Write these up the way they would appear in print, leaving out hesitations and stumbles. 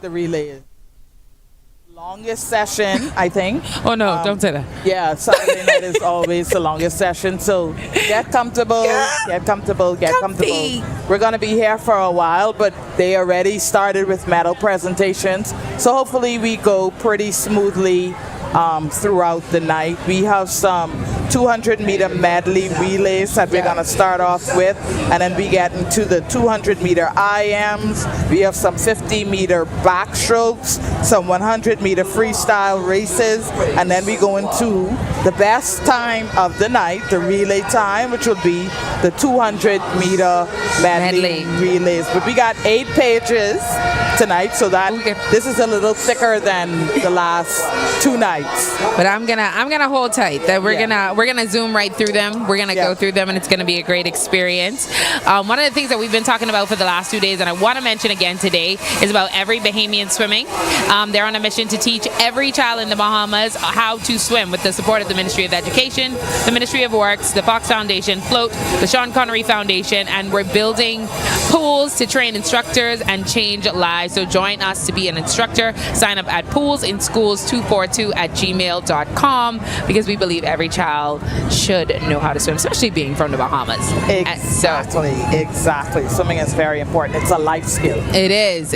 the relay. Longest session, I think. Oh no, don't say that. Yeah, Saturday night is always the longest session. So get comfortable, get comfortable, get comfortable. We're going to be here for a while, but they already started with medal presentations. So hopefully we go pretty smoothly throughout the night. We have some 200-meter medley relays that we're going to start off with, and then we get into the 200-meter IMs. We have some 50-meter backstrokes, some 100-meter freestyle races, and then we go into the best time of the night, the relay time, which will be the 200-meter medley relays. But we got 8 pages tonight, so that this is a little thicker than the last 2 nights. But I'm gonna hold tight. That we're gonna zoom right through them. We're gonna go through them, and it's gonna be a great experience. One of the things that we've been talking about for the last 2 days, and I want to mention again today, is about Every Bahamian Swimming. They're on a mission to teach every child in the Bahamas how to swim with the support of the Ministry of Education, the Ministry of Works, the Fox Foundation, Float, the Sean Connery Foundation, and we're building pools to train instructors and change lives. So join us to be an instructor. Sign up at poolsinschools242@gmail.com, because we believe every child should know how to swim, especially being from the Bahamas. Exactly. Swimming is very important. It's a life skill. It is.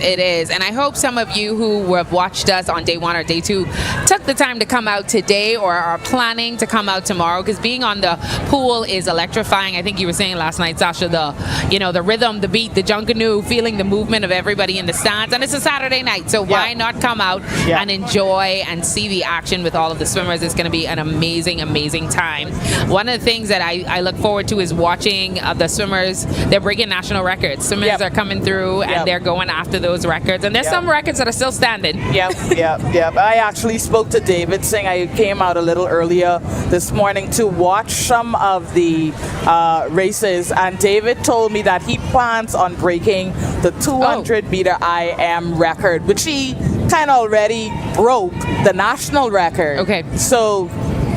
And I hope some of you who have watched us on day 1 or day 2 took the time to come out today or are planning to come out tomorrow, because being on the pool is electrifying. I think you were saying last night, Sasha, the rhythm, the beat, the junkanoo, feeling the movement of everybody in the stands. And it's a Saturday night, so why not come out and enjoy and see the action with all of the swimmers? It's going to be an amazing, amazing time. One of the things that I look forward to is watching the swimmers. They're breaking national records. Swimmers are coming through and they're going after those records. And there's some records that are still standing. Yep. I actually spoke to David Singh. I came out a little earlier this morning to watch some of the races, and David told me that he plans on breaking the 200-meter IM record, which he kind of already broke the national record. Okay. So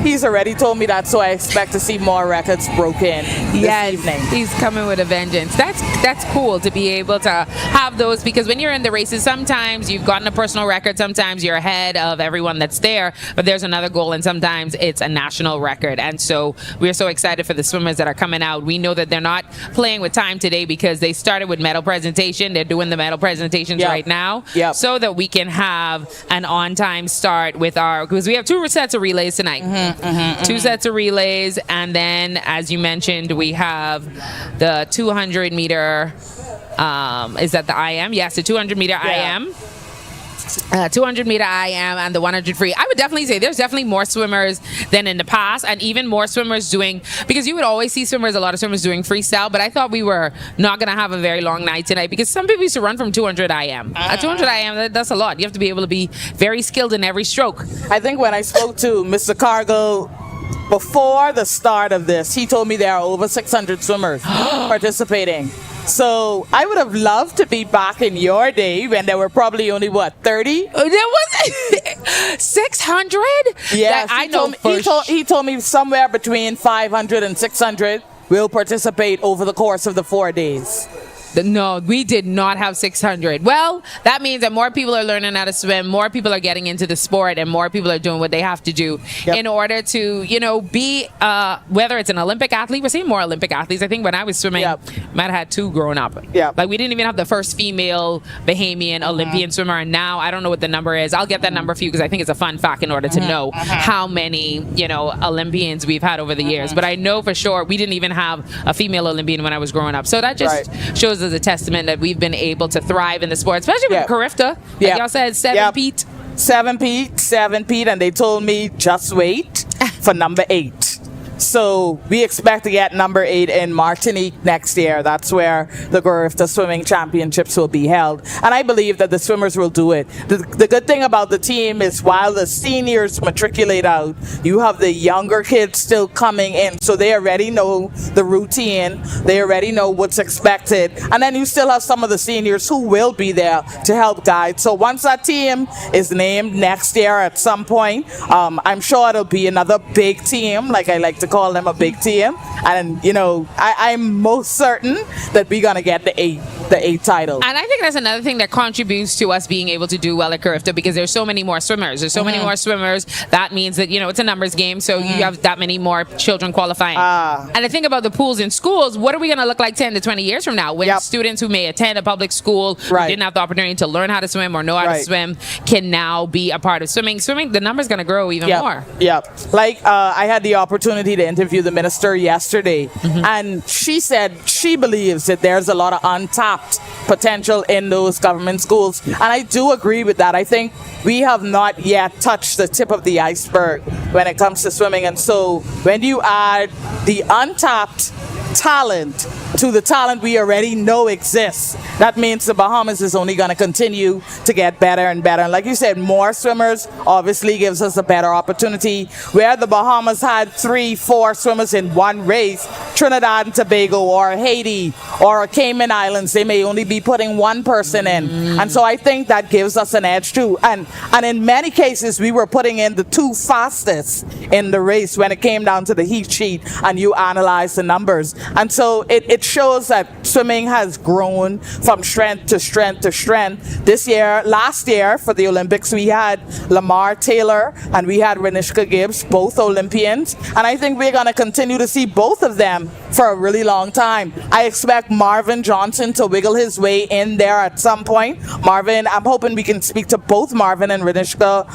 he's already told me that, so I expect to see more records broken this evening. He's coming with a vengeance. That's cool to be able to have those, because when you're in the races, sometimes you've gotten a personal record, sometimes you're ahead of everyone that's there, but there's another goal, and sometimes it's a national record. And so we're so excited for the swimmers that are coming out. We know that they're not playing with time today because they started with medal presentation. They're doing the medal presentations right now, so that we can have an on-time start with because we have 2 sets of relays tonight. 2 sets of relays, and then, as you mentioned, we have the 200-meter. Is that the IM? Yes, the 200-meter IM. 200-meter IM and the 100 free. I would definitely say there's definitely more swimmers than in the past, and even more swimmers doing, because you would always see a lot of swimmers doing freestyle, but I thought we were not going to have a very long night tonight, because some people used to run from 200 IM. At 200 IM, that's a lot. You have to be able to be very skilled in every stroke. I think when I spoke to Mr. Cargill before the start of this, he told me there are over 600 swimmers participating. So I would have loved to be back in your day when there were probably only 30? There was 600? Yes, he told me somewhere between 500 and 600 will participate over the course of the 4 days. No, we did not have 600. Well, that means that more people are learning how to swim, more people are getting into the sport, and more people are doing what they have to do in order to, be, whether it's an Olympic athlete. We're seeing more Olympic athletes. I think when I was swimming, might have had 2 growing up. Like, we didn't even have the first female Bahamian Olympian swimmer, and now I don't know what the number is. I'll get that number for you, because I think it's a fun fact in order to know how many, Olympians we've had over the years. But I know for sure we didn't even have a female Olympian when I was growing up. So that just shows as a testament that we've been able to thrive in the sport, especially with Carifta. Like y'all said, 7 Pete. 7 Pete, and they told me just wait for number 8. So we expect to get number 8 in Martinique next year. That's where the Garifta Swimming Championships will be held. And I believe that the swimmers will do it. The good thing about the team is while the seniors matriculate out, you have the younger kids still coming in. So they already know the routine. They already know what's expected. And then you still have some of the seniors who will be there to help guide. So once that team is named next year at some point, I'm sure it'll be another big team, like I like to call them, a big team. And I'm most certain that we're gonna get the 8. the 8 titles. And I think that's another thing that contributes to us being able to do well at Curifta, because there's so many more swimmers. There's so many more swimmers. That means that, it's a numbers game, so you have that many more children qualifying. And I think about the pools in schools. What are we going to look like 10 to 20 years from now when students who may attend a public school who didn't have the opportunity to learn how to swim or know how to swim can now be a part of swimming? The numbers going to grow even more. Like I had the opportunity to interview the minister yesterday, and she said she believes that there's a lot of untapped potential in those government schools, and I do agree with that. I think we have not yet touched the tip of the iceberg when it comes to swimming, and so when you add the untapped talent to the talent we already know exists, that means the Bahamas is only going to continue to get better and better. And like you said, more swimmers obviously gives us a better opportunity. Where the Bahamas had 3-4 swimmers in one race, Trinidad and Tobago or Haiti or Cayman Islands, they may only be putting one person in. And so I think that gives us an edge too. And in many cases, we were putting in the 2 fastest in the race when it came down to the heat sheet and you analyze the numbers. And so it shows that swimming has grown from strength to strength to strength. Last year for the Olympics, we had Lamar Taylor and we had Renishka Gibbs, both Olympians. And I think we're going to continue to see both of them for a really long time. I expect Marvin Johnson to wiggle his way in there at some point. Marvin, I'm hoping we can speak to both Marvin and Renishka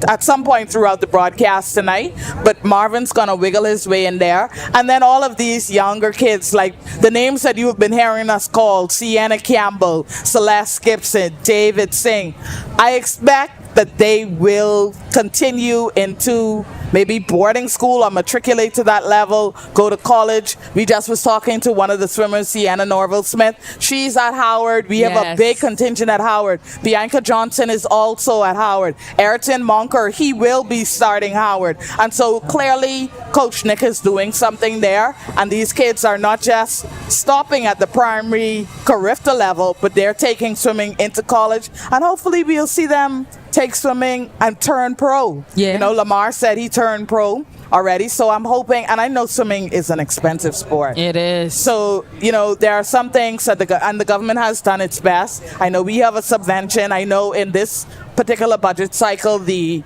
at some point throughout the broadcast tonight. But Marvin's going to wiggle his way in there. And then all of these younger kids, like the names that you've been hearing us call, Sienna Campbell, Celeste Gibson, David Singh, I expect that they will continue into maybe boarding school or matriculate to that level, go to college. We just was talking to one of the swimmers, Sienna Norville Smith. She's at Howard. We have a big contingent at Howard. Bianca Johnson is also at Howard. Ayrton Monker, he will be starting Howard. And so clearly Coach Nick is doing something there. And these kids are not just stopping at the primary Carifta level, but they're taking swimming into college. And hopefully we'll see them take swimming and turn pro. Lamar said he turned pro already, so I'm hoping, and I know swimming is an expensive sport. It is. So, there are some things that the government has done its best. I know we have a subvention. I know in this particular budget cycle, the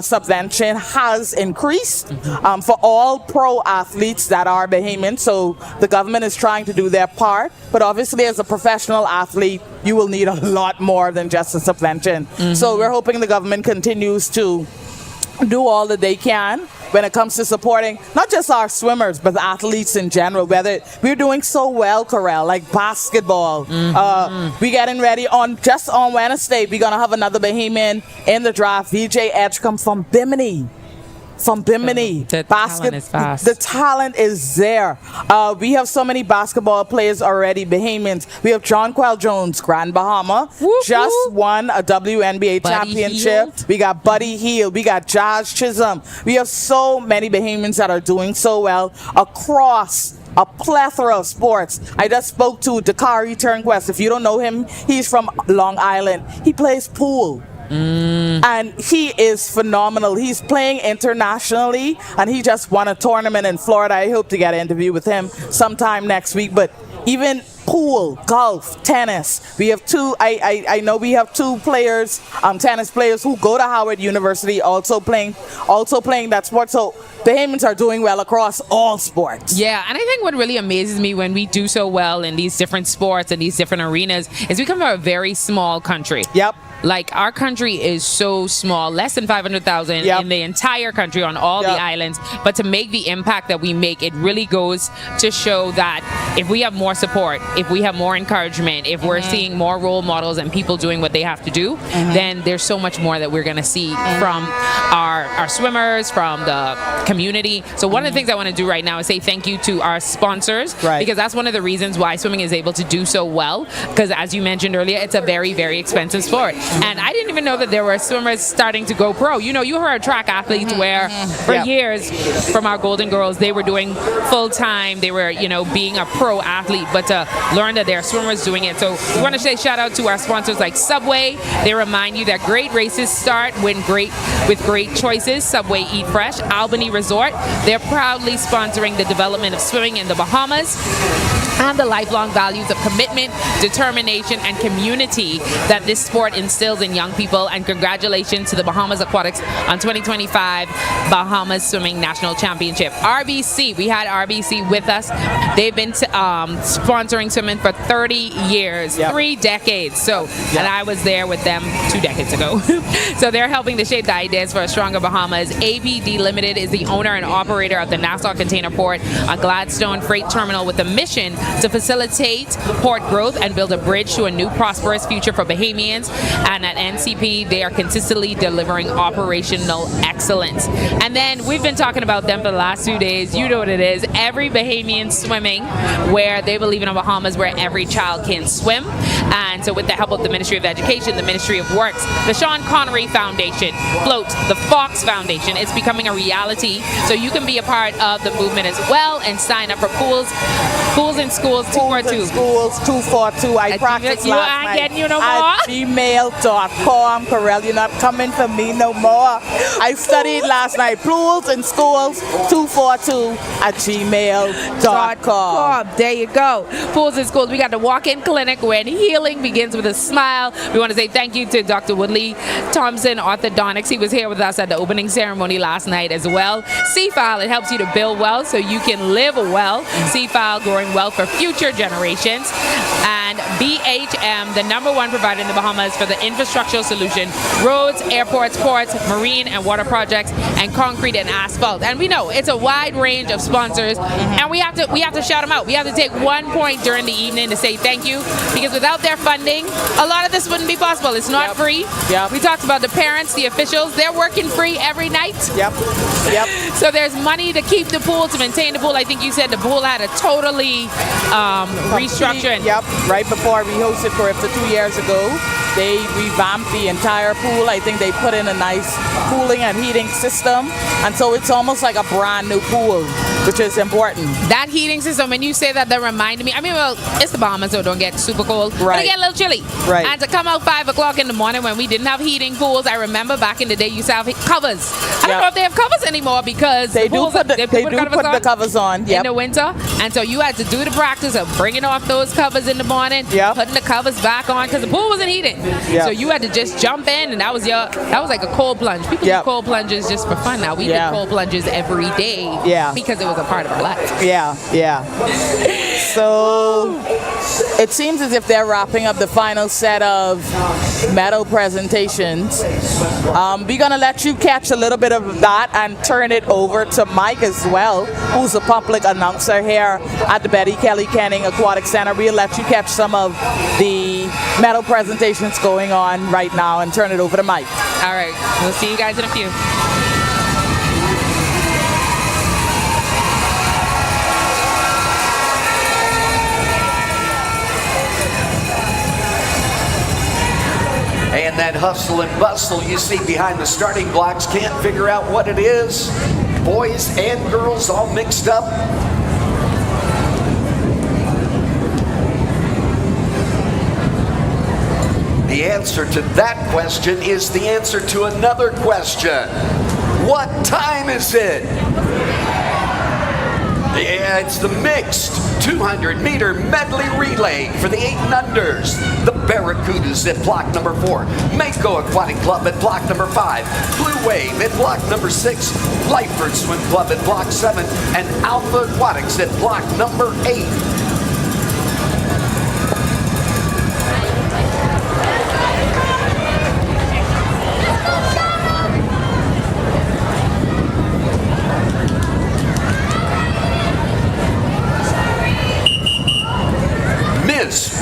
subvention has increased for all pro athletes that are Bahamian. So the government is trying to do their part. But obviously, as a professional athlete, you will need a lot more than just a subvention. So we're hoping the government continues to do all that they can when it comes to supporting not just our swimmers, but the athletes in general. Whether we're doing so well, Corel, like basketball. We getting ready on Wednesday. We're going to have another Bahamian in the draft, VJ Edgecombe from Bimini. The talent is fast. The talent is there. We have so many basketball players already, Bahamians. We have John Quell Jones, Grand Bahama, just won a WNBA championship. Heald. We got Buddy Hield. We got Josh Chisholm. We have so many Bahamians that are doing so well across a plethora of sports. I just spoke to Dakari Turnquest. If you don't know him, he's from Long Island. He plays pool. And he is phenomenal. He's playing internationally, and he just won a tournament in Florida. I hope to get an interview with him sometime next week. But even pool, golf, tennis, we have two. I know we have 2 players, tennis players who go to Howard University, also playing that sport. So Bahamians are doing well across all sports. Yeah, and I think what really amazes me when we do so well in these different sports and these different arenas is we come from a very small country. Yep. Like, our country is so small, less than 500,000 in the entire country on all the islands. But to make the impact that we make, it really goes to show that if we have more support, if we have more encouragement, if we're seeing more role models and people doing what they have to do, then there's so much more that we're going to see from our swimmers, from the community. So one of the things I want to do right now is say thank you to our sponsors, because that's one of the reasons why swimming is able to do so well. Because as you mentioned earlier, it's a very, very expensive sport. And I didn't even know that there were swimmers starting to go pro. You heard track athletes where for years from our Golden Girls, they were doing full-time. They were, being a pro athlete, but to learn that there are swimmers doing it. So we want to say shout out to our sponsors like Subway. They remind you that great races start with great choices. Subway Eat Fresh, Albany Resort. They're proudly sponsoring the development of swimming in the Bahamas. and the lifelong values of commitment, determination, and community that this sport instills in young people. And congratulations to the Bahamas Aquatics on 2025 Bahamas Swimming National Championship. RBC, we had RBC with us. They've been sponsoring swimming for 30 years, 3 decades. So, and I was there with them 2 decades ago. So they're helping to shape the ideas for a stronger Bahamas. ABD Limited is the owner and operator of the Nassau Container Port, a Gladstone freight terminal with a mission to facilitate port growth and build a bridge to a new prosperous future for Bahamians. And at NCP, they are consistently delivering operational excellence. And then we've been talking about them for the last 2 days. You know what it is. Every Bahamian swimming, where they believe in a Bahamas where every child can swim. And so with the help of the Ministry of Education, the Ministry of Works, the Sean Connery Foundation, Float, the Fox Foundation, it's becoming a reality. So you can be a part of the movement as well and sign up for pools in schools 242. Schools 242. I practiced you last ain't night. getting you no more. At gmail.com. Corel, you're not coming for me no more. I studied last night. Pools in schools 242 at gmail.com. There you go. Pools in schools. We got the walk-in clinic when healing begins with a smile. We want to say thank you to Dr. Woodley Thompson, orthodontics. He was here with us at the opening ceremony last night as well. CFAL, it helps you to build wealth so you can live well. CFAL, growing wealth for future generations. And BHM, the #1 provider in the Bahamas for the infrastructural solution, roads, airports, ports, marine and water projects, and concrete and asphalt. And we know it's a wide range of sponsors, and we have to shout them out. We have to take 1 point during the evening to say thank you, because without their funding, a lot of this wouldn't be possible. It's not free. We talked about the parents, the officials. They're working free every night. So there's money to keep the pool, to maintain the pool. I think you said the pool had a totally restructuring. Right before we hosted for it 2 years ago, they revamped the entire pool. I think they put in a nice cooling and heating system, and so it's almost like a brand new pool, which is important. That heating system, when you say that, that reminded me. I mean, well, it's the Bahamas, so it don't get super cold, but it get a little chilly. And to come out 5 o'clock in the morning when we didn't have heating pools, I remember back in the day you used to have covers. I don't know if they have covers anymore, because they do put the covers on in the winter, and so you had to do the practice of bringing off those covers in the morning, putting the covers back on, because the pool wasn't heated. So you had to just jump in, and that was like a cold plunge. People do cold plunges just for fun now. We did cold plunges every day because it was a part of our life. So it seems as if they're wrapping up the final set of medal presentations. We're going to let you catch a little bit of that and turn it over to Mike as well, who's a public announcer here at the Betty Kelly Canning Aquatic Center. We'll let you catch some of the medal presentations going on right now and turn it over to Mike. All right. We'll see you guys in a few. And that hustle and bustle you see behind the starting blocks, can't figure out what it is. Boys and girls all mixed up. The answer to that question is the answer to another question. What time is it? Yeah, it's the mixed 200-meter medley relay for the 8 and unders. The Barracudas at block number 4, Mako Aquatic Club at block number 5, Blue Wave at block number 6, Lyford Swim Club at block 7, and Alpha Aquatics at block number 8.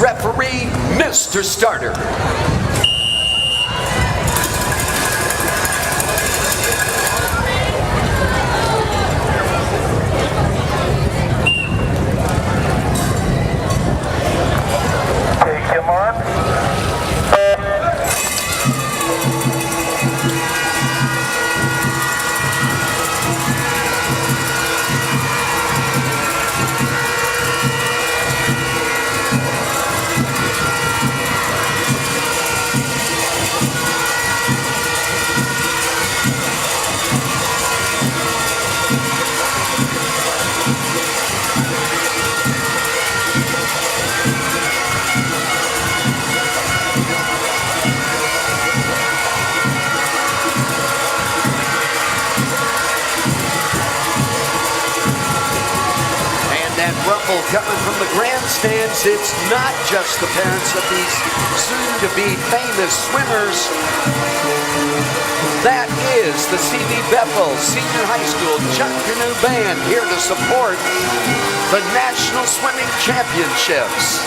Referee, Mr. Starter. Take your mark. And rumble coming from the grandstands. It's not just the parents of these soon-to-be famous swimmers. That is the C.V. Bethel Senior High School Chuck Canoe Band here to support the National Swimming Championships.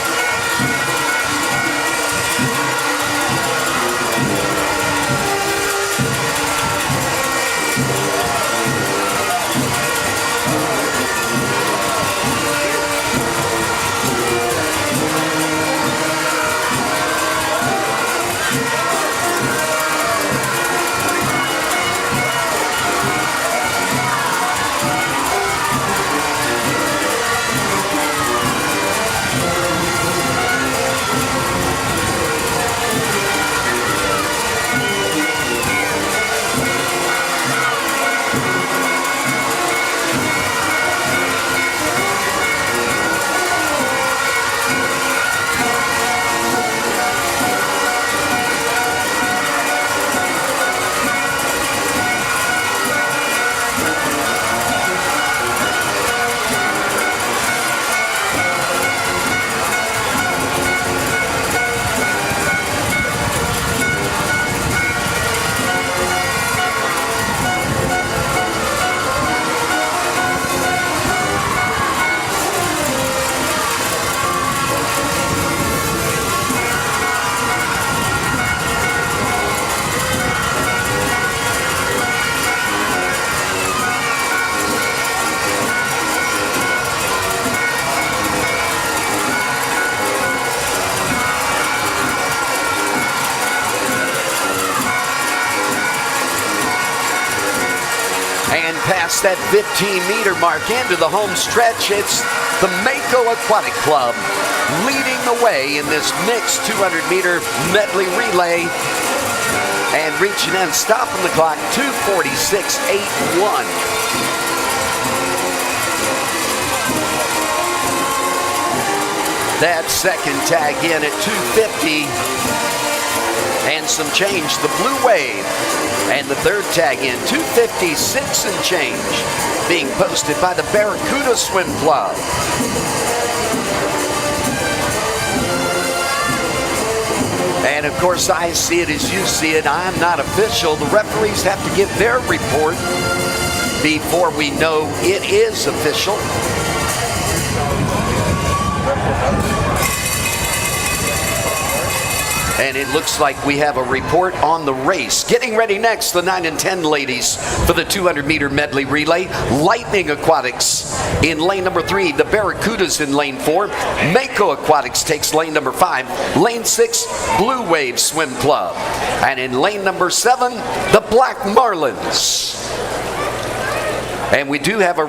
Past that 15-meter mark into the home stretch, it's the Mako Aquatic Club leading the way in this mixed 200-meter medley relay and reaching and stopping the clock 2:46.81. That second tag in at 2:50 and some change, the Blue Wave. And the third tag in, 2:56 and change, being posted by the Barracuda Swim Club. And of course, I see it as you see it. I'm not official. The referees have to give their report before we know it is official. And it looks like we have a report on the race. Getting ready next, the 9 and 10 ladies for the 200-meter medley relay. Lightning Aquatics in lane number 3. The Barracudas in lane 4. Mako Aquatics takes lane number 5. Lane 6, Blue Wave Swim Club. And in lane number 7, the Black Marlins. And we do have a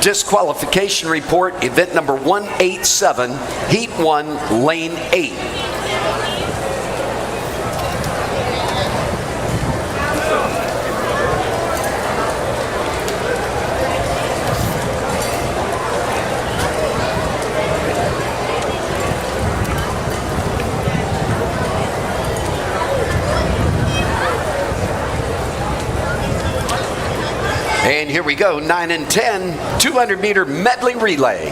disqualification report. Event number 187, Heat 1, lane 8. And here we go, 9 and 10, 200-meter medley relay.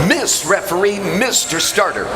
Miss Referee, Mr. Starter.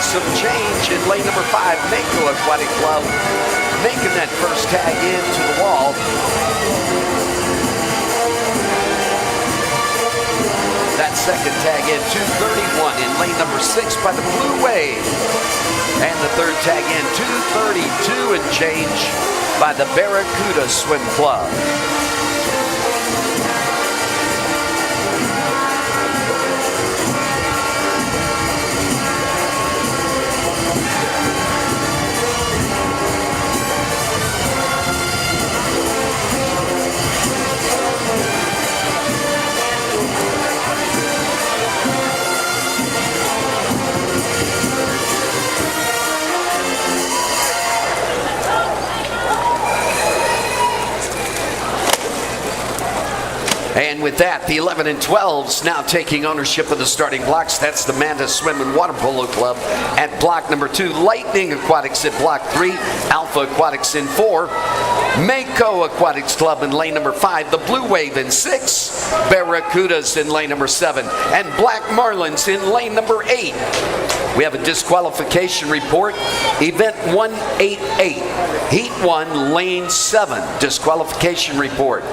and some change in lane number 5, Mako Aquatic Club, making that first tag into the wall. That second tag in, 231 in lane number 6 by the Blue Wave. And the third tag in, 232 and change by the Barracuda Swim Club. And with that, the 11 and 12s now taking ownership of the starting blocks. That's the Manda Swim and Water Polo Club at block number 2. Lightning Aquatics at block 3. Alpha Aquatics in 4. Mako Aquatics Club in lane number 5. The Blue Wave in 6. Barracudas in lane number 7. And Black Marlins in lane number 8. We have a disqualification report. Event 188. Heat 1, lane 7. Disqualification report.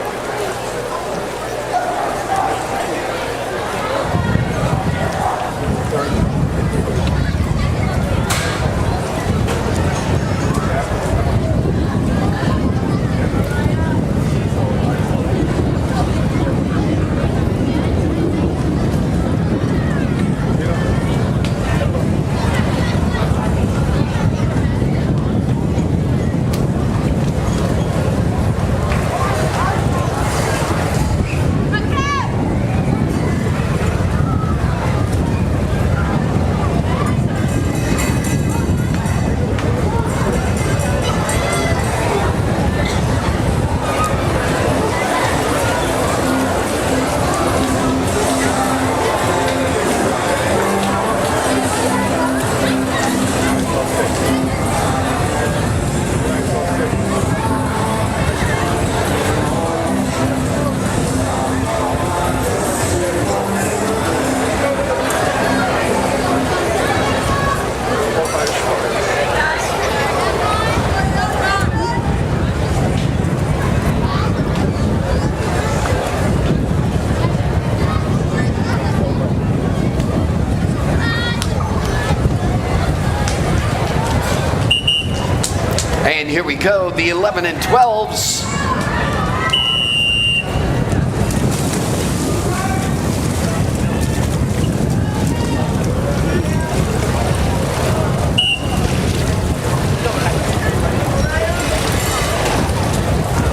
And here we go, the 11 and 12s.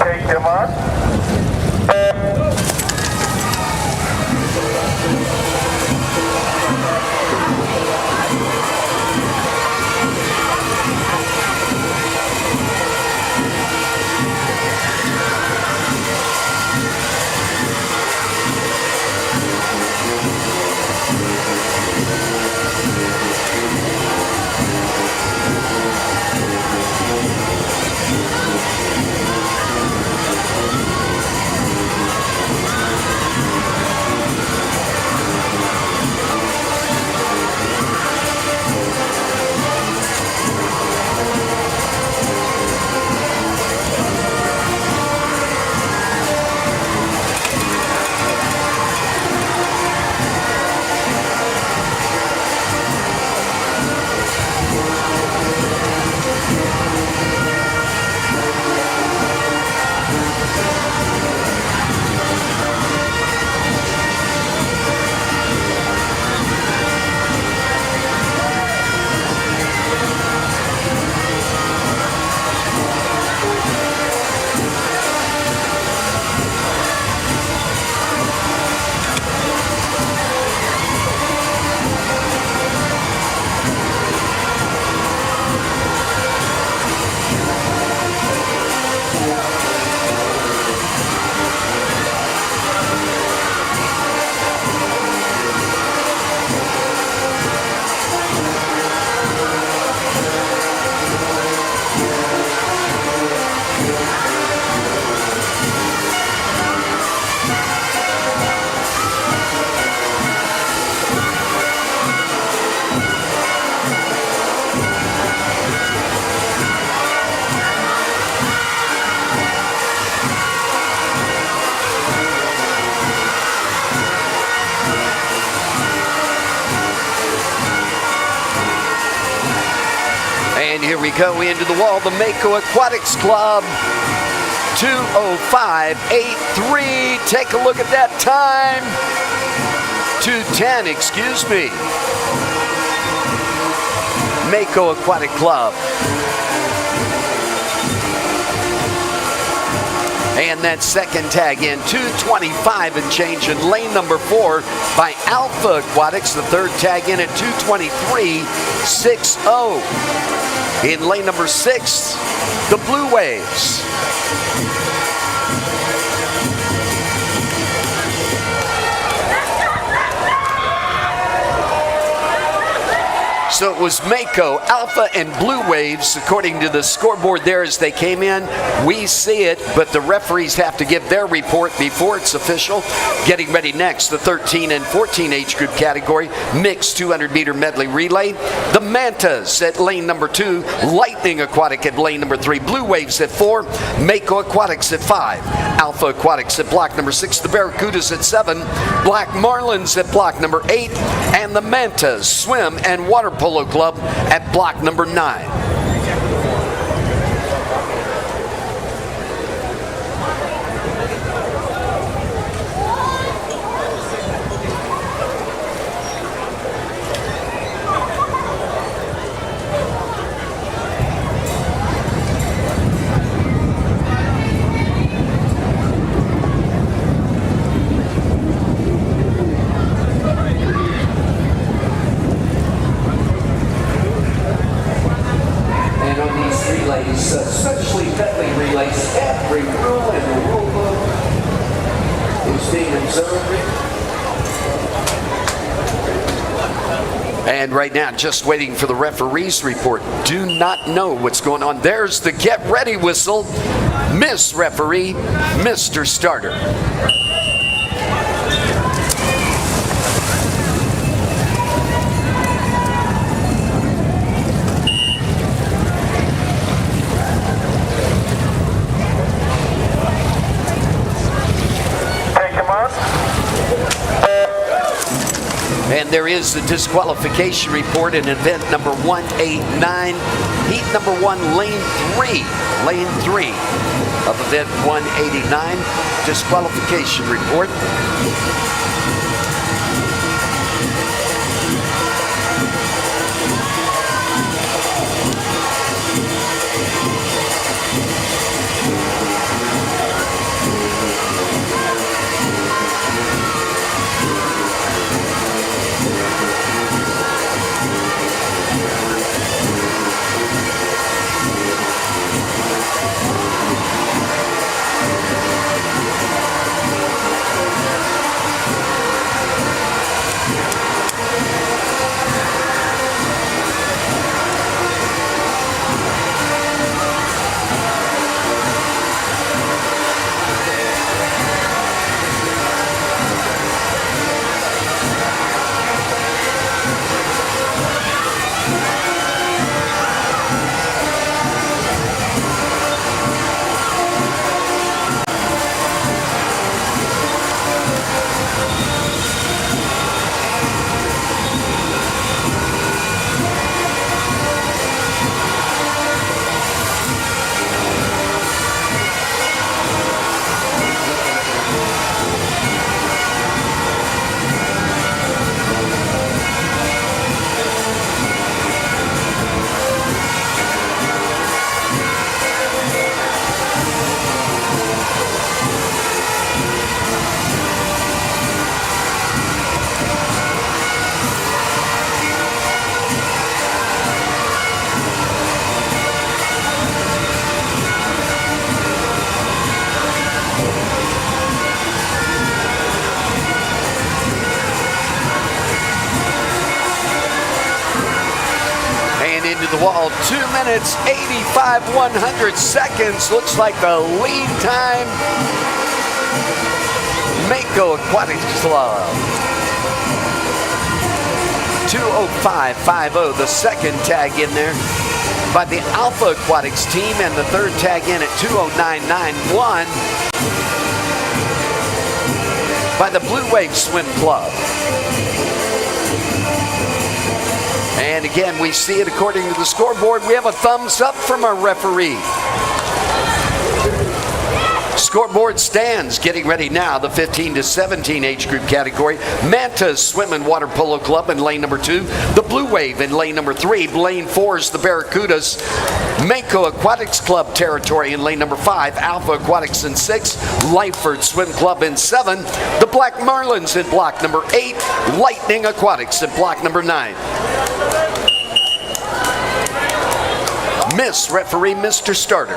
Take them on. here we go into the wall. The Mako Aquatics Club. 2:05.83. Take a look at that time. 2:10, excuse me. Mako Aquatic Club. And that second tag in, 2:25 and change in lane number 4 by Alpha Aquatics. The third tag in at 2:23.60. In lane number 6, the Blue Waves. So it was Mako, Alpha, and Blue Waves, according to the scoreboard there as they came in. We see it, but the referees have to give their report before it's official. Getting ready next, the 13 and 14 age group category, mixed 200-meter medley relay. The Mantas at lane number 2, Lightning Aquatic at lane number 3, Blue Waves at 4, Mako Aquatics at 5, Alpha Aquatics at block number 6, the Barracudas at 7, Black Marlins at block number 8, and the Mantas Swim and Water Polo Club at block number 9. Especially medley relays, every rule in the rule book is being observed. And right now, just waiting for the referee's report. Do not know what's going on. There's the get ready whistle. Miss Referee, Mr. Starter. And there is a disqualification report in event number 189, heat number 1, lane 3 of event 189, disqualification report. The wall, 2 minutes, 85 seconds. Looks like the lead time. Mako Aquatics Club. 2:05.50, the second tag in there by the Alpha Aquatics team, and the third tag in at 2:09.91 by the Blue Wave Swim Club. And again, we see it according to the scoreboard. We have a thumbs up from our referee. Scoreboard stands getting ready now. The 15 to 17 age group category. Manta Swim and Water Polo Club in lane number 2. The Blue Wave in lane number 3. Lane 4 is the Barracudas. Mako Aquatics Club territory in lane number 5. Alpha Aquatics in 6. Lyford Swim Club in 7. The Black Marlins in block number 8. Lightning Aquatics in block number 9. Miss Referee, Mr. Starter.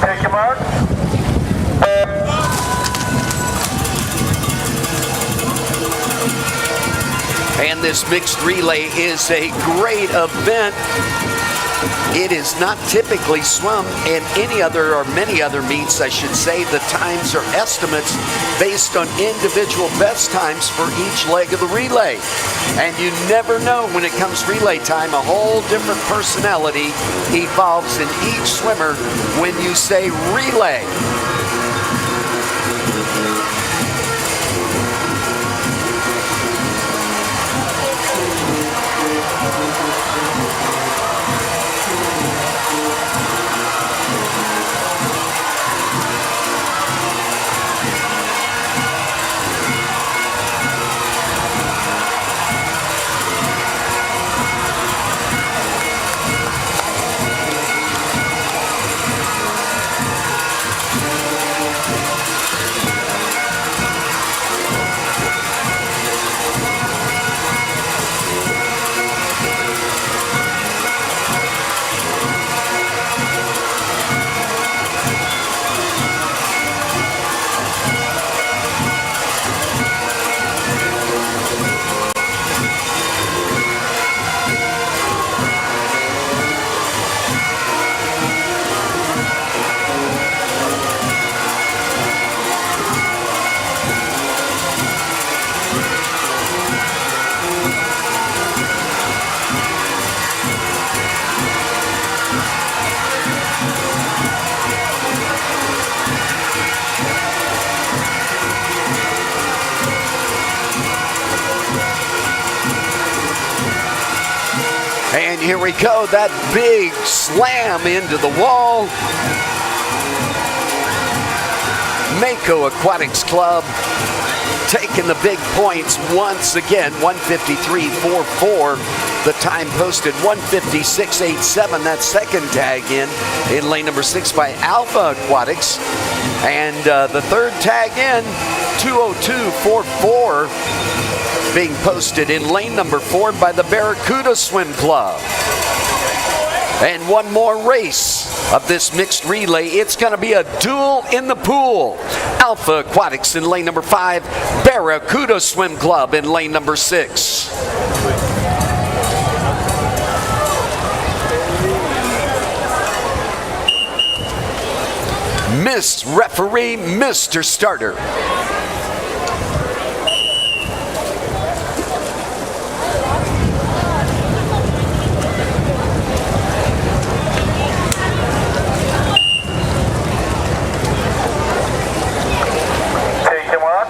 Take your mark. And this mixed relay is a great event. It is not typically swum in any other or many other meets, I should say. The times are estimates based on individual best times for each leg of the relay. And you never know when it comes relay time, a whole different personality evolves in each swimmer when you say relay. And here we go, that big slam into the wall. Mako Aquatics Club taking the big points once again, 153.44. The time posted 156.87. That second tag in lane number 6 by Alpha Aquatics. And the third tag in, 202.44. Being posted in lane number 4 by the Barracuda Swim Club. And one more race of this mixed relay. It's going to be a duel in the pool. Alpha Aquatics in lane number 5, Barracuda Swim Club in lane number 6. Miss Referee, Mr. Starter. Take your mark.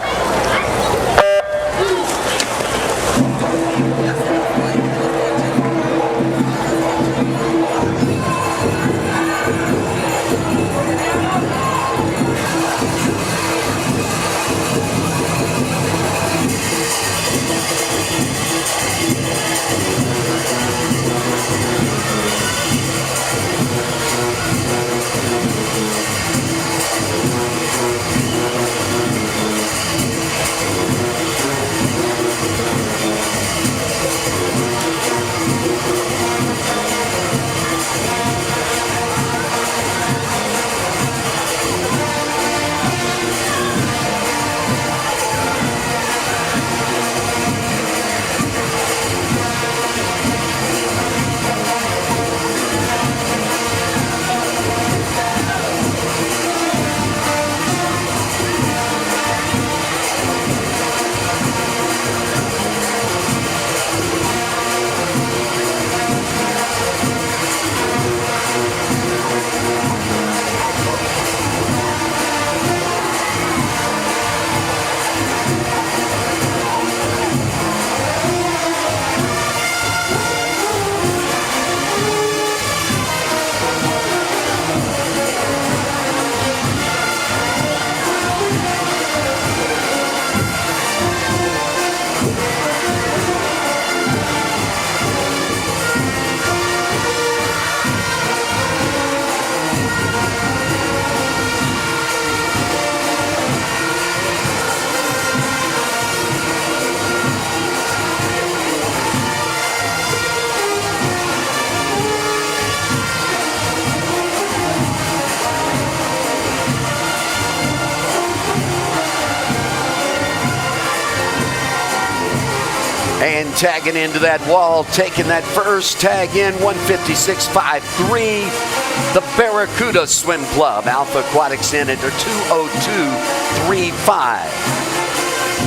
And tagging into that wall, taking that first tag in, 156.53. The Barracuda Swim Club. Alpha Aquatics in at 202.35.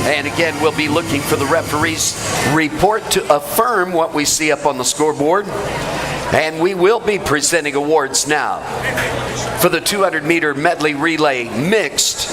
And again, we'll be looking for the referee's report to affirm what we see up on the scoreboard. And we will be presenting awards now for the 200-meter medley relay mixed.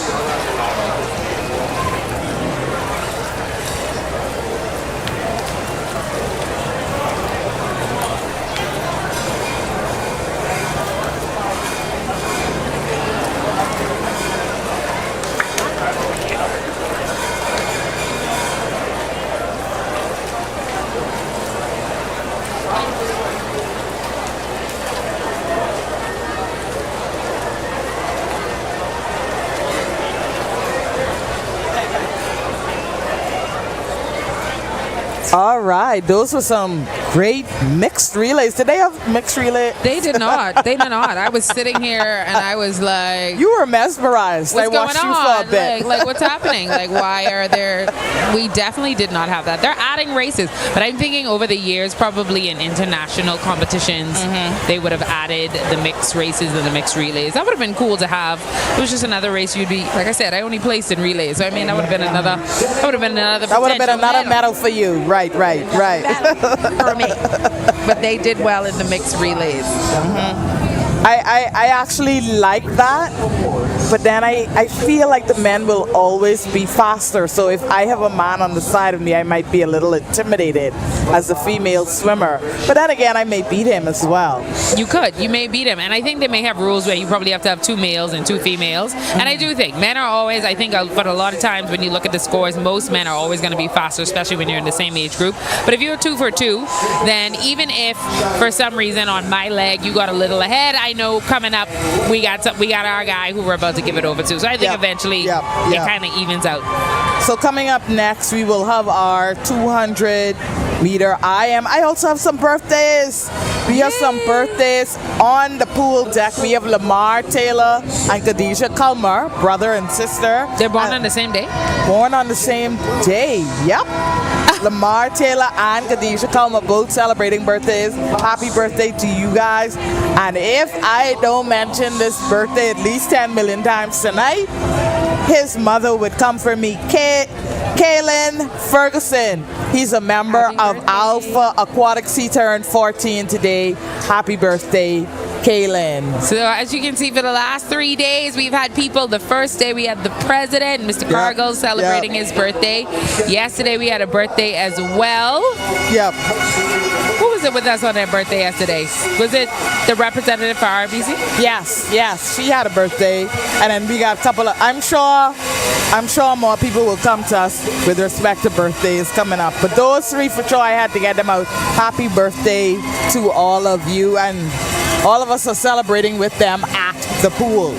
All right, those were some great mixed relays. Did they have mixed relay? They did not. They did not. I was sitting here and I was like, You were mesmerized. what's I watched going you for a on? bit. Like, what's happening? Like, why are there? We definitely did not have that. They're adding races, but I'm thinking over the years, probably in international competitions, they would have added the mixed races and the mixed relays. That would have been cool to have. It was just another race. You'd be, like I said, I only placed in relays, so I mean, that would have been another. That would have been another. That would have been potential another medal for you. Right. for me. But they did well in the mixed relays. I actually like that, but then I feel like the men will always be faster. So if I have a man on the side of me, I might be a little intimidated as a female swimmer. But then again, I may beat him as well. You could. You may beat him. And I think they may have rules where you probably have to have 2 males and 2 females. And I do think men are always, I think, but a lot of times when you look at the scores, most men are always going to be faster, especially when you're in the same age group. But if you're 2 for 2, then even if for some reason on my leg you got a little ahead, I know coming up we got our guy who we're about to give it over to. So I think eventually it kind of evens out. So coming up next, we will have our 200-meter IM. I also have some birthdays. We have some birthdays on the pool deck. We have Lamar Taylor and Khadijah Culmer, brother and sister. They're born on the same day? Born on the same day. Yep. Lamar Taylor and Khadijah Culmer both celebrating birthdays. Happy birthday to you guys. And if I don't mention this birthday at least 10 million times tonight, his mother would come for me. Kaylin Ferguson. He's a member of Alpha Aquatics. He turned 14 today. Happy birthday, Kaylin. So as you can see, for the last 3 days, we've had people. The first day we had the president, Mr. Cargill, celebrating his birthday. Yesterday we had a birthday as well. Yep. Who was it with us on their birthday yesterday? Was it the representative for RBC? Yes. She had a birthday. And then we got a couple of, I'm sure more people will come to us with respect to birthdays coming up. But those 3 for sure, I had to get them out. Happy birthday to all of you. And all of us are celebrating with them at the pool.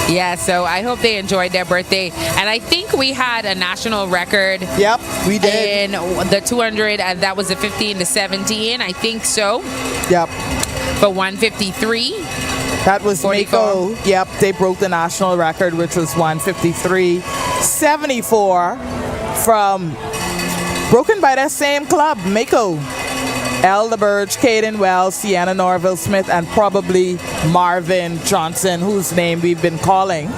Yeah, so I hope they enjoyed their birthday. And I think we had a national record. Yep, we did. In the 200, and that was a 15 to 17. I think so. Yep. For 153. That was 44. Mako. Yep, they broke the national record, which was 153.74 from broken by that same club, Mako. Elder Burge, Caden Wells, Sienna Norville Smith, and probably Marvin Johnson, whose name we've been calling.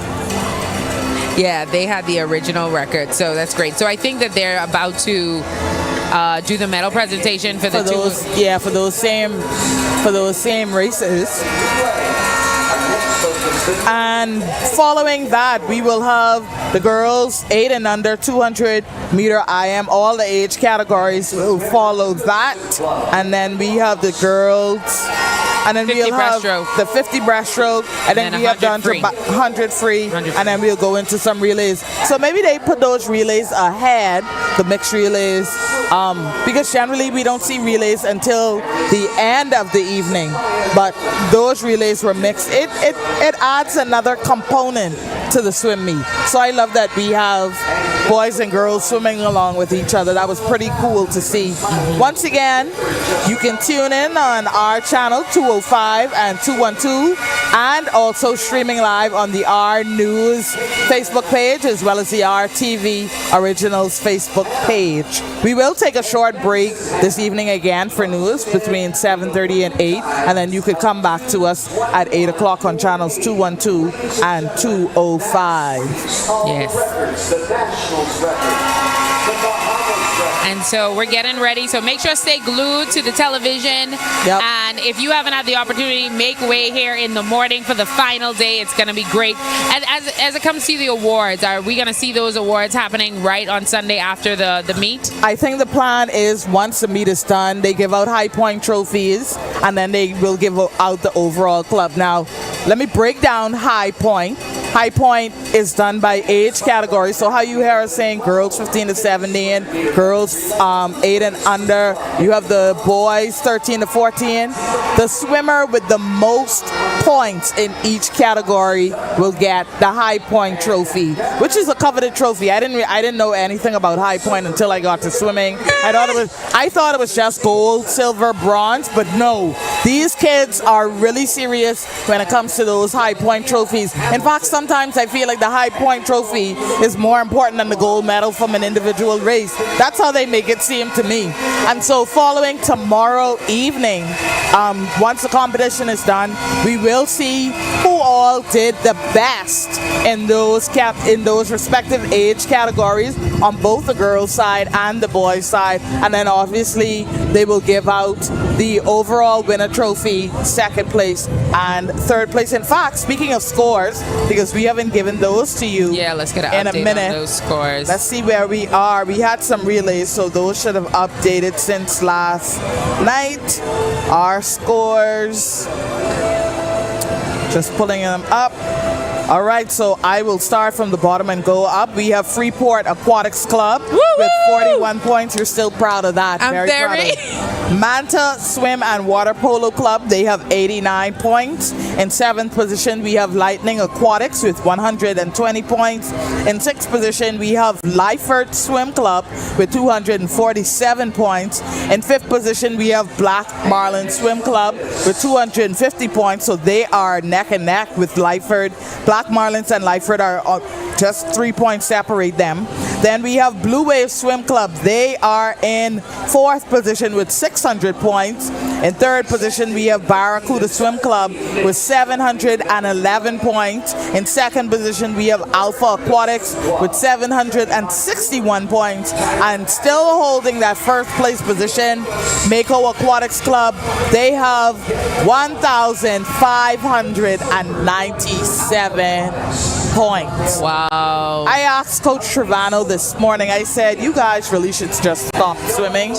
Yeah, they had the original record, so that's great. So I think that they're about to do the medal presentation for those same races. And following that, we will have the girls 8 and under 200-meter IM. All the age categories will follow that. And then we have the girls. And then we'll have the 50 breaststroke. And then we have done 100 free. And then we'll go into some relays. So maybe they put those relays ahead, the mixed relays, because generally we don't see relays until the end of the evening. But those relays were mixed. It adds another component to the swim meet. So I love that we have boys and girls swimming along with each other. That was pretty cool to see. Once again, you can tune in on our channel 205 and 212, and also streaming live on the R News Facebook page as well as the RTV Originals Facebook page. We will take a short break this evening again for news between 7:30 and 8, and then you could come back to us at 8 o'clock on channels 212 and 205. Yes. And so we're getting ready. So make sure to stay glued to the television. Yep. And if you haven't had the opportunity, make way here in the morning for the final day. It's going to be great. And as it comes to the awards, are we going to see those awards happening right on Sunday after the meet? I think the plan is once the meet is done, they give out High Point trophies, and then they will give out the overall club. Now, let me break down High Point. High Point is done by age category. So how you hear us saying girls 15 to 17, girls 8 and under. You have the boys 13 to 14. The swimmer with the most points in each category will get the High Point trophy, which is a coveted trophy. I didn't know anything about High Point until I got to swimming. I thought it was just gold, silver, bronze, but no. These kids are really serious when it comes to those High Point trophies. In fact, sometimes I feel like the High Point trophy is more important than the gold medal from an individual race. That's how they make it seem to me. And so following tomorrow evening, once the competition is done, we will see who all did the best in those respective age categories on both the girls' side and the boys' side. And then obviously they will give out the overall winner trophy, second place and third place. In fact, speaking of scores, because we haven't given those to you, yeah, let's get an update on those scores. Let's see where we are. We had some relays, so those should have updated since last night. Our scores, just pulling them up. All right, so I will start from the bottom and go up. We have Freeport Aquatics Club with 41 points. You're still proud of that. I'm very proud of it. Manta Swim and Water Polo Club, they have 89 points. In 7th position, we have Lightning Aquatics with 120 points. In 6th position, we have Lyford Swim Club with 247 points. In 5th position, we have Black Marlin Swim Club with 250 points. So they are neck and neck with Lyford. Black Marlins and Lyford are just 3 points separate them. Then we have Blue Wave Swim Club. They are in 4th position with 600 points. In 3rd position, we have Barracuda Swim Club with 711 points. In 2nd position, we have Alpha Aquatics with 761 points. And still holding that first place position, Mako Aquatics Club. They have 1,597 points. Wow. I asked Coach Trevano this morning, I said, you guys really should just stop swimming.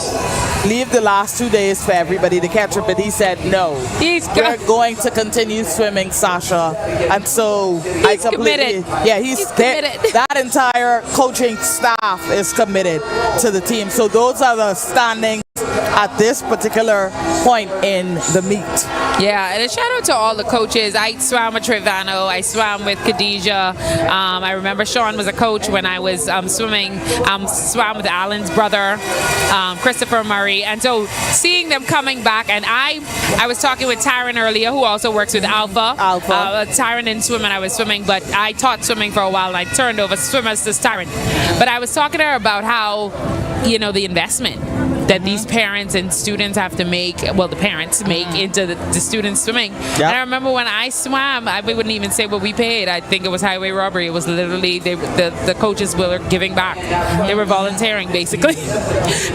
Leave the last 2 days for everybody to catch up. And he said, no. We're going to continue swimming, Sasha. And so I completely... committed. Yeah, he's committed. That entire coaching staff is committed to the team. So those are the standings at this particular point in the meet. Yeah, and a shout out to all the coaches. I swam with Trevano. I swam with Khadijah. I remember Sean was a coach when I was swimming. Swam with Alan's brother, Christopher Murray. And so seeing them coming back, and I was talking with Tyron earlier, who also works with Alpha. Tyron didn't swim and I was swimming, but I taught swimming for a while and I turned over swimmers to Tyron. But I was talking to her about how, the investment that these parents and students have to make, well, the parents make into the students swimming. Yep. And I remember when I swam, I wouldn't even say what we paid. I think it was highway robbery. It was literally, the coaches were giving back. They were volunteering, basically,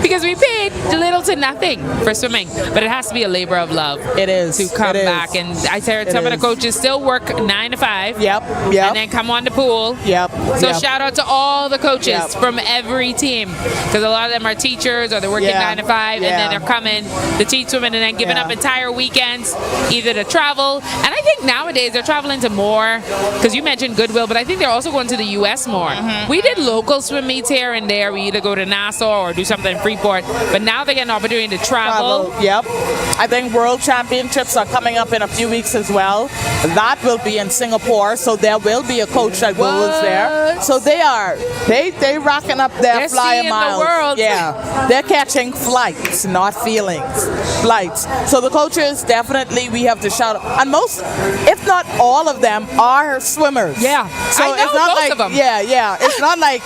because we paid little to nothing for swimming. But it has to be a labor of love. It is. To come back. And I heard some of the coaches still work 9 to 5. Yep. And then come on the pool. Yep. So shout out to all the coaches from every team, because a lot of them are teachers or they're working 9 to 5, and then they're coming to teach swimming and then giving up entire weekends either to travel. And I think nowadays they're traveling to more, because you mentioned Goodwill, but I think they're also going to the U.S. more. We did local swim meets here and there. We either go to Nassau or do something in Freeport, but now they get an opportunity to travel. Yep. I think World Championships are coming up in a few weeks as well. That will be in Singapore, so there will be a coach that goes there. So they racking up their flyer miles. The world. Yeah, they're catching flights, not feelings. Flights. So the coaches, definitely we have to shout out. And most, if not all of them, are swimmers. Yeah, so I know it's not most like, of them. Yeah. It's not like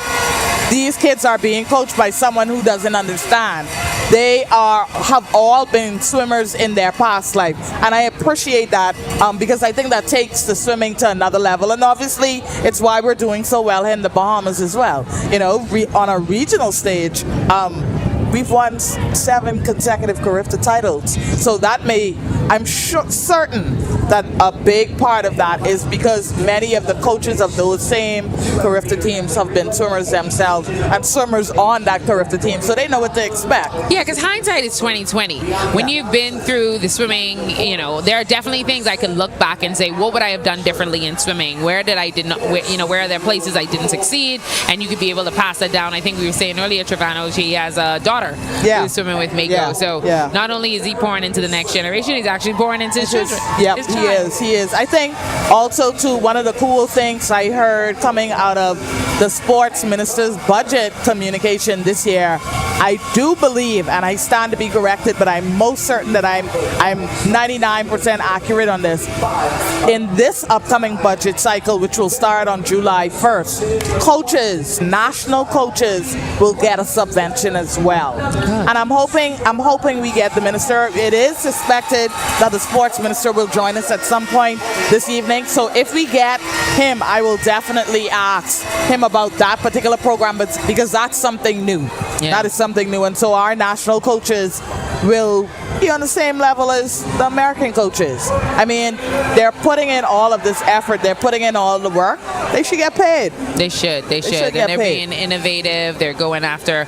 these kids are being coached by someone who doesn't understand. They have all been swimmers in their past life, and I appreciate that because I think that takes the swimming to another level. And obviously, it's why we're doing so well in the Bahamas as well. You know, on a regional stage, we've won 7 consecutive Carifta titles. So that I'm certain that a big part of that is because many of the coaches of those same Carifta teams have been swimmers themselves and swimmers on that Carifta team, so they know what to expect. Yeah, because hindsight is 2020. When you've been through the swimming, you know, there are definitely things I can look back and say, what would I have done differently in swimming? Where are there places I didn't succeed? And you could be able to pass that down. I think we were saying earlier, Trevano, he has a daughter who's swimming with Mako. So not only is he pouring into the next generation, he's actually pouring into his children. Yep, he is. I think also too, one of the cool things I heard coming out of the sports minister's budget communication this year, I do believe, and I stand to be corrected, but I'm most certain that I'm 99% accurate on this. In this upcoming budget cycle, which will start on July 1st, coaches, national coaches, will get a subvention as well. And I'm hoping we get the minister. It is suspected that the sports minister will join us at some point this evening. So if we get him, I will definitely ask him about that particular program, but because that's something new. Yeah. That is something new. And so our national coaches will be on the same level as the American coaches. I mean, they're putting in all of this effort. They're putting in all the work. They should get paid. They should. And they're being innovative. They're going after,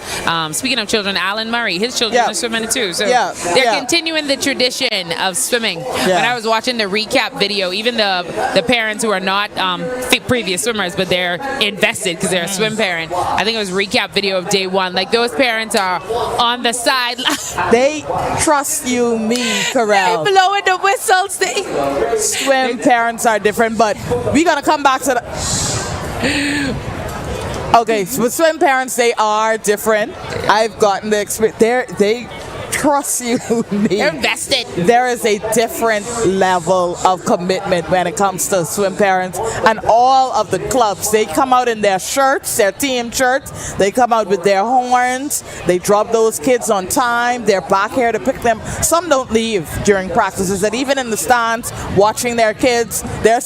speaking of children, Alan Murray, his children are swimming too. So they're continuing the tradition of swimming. When I was watching the recap video, even the parents who are not previous swimmers, but they're invested because they're a swim parent. I think it was recap video of day one. Like, those parents are on the side. They trust you, me, Carell. They blowing the whistles. Swim parents are different, but we're going to come back to Okay, so with swim parents, they are different. I've gotten the experience. They trust you, me. They're invested. There is a different level of commitment when it comes to swim parents. And all of the clubs, they come out in their shirts, their team shirts. They come out with their horns. They drop those kids on time. They're back here to pick them. Some don't leave during practices. And even in the stands, watching their kids, they're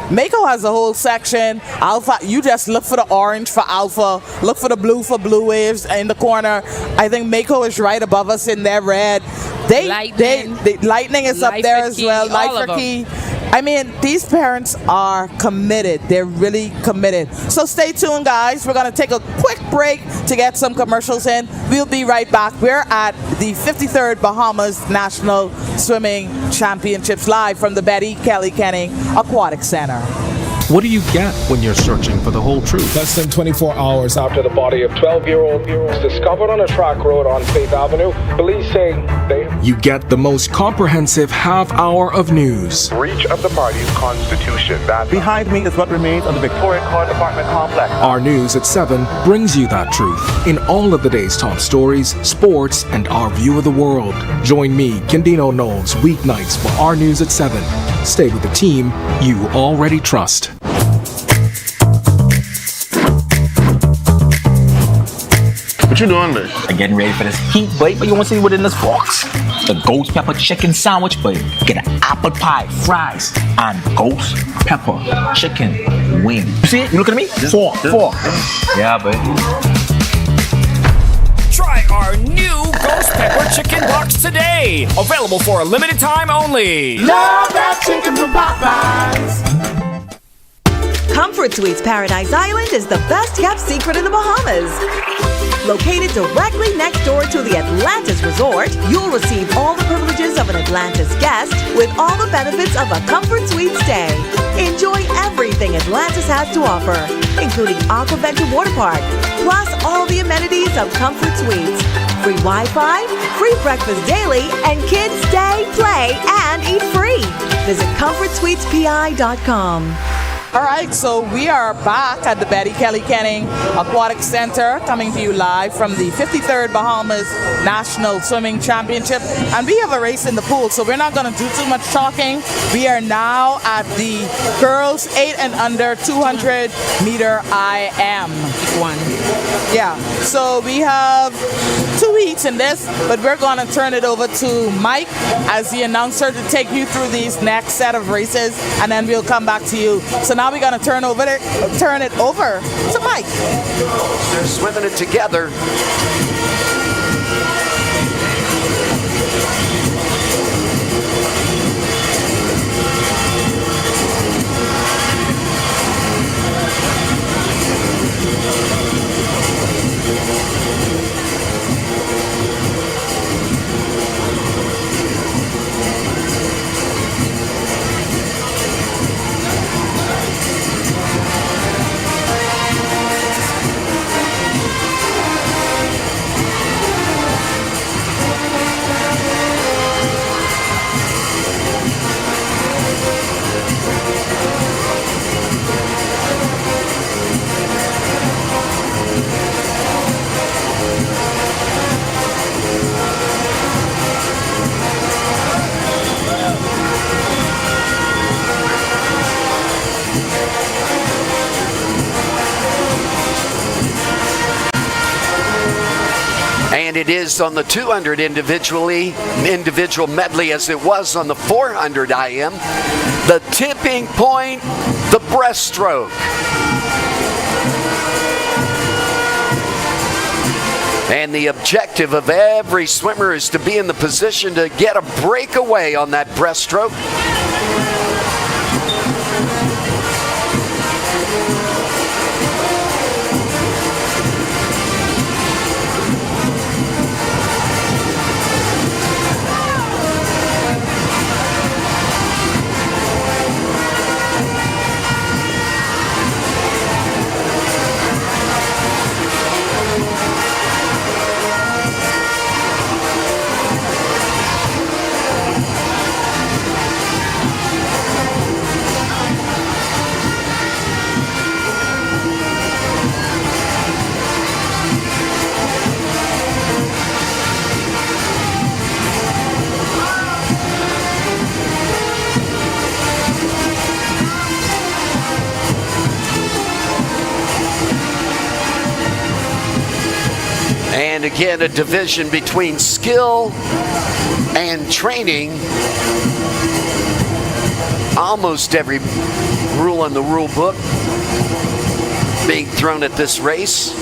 Mako has a whole section. Alpha, you just look for the orange for Alpha, look for the blue for Blue Waves in the corner. I think Mako is right above us in their red. Lightning is up there as well. Life for Key. I mean, these parents are committed. They're really committed. So stay tuned, guys. We're going to take a quick break to get some commercials in. We'll be right back. We're at the 53rd Bahamas National Swimming Championships live from the Betty Kelly Kenning Aquatic Center. What do you get when you're searching for the whole truth? Less than 24 hours after the body of 12-year-old was discovered on a track road on Faith Avenue, police say You get the most comprehensive half hour of news. Breach of the party's constitution. Behind me is what remains of the Victoria Court Apartment Complex. Our News at 7 brings you that truth in all of the day's top stories, sports, and our view of the world. Join me, Candino Knowles, weeknights for Our News at 7. Stay with the team you already trust. What you doing there? I'm getting ready for this heat, boy. But you want to see what in this box? The ghost pepper chicken sandwich, boy. Get an apple pie, fries, and ghost pepper chicken wing. You see it? You looking at me? Four. Yeah, boy. Try our new ghost pepper chicken box today. Available for a limited time only. Love that chicken from Popeyes. Comfort Suites Paradise Island is the best kept secret in the Bahamas. Located directly next door to the Atlantis Resort, you'll receive all the privileges of an Atlantis guest with all the benefits of a Comfort Suite stay. Enjoy everything Atlantis has to offer, including Aquaventure Water Park, plus all the amenities of Comfort Suites. Free Wi-Fi, free breakfast daily, and kids stay, play, and eat free. Visit ComfortSuitesPI.com. All right, so we are back at the Betty Kelly Kenning Aquatic Center, coming to you live from the 53rd Bahamas National Swimming Championship. And we have a race in the pool, so we're not going to do too much talking. We are now at the girls 8 and under 200 meter IM. One. Yeah, so we have 2 heats in this, but we're going to turn it over to Mike as the announcer to take you through these next set of races, and then we'll come back to you. So now we're going to turn it over to Mike. They're swimming it together. And it is on the 200 individual medley as it was on the 400 IM. The tipping point, the breaststroke. And the objective of every swimmer is to be in the position to get a breakaway on that breaststroke. And again, a division between skill and training. Almost every rule in the rule book being thrown at this race.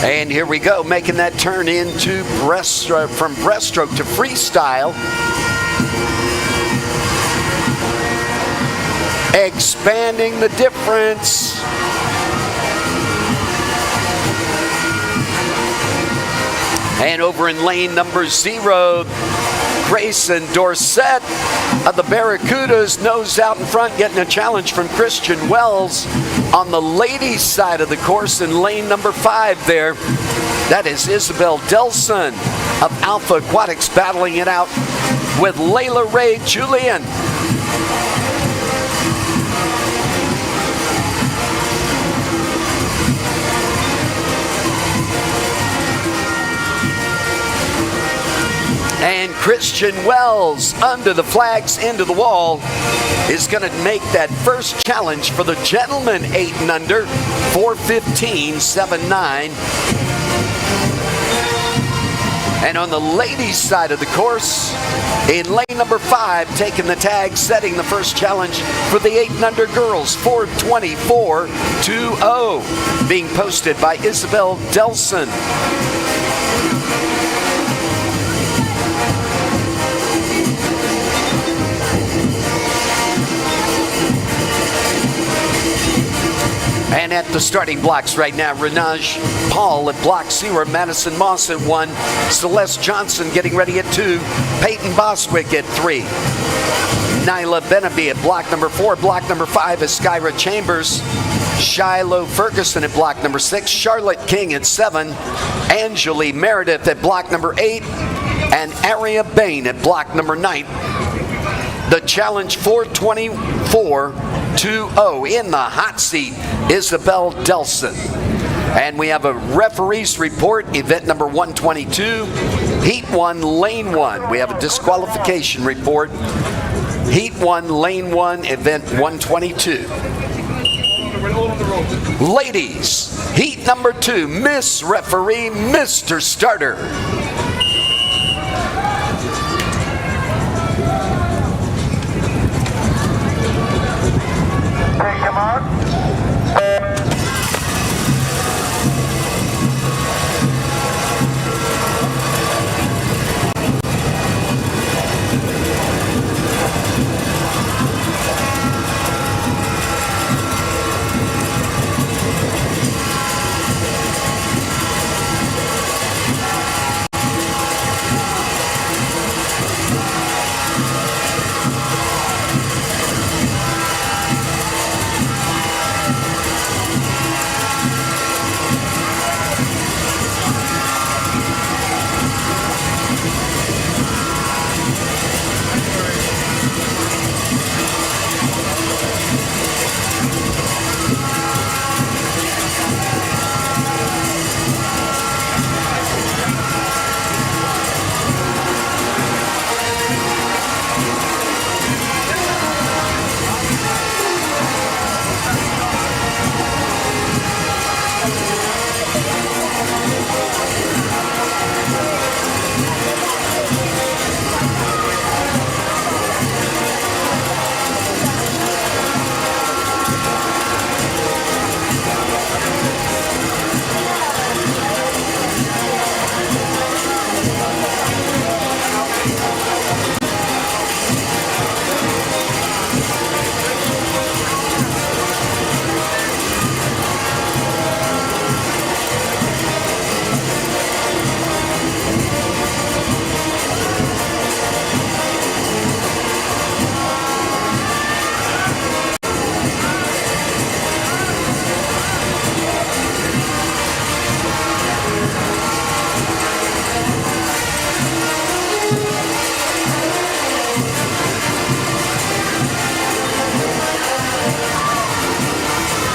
And here we go, making that turn into breaststroke, from breaststroke to freestyle. Expanding the difference. And over in lane number 0, Grayson Dorsett of the Barracudas, nose out in front, getting a challenge from Christian Wells on the ladies' side of the course in lane number 5 there. That is Isabel Delson of Alpha Aquatics battling it out with Layla Ray Julian. And Christian Wells, under the flags, into the wall, is going to make that first challenge for the gentlemen 8 and under, 4:15.79. And on the ladies' side of the course, in lane number 5, taking the tag, setting the first challenge for the 8 and under girls, 4:24.20, being posted by Isabel Delson. And at the starting blocks right now, Renaj Paul at block 0, Madison Moss at 1, Celeste Johnson getting ready at 2, Peyton Boswick at 3, Nyla Benaby at block number 4, block number 5 is Skyra Chambers, Shiloh Ferguson at block number 6, Charlotte King at 7, Angeli Meredith at block number 8, and Aria Bain at block number 9. The challenge 424-20 in the hot seat, Isabel Delson. And we have a referee's report, event number 122, heat 1, lane 1. We have a disqualification report, heat 1, lane 1, event 122. Ladies, heat number 2, Miss Referee, Mr. Starter.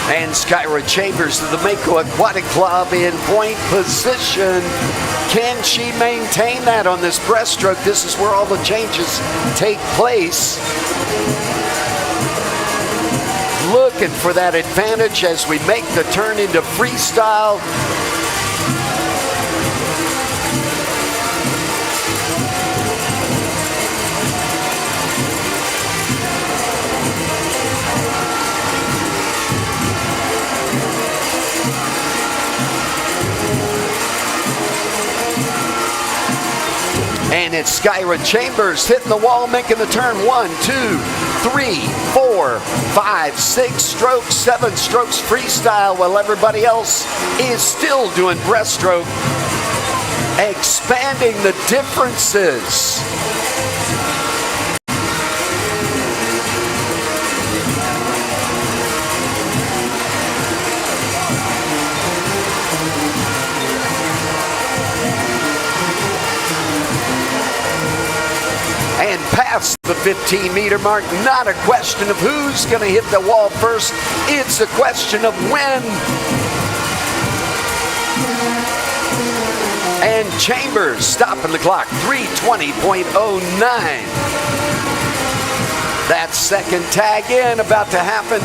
And Skyra Chambers of the Mako Aquatic Club in point position. Can she maintain that on this breaststroke? This is where all the changes take place. Looking for that advantage as we make the turn into freestyle. And it's Skyra Chambers hitting the wall, making the turn. 1, 2, 3, 4, 5, 6 strokes, 7 strokes freestyle, while everybody else is still doing breaststroke, expanding the differences. And past the 15-meter mark, not a question of who's going to hit the wall first. It's a question of when. And Chambers stopping the clock, 3:20.09. That second tag in about to happen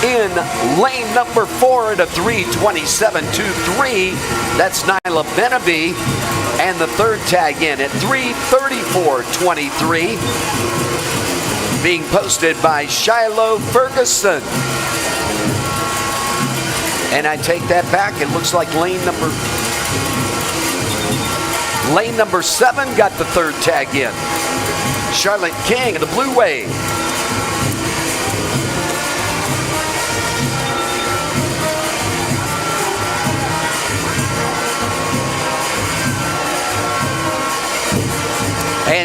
in lane number 4 at a 3:27.23. That's Nyla Benaby. And the third tag in at 3:34.23. Being posted by Shiloh Ferguson. And I take that back. It looks like lane number 7 got the third tag in. Charlotte King of the Blue Wave.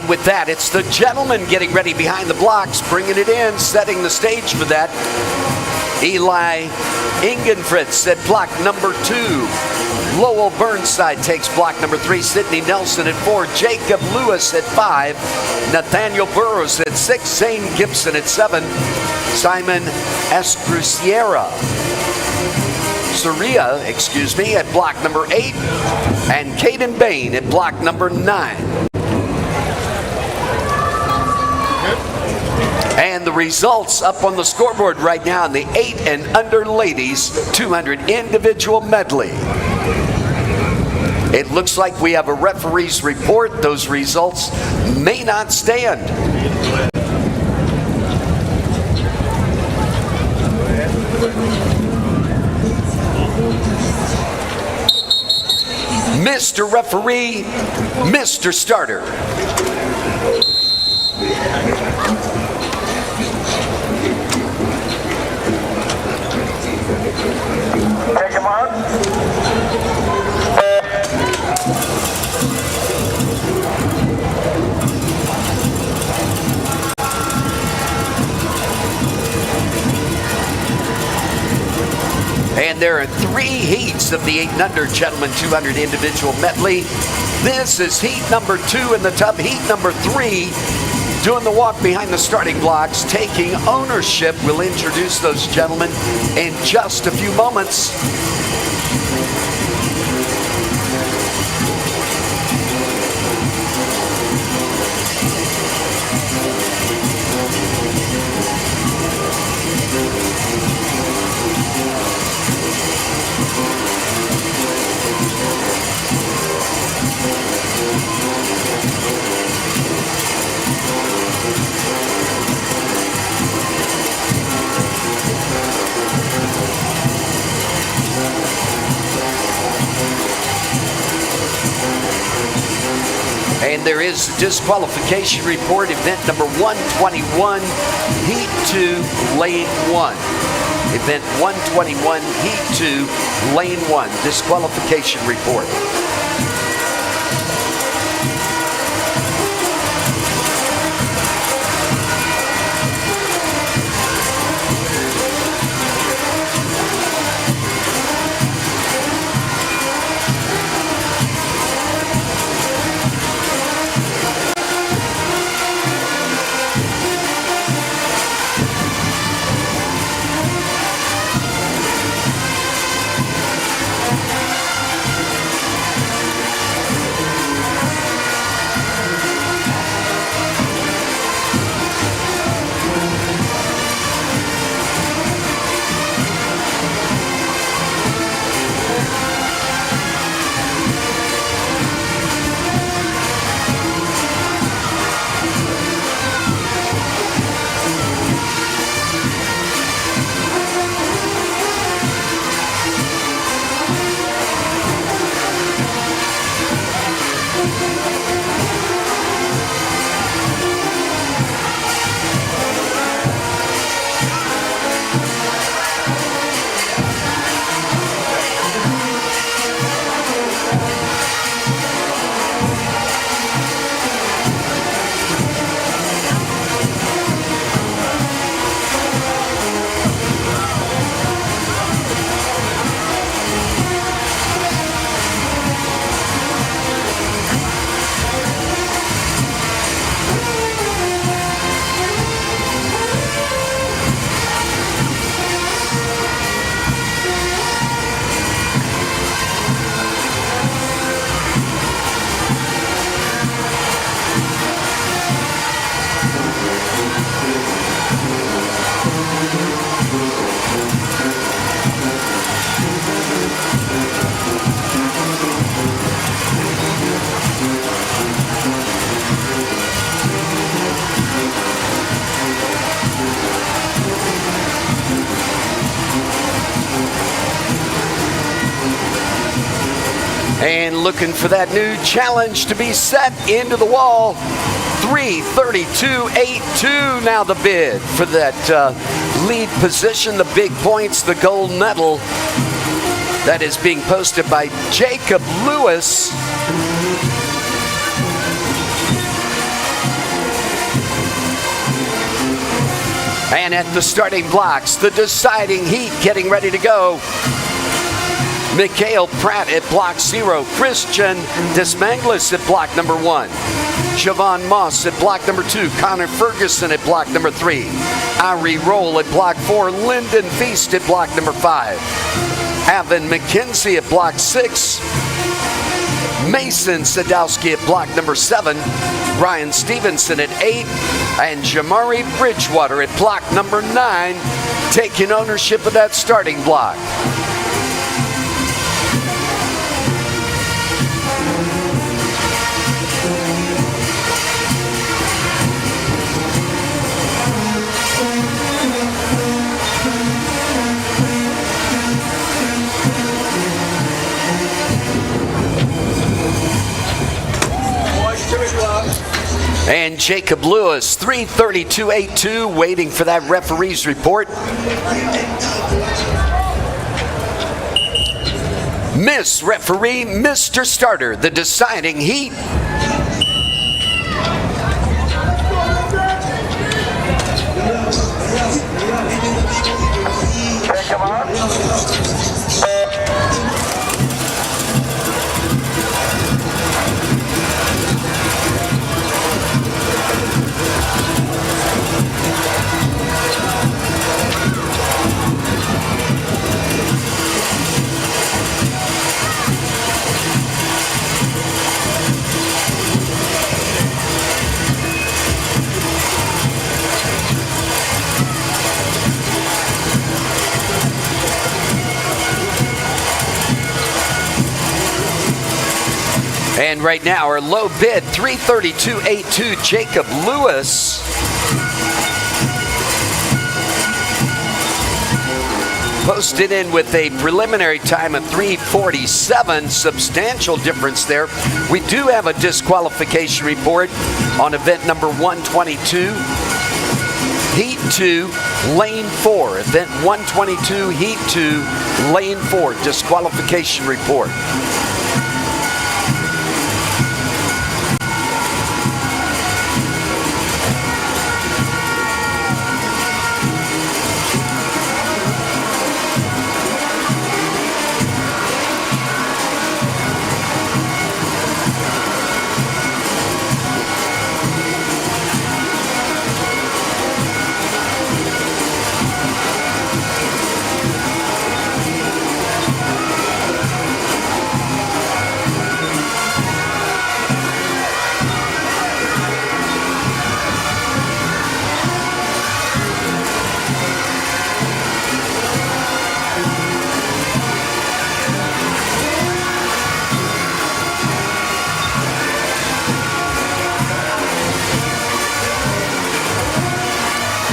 with that, it's the gentleman getting ready behind the blocks, bringing it in, setting the stage for that. Eli Ingenfritz at block number 2. Lowell Burnside takes block number 3. Sidney Nelson at 4. Jacob Lewis at 5. Nathaniel Burrows at 6. Zane Gibson at 7. Simon Escruciera. Soria, at block number 8. And Caden Bain at block number 9. And the results up on the scoreboard right now in the 8 and under ladies 200 individual medley. It looks like we have a referee's report. Those results may not stand. Mr. Referee, Mr. Starter. Take him on. And there are 3 heats of the 8 and under gentlemen 200 individual medley. This is heat number 2 in the tub. Heat number 3 doing the walk behind the starting blocks, taking ownership. We'll introduce those gentlemen in just a few moments. And there is a disqualification report, event number 121, heat 2, lane 1. Event 121, heat 2, lane 1, disqualification report. And looking for that new challenge to be set into the wall. 3:32.82 now the bid for that lead position, the big points, the gold medal. That is being posted by Jacob Lewis. And at the starting blocks, the deciding heat getting ready to go. Mikhail Pratt at block 0. Christian Desmanglis at block number 1. Siobhan Moss at block number 2. Connor Ferguson at block number 3. Ari Roll at block 4. Lyndon Feast at block number 5. Evan McKenzie at block 6. Mason Sadowski at block number 7. Ryan Stevenson at 8. And Jamari Bridgewater at block number 9, taking ownership of that starting block. And Jacob Lewis, 3:32.82, waiting for that referee's report. Miss Referee, Mr. Starter, the deciding heat. Come on. And right now, our low bid, 3:32.82, Jacob Lewis. Posted in with a preliminary time of 3:47, substantial difference there. We do have a disqualification report on event number 122. Heat 2, Lane 4. Event 122, Heat 2, Lane 4, disqualification report.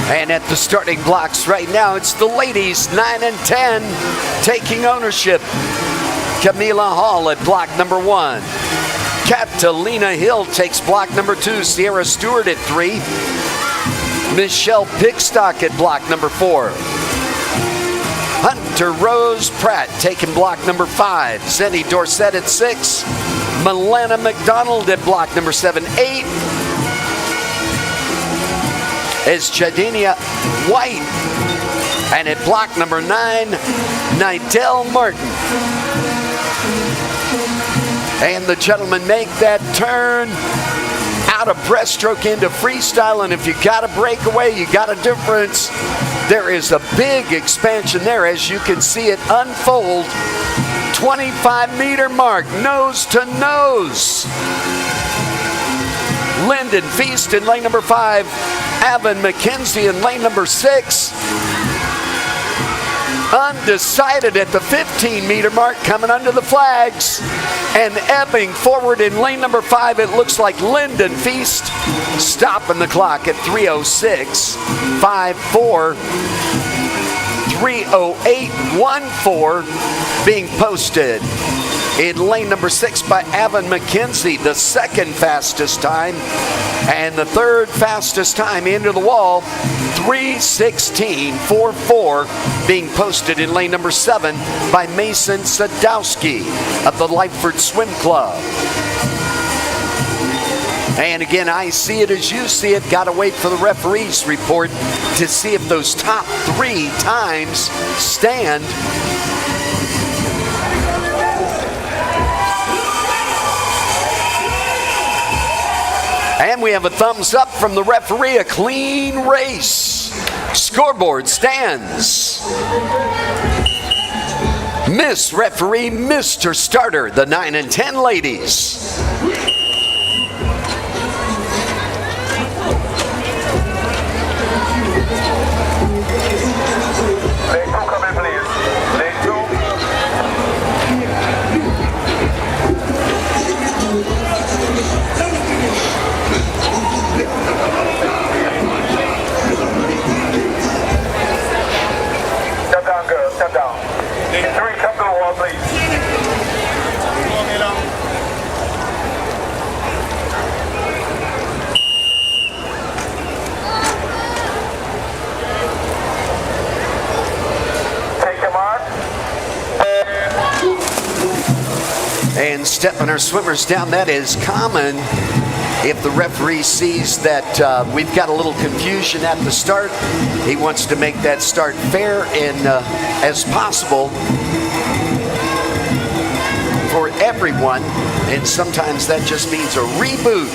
And at the starting blocks right now, it's the ladies, 9 and 10, taking ownership. Camila Hall at block number 1. Catalina Hill takes block number 2. Sierra Stewart at 3. Michelle Pickstock at block number 4. Hunter Rose Pratt taking block number 5. Zenny Dorsett at 6. Milena McDonald at block number 7. 8 is Chadinia White. And at block number 9, Nidell Martin. And the gentlemen make that turn out of breaststroke into freestyle. And if you got a breakaway, you got a difference. There is a big expansion there as you can see it unfold. 25-meter mark, nose to nose. Lyndon Feast in lane number 5. Evan McKenzie in lane number 6. Undecided at the 15-meter mark, coming under the flags. And ebbing forward in lane number 5, it looks like Lyndon Feast stopping the clock at 3:06, 5:4, 3:08.14 being posted. In lane number 6 by Evan McKenzie, the second fastest time. And the third fastest time into the wall, 3:16.44, being posted in lane number 7 by Mason Sadowski of the Lightford Swim Club. And again, I see it as you see it. Got to wait for the referee's report to see if those top 3 times stand. And we have a thumbs up from the referee, a clean race. Scoreboard stands. Miss Referee, Mr. Starter, the 9 and 10 ladies. Step down. 3, come to the wall, please. Take your mark. And stepping our swimmers down, that is common. If the referee sees that we've got a little confusion at the start, he wants to make that start fair and as possible for everyone. And sometimes that just means a reboot.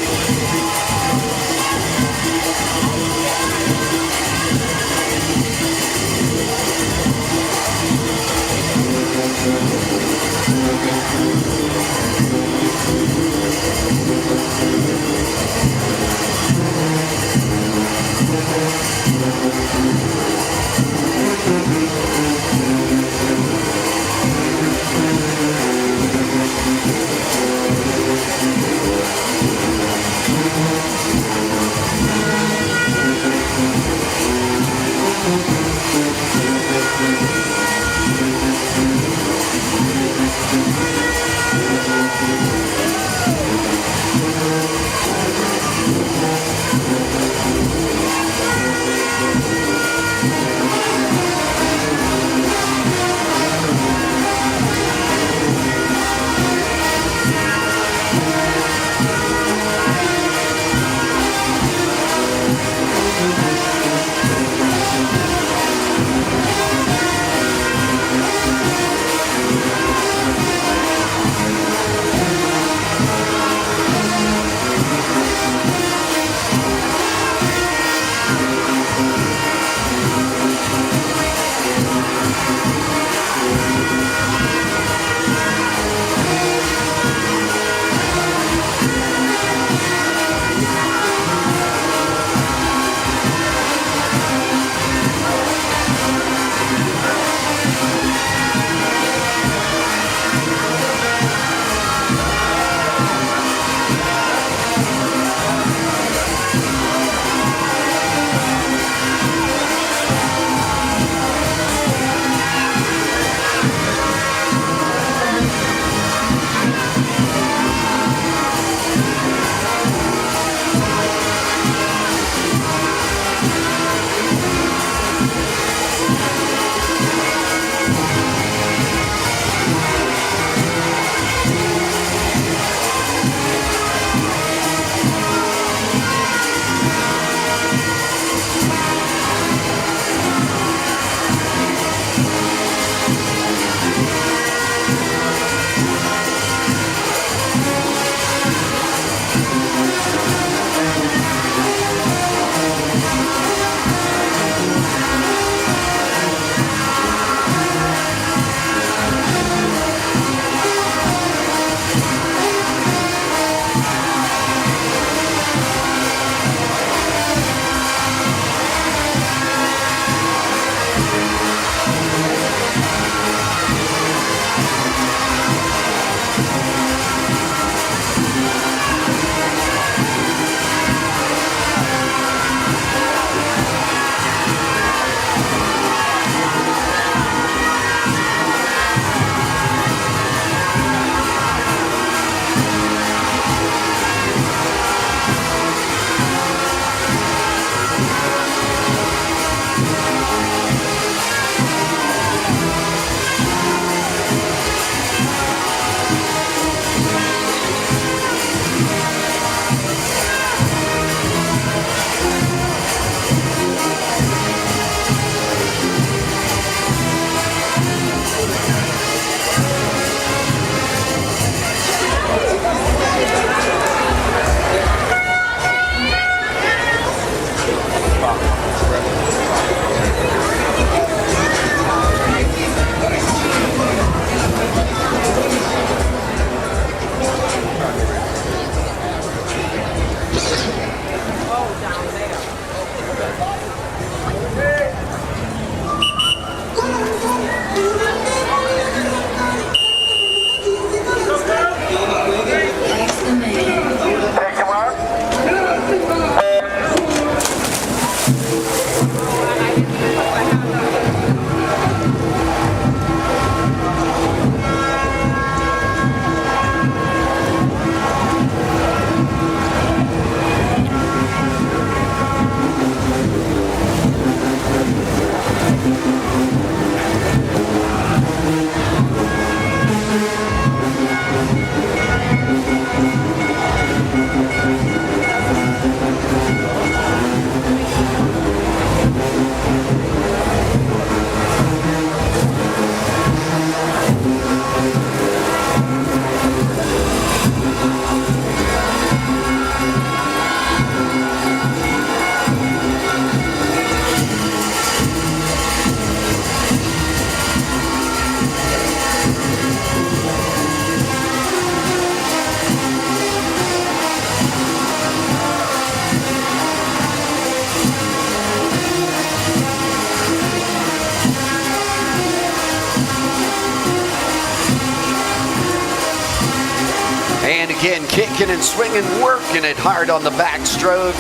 Again, kicking and swinging, working it hard on the backstroke.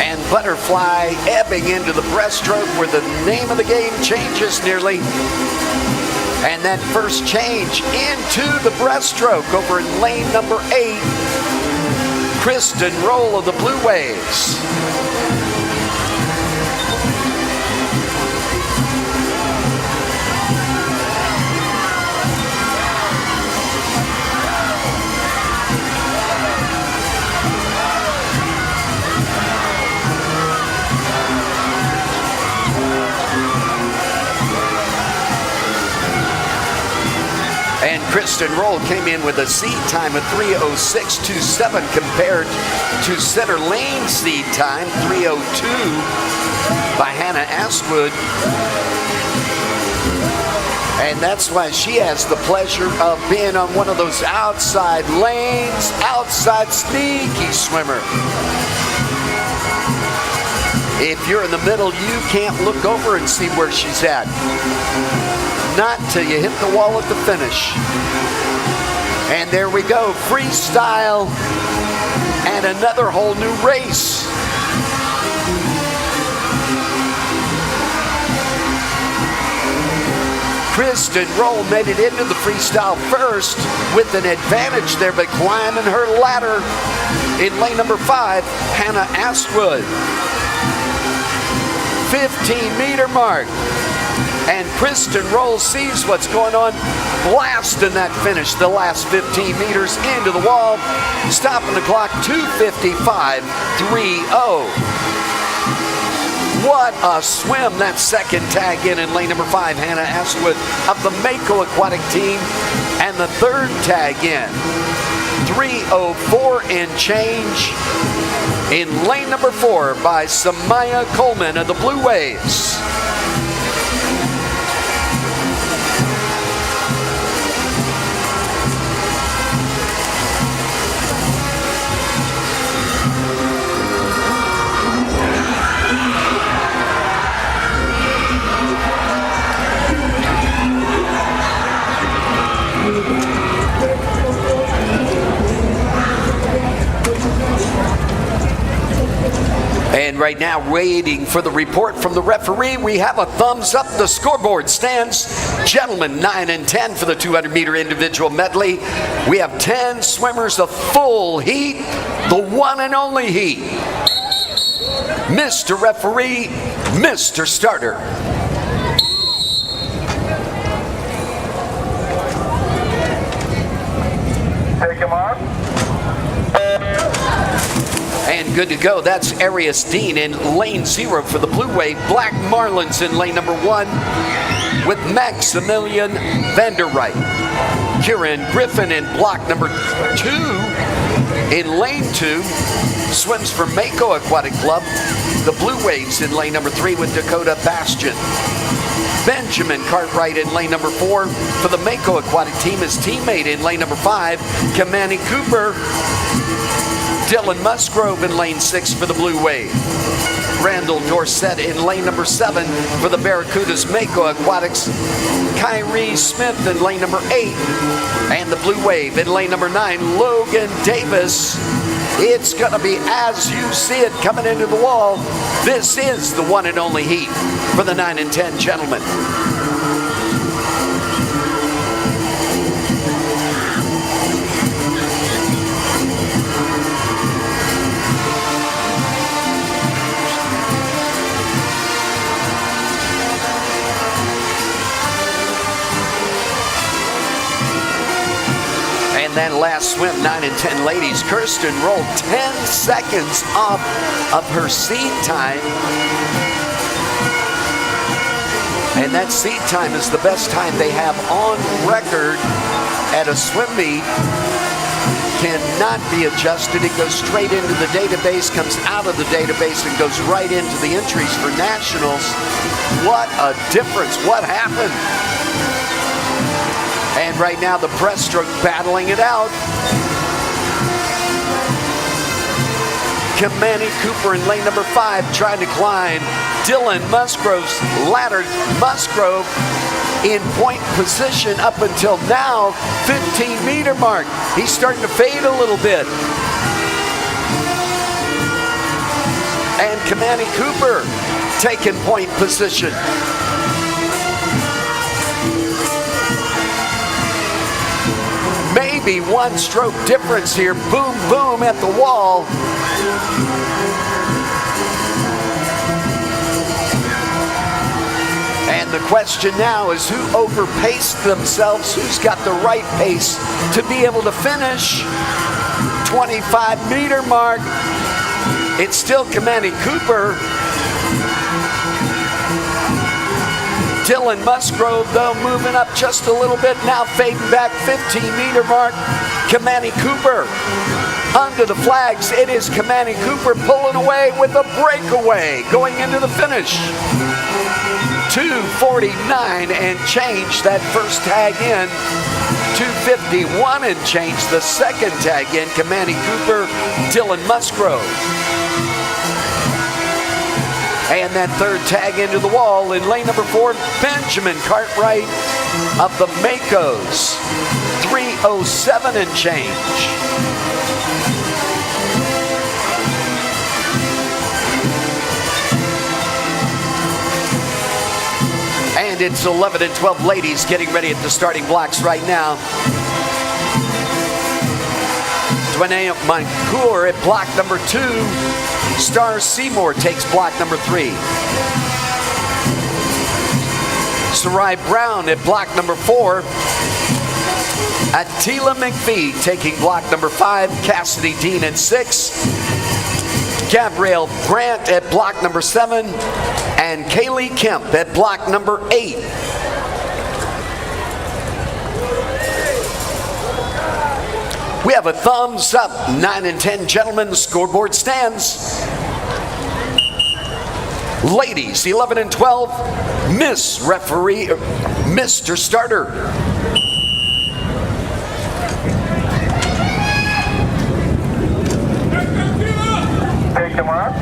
And Butterfly ebbing into the breaststroke where the name of the game changes nearly. And that first change into the breaststroke over in lane number 8. Kristen Roll of the Blue Waves. And Kristen Roll came in with a seed time of 3:06.27 compared to center lane seed time 3:02 by Hannah Astwood. And that's why she has the pleasure of being on one of those outside lanes, outside sneaky swimmer. If you're in the middle, you can't look over and see where she's at. Not till you hit the wall at the finish. And there we go, freestyle and another whole new race. Kristen Roll made it into the freestyle first with an advantage there, but climbing her ladder in lane number 5, Hannah Astwood. 15-meter mark. And Kristen Roll sees what's going on, blasting that finish the last 15 meters into the wall, stopping the clock 2:55.30. What a swim, that second tag in lane number 5, Hannah Astwood of the Mako Aquatic team, and the third tag in, 3:04 and change in lane number 4 by Samaya Coleman of the Blue Waves. And right now, waiting for the report from the referee, we have a thumbs up. The scoreboard stands. Gentlemen, 9 and 10 for the 200-meter individual medley. We have 10 swimmers, a full heat, the one and only heat. Mr. Referee, Mr. Starter. Take him on. And good to go. That's Arias Dean in lane 0 for the Blue Wave. Black Marlins in lane number 1 with Maximilian Vanderwright. Kieran Griffin in block number 2 in lane 2. Swims for Mako Aquatic Club. The Blue Waves in lane number 3 with Dakota Bastian. Benjamin Cartwright in lane number 4 for the Mako Aquatic team. His teammate in lane number 5, Kamani Cooper. Dylan Musgrove in lane 6 for the Blue Wave. Randall Dorsett in lane number 7 for the Barracudas Mako Aquatics. Kyrie Smith in lane number 8. And the Blue Wave in lane number 9, Logan Davis. It's going to be as you see it coming into the wall. This is the one and only heat for the 9 and 10 gentlemen. And then last swim, 9 and 10 ladies. Kirsten rolled 10 seconds off of her seed time. And that seed time is the best time they have on record at a swim meet. Cannot be adjusted. It goes straight into the database, comes out of the database, and goes right into the entries for nationals. What a difference. What happened? And right now, the breaststroke battling it out. Kamani Cooper in lane number 5 trying to climb. Dylan Musgrove's ladder. Musgrove in point position up until now. 15-meter mark. He's starting to fade a little bit. And Kamani Cooper taking point position. Maybe one stroke difference here. Boom, boom at the wall. And the question now is who overpaced themselves, who's got the right pace to be able to finish. 25-meter mark. It's still Kamani Cooper. Dylan Musgrove, though, moving up just a little bit, now fading back 15-meter mark. Kamani Cooper under the flags. It is Kamani Cooper pulling away with a breakaway going into the finish. 2:49 and change that first tag in. 2:51 and change the second tag in. Kamani Cooper, Dylan Musgrove. And that third tag into the wall in lane number 4, Benjamin Cartwright of the Makos. 3:07 and change. And it's 11 and 12 ladies getting ready at the starting blocks right now. Dwayne Mancour at block number 2. Star Seymour takes block number 3. Sarai Brown at block number 4. Attila McPhee taking block number 5. Cassidy Dean at 6. Gabrielle Grant at block number 7. And Kaylee Kemp at block number 8. We have a thumbs up. 9 and 10 gentlemen, the scoreboard stands. Ladies, 11 and 12, Miss Referee, Mr. Starter. Take them up.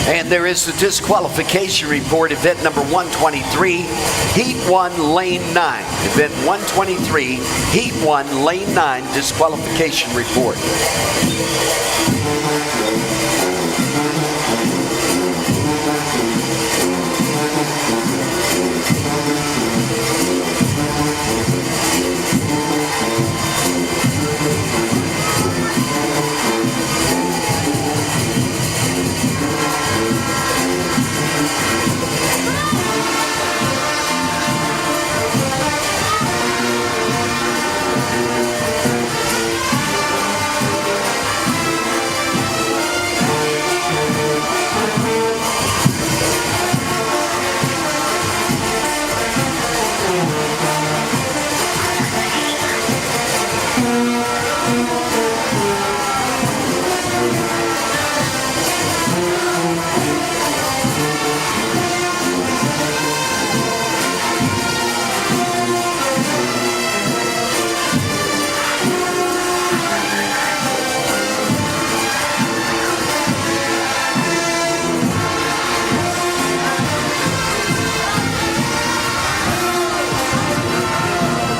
And there is the disqualification report, event number 123, Heat 1, Lane 9. Event 123, Heat 1, Lane 9, disqualification report.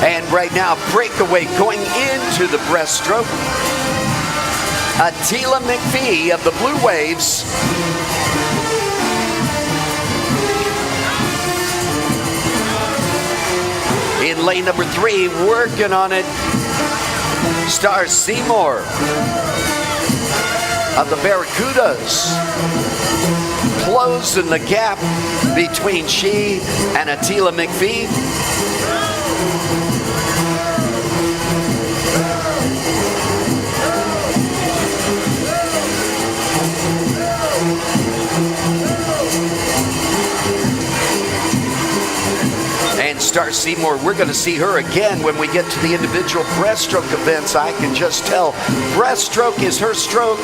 And right now, breakaway going into the breaststroke. Attila McPhee of the Blue Waves. In lane number 3, working on it, Star Seymour of the Barracudas. Closing the gap between she and Attila McPhee. And Star Seymour, we're going to see her again when we get to the individual breaststroke events. I can just tell. Breaststroke is her stroke.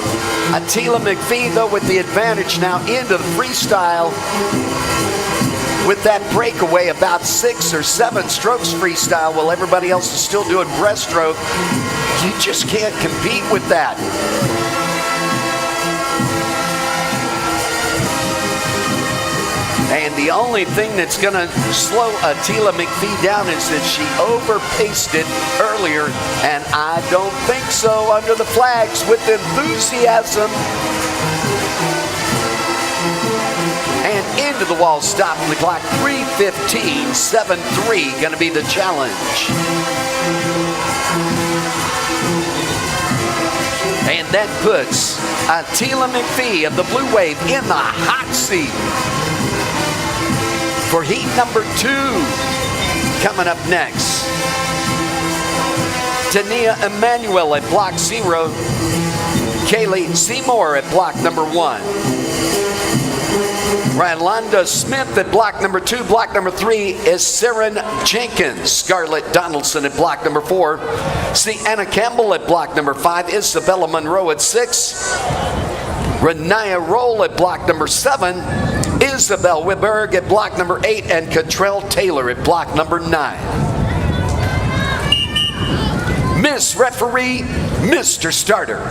Attila McPhee, though, with the advantage now into the freestyle. With that breakaway, about 6 or 7 strokes freestyle, while everybody else is still doing breaststroke. You just can't compete with that. And the only thing that's going to slow Attila McPhee down is that she overpaced it earlier, and I don't think so under the flags with enthusiasm. And into the wall, stopping the clock, 3:15.73, going to be the challenge. And that puts Attila McPhee of the Blue Wave in the hot seat for heat number 2. Coming up next, Tania Emanuel at block 0, Kaylee Seymour at block number 1. Rolanda Smith at block number 2. Block number 3 is Saren Jenkins. Scarlett Donaldson at block number 4. Sienna Campbell at block number 5. Isabella Monroe at 6. Renaya Roll at block number 7. Isabel Wiberg at block number 8. And Cottrell Taylor at block number 9. Miss Referee, Mr. Starter.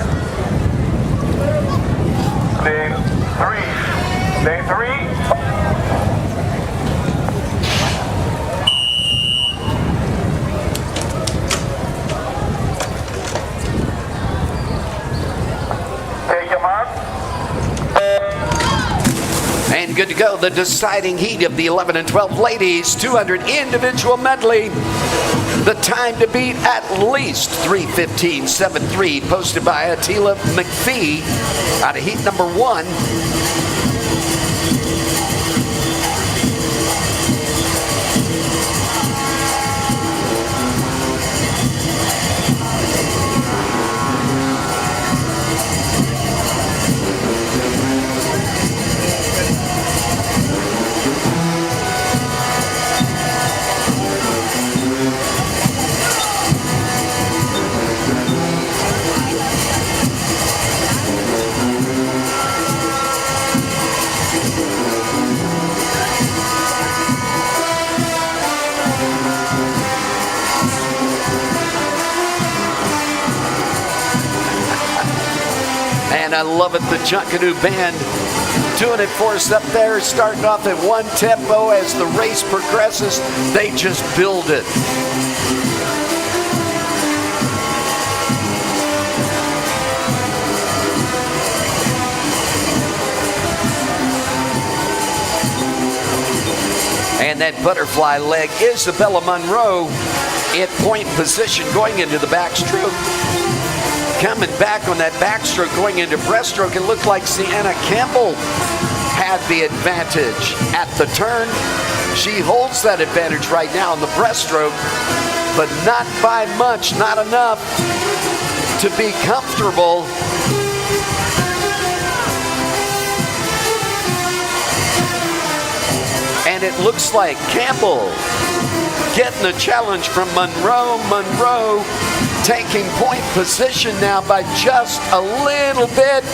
Day 3. Day 3. Take your mark. And good to go. The deciding heat of the 11 and 12 ladies, 200 individual medley. The time to beat at least 3:15.73, posted by Attila McPhee out of heat number 1. And I love it, the Junkanoo Band doing it for us up there, starting off at one tempo. As the race progresses, they just build it. And that butterfly leg, Isabella Monroe in point position going into the backstroke. Coming back on that backstroke, going into breaststroke, it looked like Sienna Campbell had the advantage at the turn. She holds that advantage right now in the breaststroke, but not by much, not enough to be comfortable. And it looks like Campbell getting the challenge from Monroe. Monroe taking point position now by just a little bit.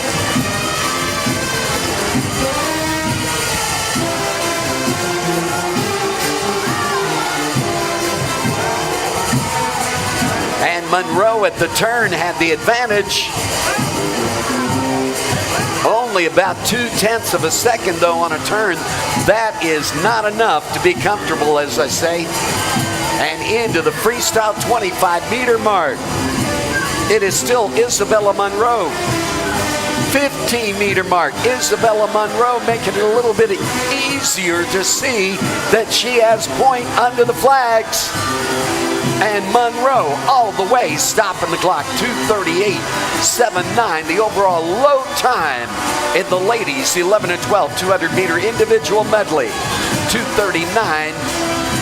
And Monroe at the turn had the advantage. Only about 0.2 of a second though on a turn. That is not enough to be comfortable, as I say. And into the freestyle 25-meter mark. It is still Isabella Monroe. 15-meter mark. Isabella Monroe making it a little bit easier to see that she has point under the flags. And Monroe all the way, stopping the clock, 2:38.79, the overall low time in the ladies 11 and 12 200-meter individual medley, 2:39.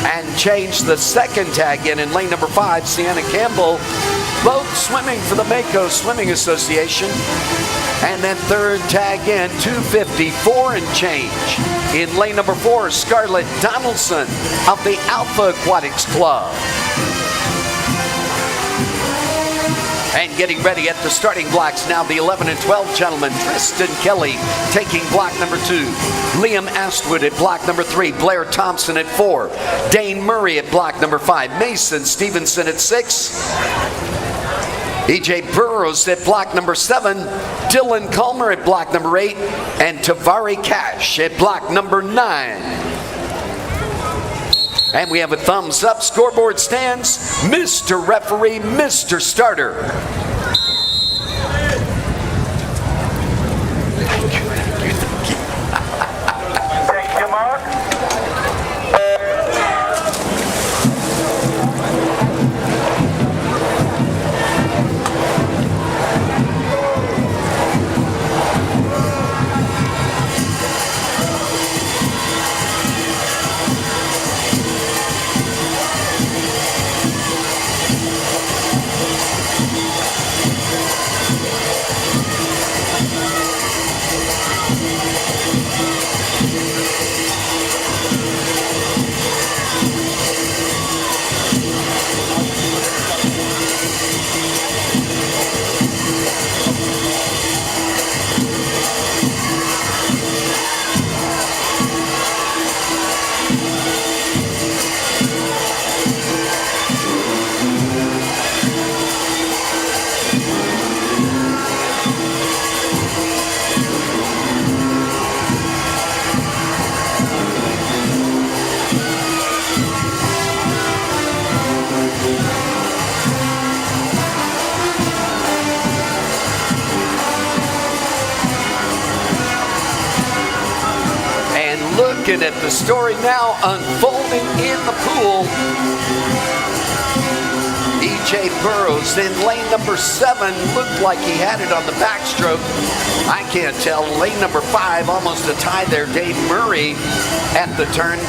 And change the second tag in lane number 5, Sienna Campbell, both swimming for the Mako Swimming Association. And then third tag in, 2:54 and change In lane number 4, Scarlett Donaldson of the Alpha Aquatics Club. And getting ready at the starting blocks now, the 11 and 12 gentlemen. Tristan Kelly taking block number 2. Liam Astwood at block number 3. Blair Thompson at 4. Dane Murray at block number 5. Mason Stevenson at 6. E.J. Burrows at block number 7. Dylan Culmer at block number 8. And Tavari Cash at block number 9. And we have a thumbs up. Scoreboard stands. Mr. Referee, Mr. Starter. Thank you, Mark. Looking at the story now unfolding in the pool. E.J. Burrows in lane number 7 looked like he had it on the backstroke. I can't tell. Lane number 5, almost a tie there. Dave Murray at the turn.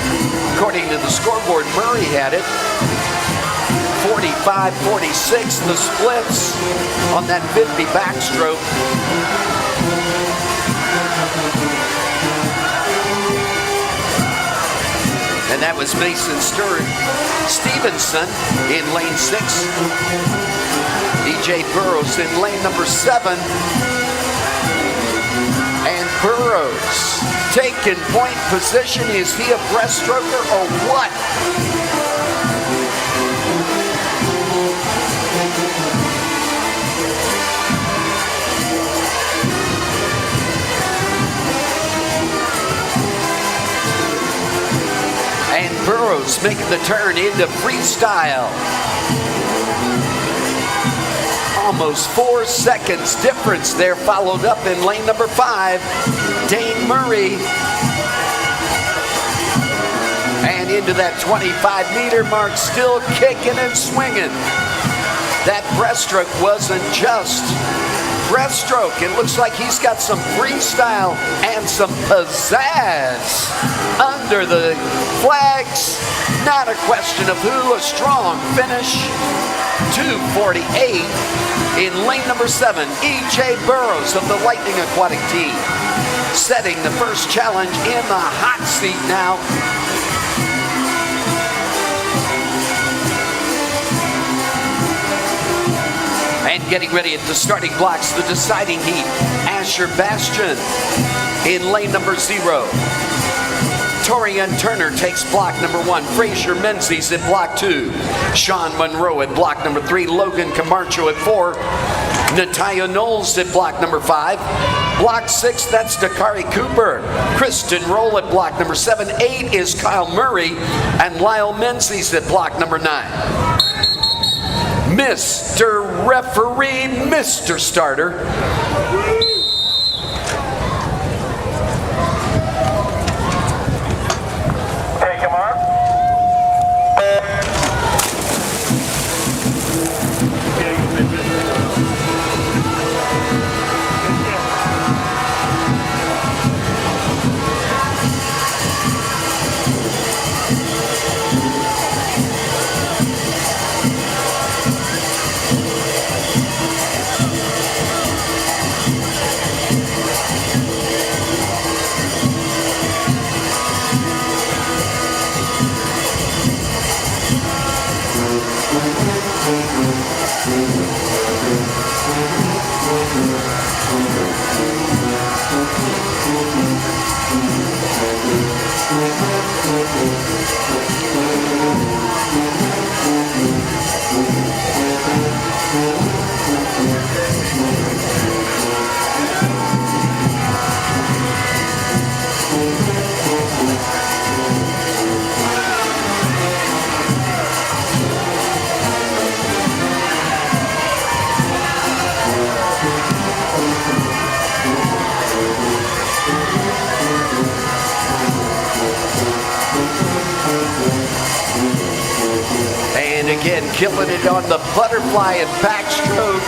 According to the scoreboard, Murray had it. 45-46, the splits on that 50 backstroke. And that was Mason Stevenson in lane 6. E.J. Burrows in lane number 7. And Burrows taking point position. Is he a breaststroker or what? And Burrows making the turn into freestyle. Almost 4 seconds difference there, followed up in lane number 5. Dane Murray. And into that 25-meter mark, still kicking and swinging. That breaststroke wasn't just breaststroke. It looks like he's got some freestyle and some pizzazz under the flags. Not a question of who. A strong finish. 2:48 in lane number 7. E.J. Burrows of the Lightning Aquatic team setting the first challenge in the hot seat now. And getting ready at the starting blocks, the deciding heat. Asher Bastian in lane number 0. Torian Turner takes block number 1. Frazier Menzies at block 2. Sean Monroe at block number 3. Logan Camacho at 4. Natalia Knowles at block number 5. Block 6, that's Dakari Cooper. Kristen Roll at block number 7. 8 is Kyle Murray. And Lyle Menzies at block number 9. Mr. Referee, Mr. Starter. Take him on. And again, killing it on the butterfly and backstroke.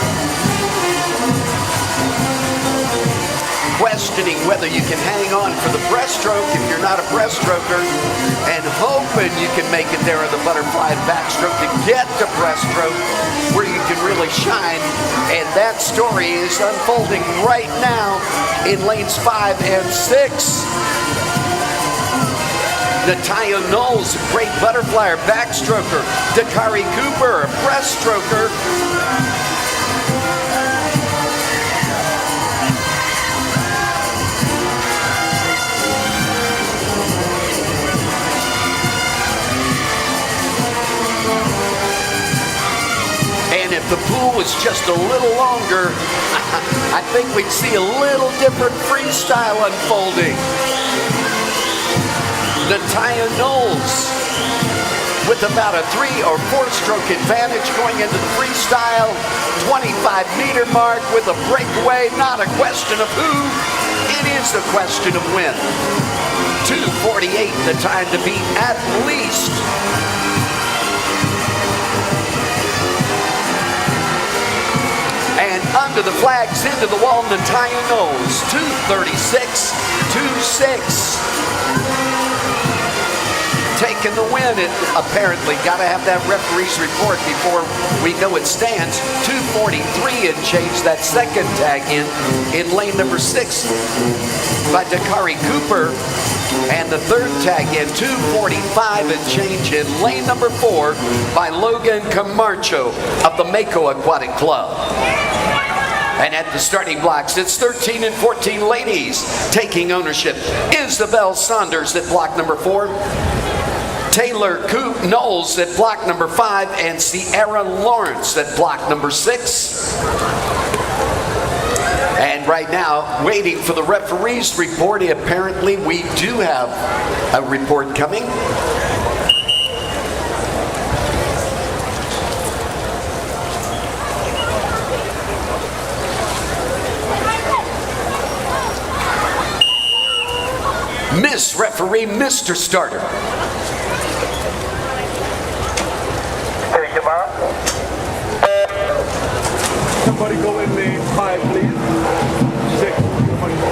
Questioning whether you can hang on for the breaststroke if you're not a breaststroker, and hoping you can make it there on the butterfly and backstroke to get to breaststroke where you can really shine. And that story is unfolding right now in lanes 5 and 6. Natalia Knowles, a great butterflyer, backstroker. Dakari Cooper, a breaststroker. And if the pool was just a little longer, I think we'd see a little different freestyle unfolding. Natalia Knowles with about a 3 or 4 stroke advantage going into the freestyle 25-meter mark with a breakaway. Not a question of who, it is a question of when. 2:48, the time to beat at least. And under the flags, into the wall, Natalia Knowles, 2:36, 2:6. Taking the win. It apparently got to have that referee's report before we know it stands. 2:43 and change, that second tag in lane number 6 by Dakari Cooper. And the third tag in, 2:45 and change in lane number 4 by Logan Camacho of the Mako Aquatic Club. And at the starting blocks, it's 13 and 14 ladies taking ownership. Isabel Saunders at block number 4. Taylor Knowles at block number 5, and Sierra Lawrence at block number 6. And right now, waiting for the referee's report. Apparently, we do have a report coming. Miss Referee, Mr. Starter. Take him out. Somebody go in lane 5, please. 6. Somebody go.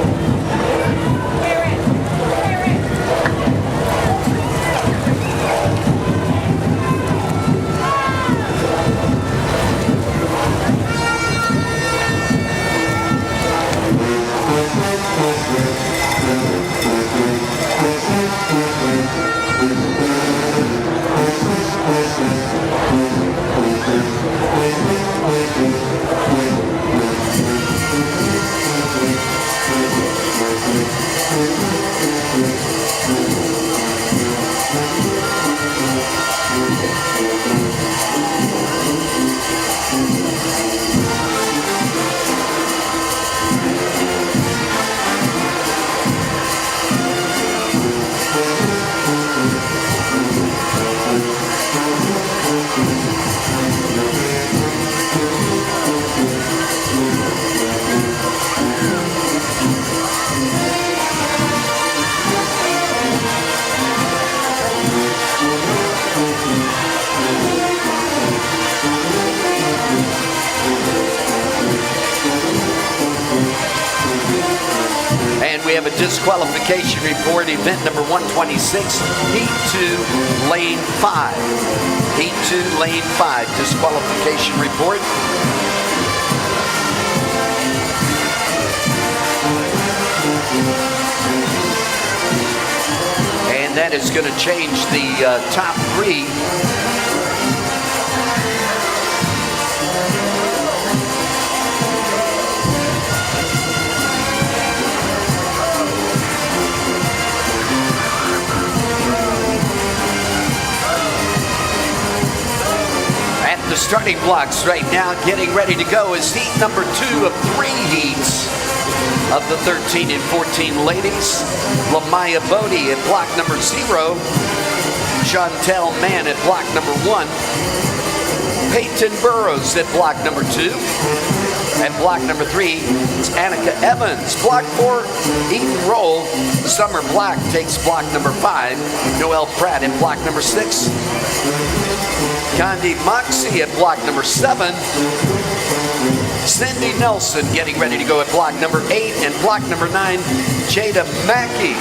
We have a disqualification report, event number 126, heat 2, lane 5. Heat 2, lane 5, disqualification report. And that is going to change the top 3. starting blocks right now, getting ready to go, is heat number 2 of 3 heats of the 13 and 14 ladies. Lamaya Bodie at block number 0. Chantel Mann at block number 1. Peyton Burrows at block number 2. And block number 3, it's Annika Evans. Block 4, Eden Roll. Summer Black takes block number 5. Noelle Pratt at block number 6. Gandhi Moxie at block number 7. Cindy Nelson getting ready to go at block number 8. And block number 9, Jada Mackey.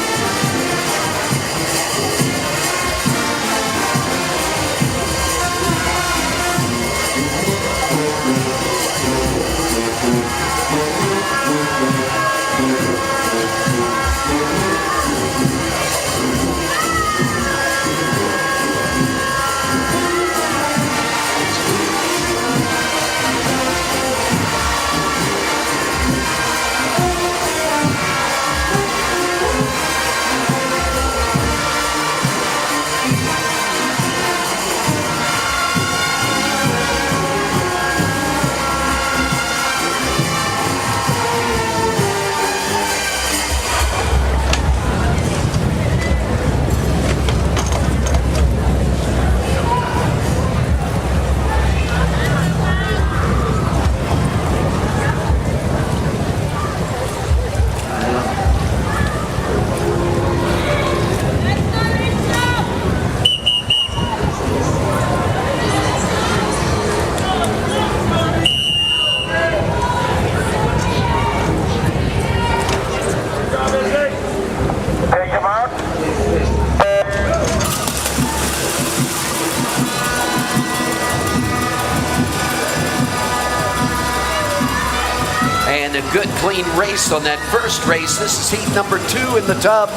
A good clean race on that first race. This is heat number 2 in the tub.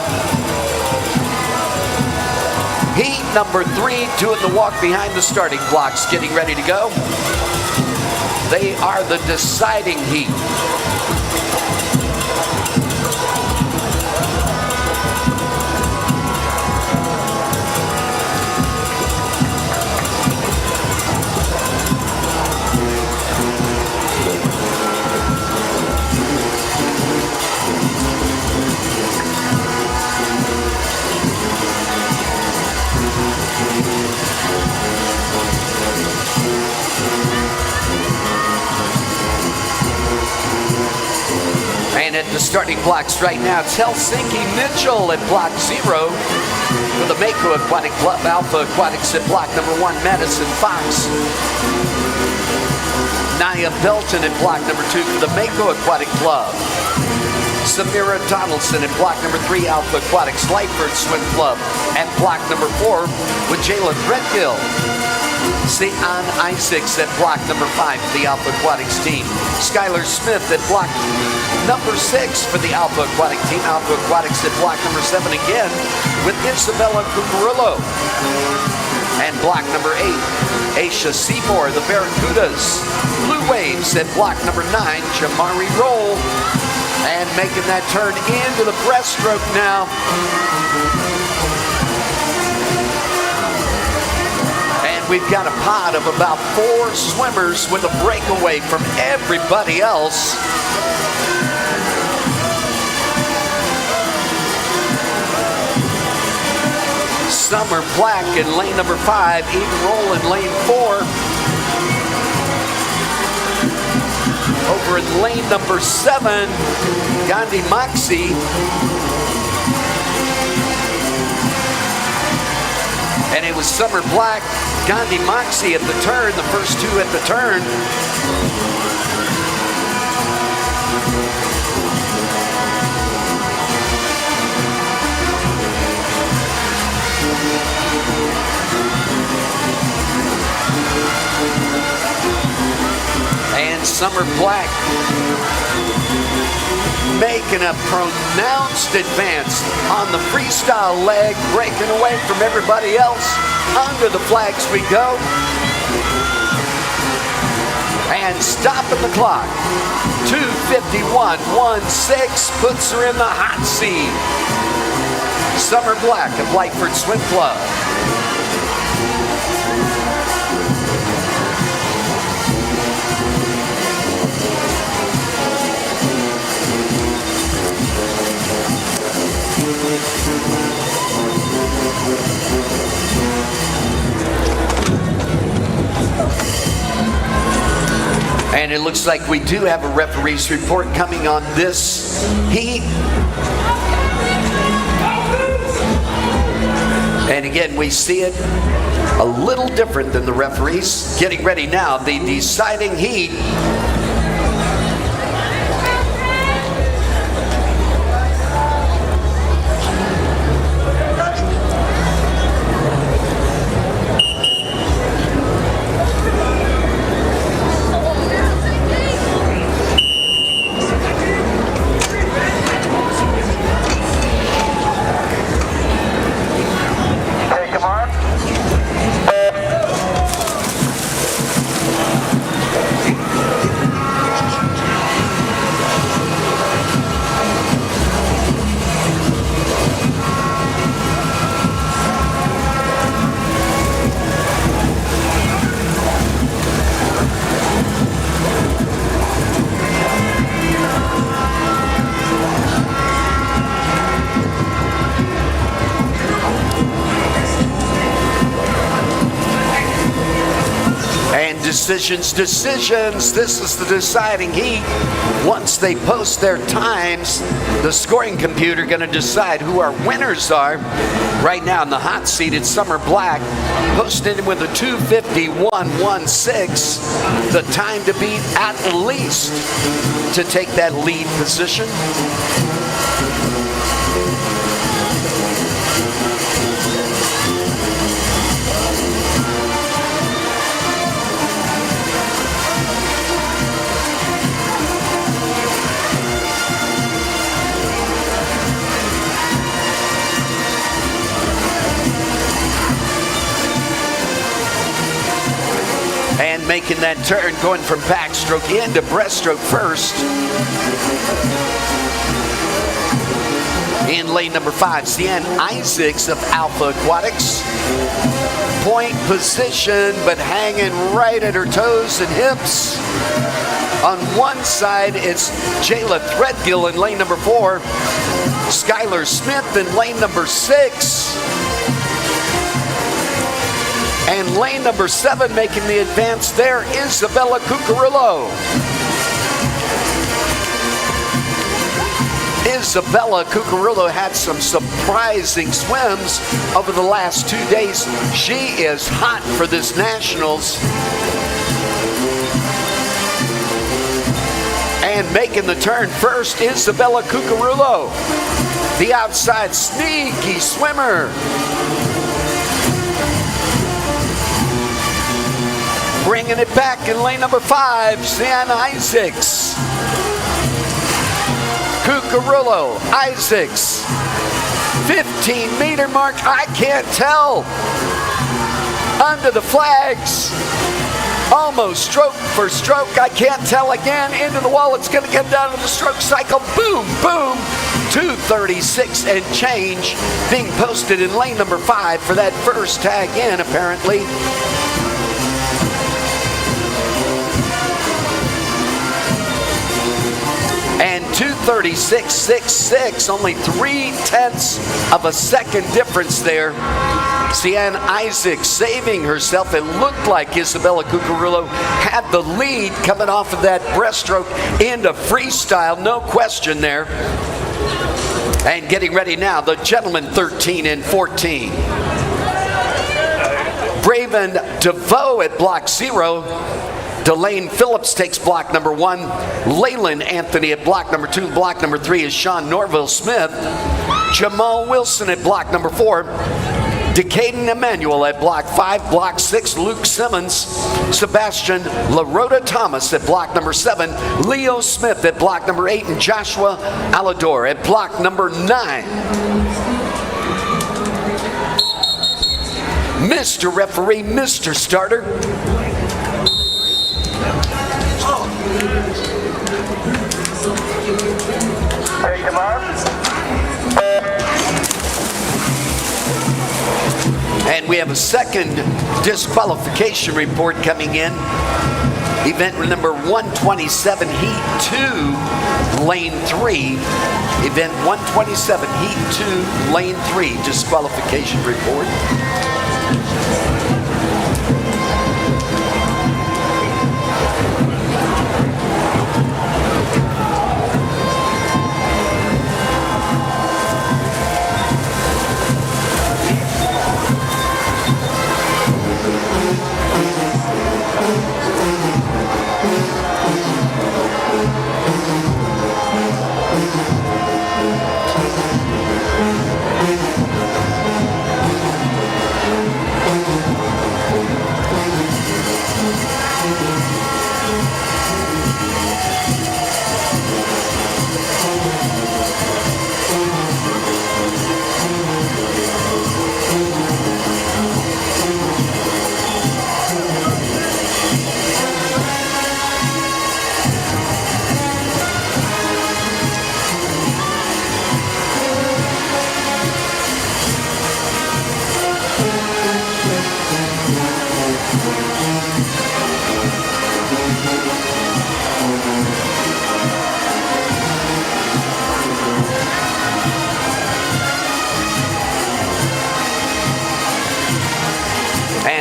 Heat number 3 doing the walk behind the starting blocks, getting ready to go. They are the deciding heat. And at the starting blocks right now, it's Helsinki Mitchell at block 0 for the Mako Aquatic Club. Alpha Aquatics at block number 1, Madison Fox. Nia Belton at block number 2 for the Mako Aquatic Club. Samira Donaldson at block number 3, Alpha Aquatics Lightbird Swim Club. At block number 4 with Jalen Redgill. St. Ann Isaacs at block number 5 for the Alpha Aquatics team. Skylar Smith at block number 6 for the Alpha Aquatic team. Alpha Aquatics at block number 7 again with Isabella Cucurillo. And block number 8, Aisha Seymour, the Barracudas. Blue Waves at block number 9, Jamari Roll. And making that turn into the breaststroke now. We've got a pod of about 4 swimmers with a breakaway from everybody else. Summer Black in lane number 5, Eden Roll in lane 4. Over in lane number 7, Gandhi Moxie. And it was Summer Black, Gandhi Moxie at the turn, the first 2 at the turn. And Summer Black making a pronounced advance on the freestyle leg, breaking away from everybody else. Under the flags we go. And stopping the clock. 2:51.16 puts her in the hot seat. Summer Black of Lightford Swim Club. And it looks like we do have a referee's report coming on this heat. And again, we see it a little different than the referees. Getting ready now, the deciding heat. Decisions. This is the deciding heat. Once they post their times, the scoring computer going to decide who our winners are. Right now in the hot seat, it's Summer Black, posted with a 2:51.16. The time to beat at least to take that lead position. And making that turn, going from backstroke into breaststroke first. In lane number 5, Sian Isaacs of Alpha Aquatics. Point position, but hanging right at her toes and hips. On one side, it's Jayla Threadgill in lane number 4. Skylar Smith in lane number 6. And lane number 7 making the advance there, Isabella Cucurulo. Isabella Cucurulo had some surprising swims over the last 2 days. She is hot for this Nationals. And making the turn first, Isabella Cucurulo. The outside sneaky swimmer. Bringing it back in lane number 5, Sian Isaacs. Cucurulo, Isaacs. 15-meter mark, I can't tell. Under the flags. Almost stroke for stroke, I can't tell again. Into the wall, it's going to get down to the stroke cycle. Boom, boom. 2:36 and change being posted in lane number 5 for that first tag in, apparently. And 2:36.66, only 3/10 of a second difference there. Sian Isaacs saving herself. It looked like Isabella Cucurulo had the lead coming off of that breaststroke into freestyle, no question there. And getting ready now, the gentlemen 13 and 14. Braven DeVoe at block 0. Delane Phillips takes block number 1. Leyland Anthony at block number 2. Block number 3 is Sean Norville Smith. Jamal Wilson at block number 4. Decaden Emmanuel at block 5. Block 6, Luke Simmons. Sebastian LaRota Thomas at block number 7. Leo Smith at block number 8. And Joshua Alador at block number 9. Mr. Referee, Mr. Starter. Hey, come on. And we have a second disqualification report coming in. Event number 127, Heat 2, Lane 3. Event 127, Heat 2, Lane 3, disqualification report.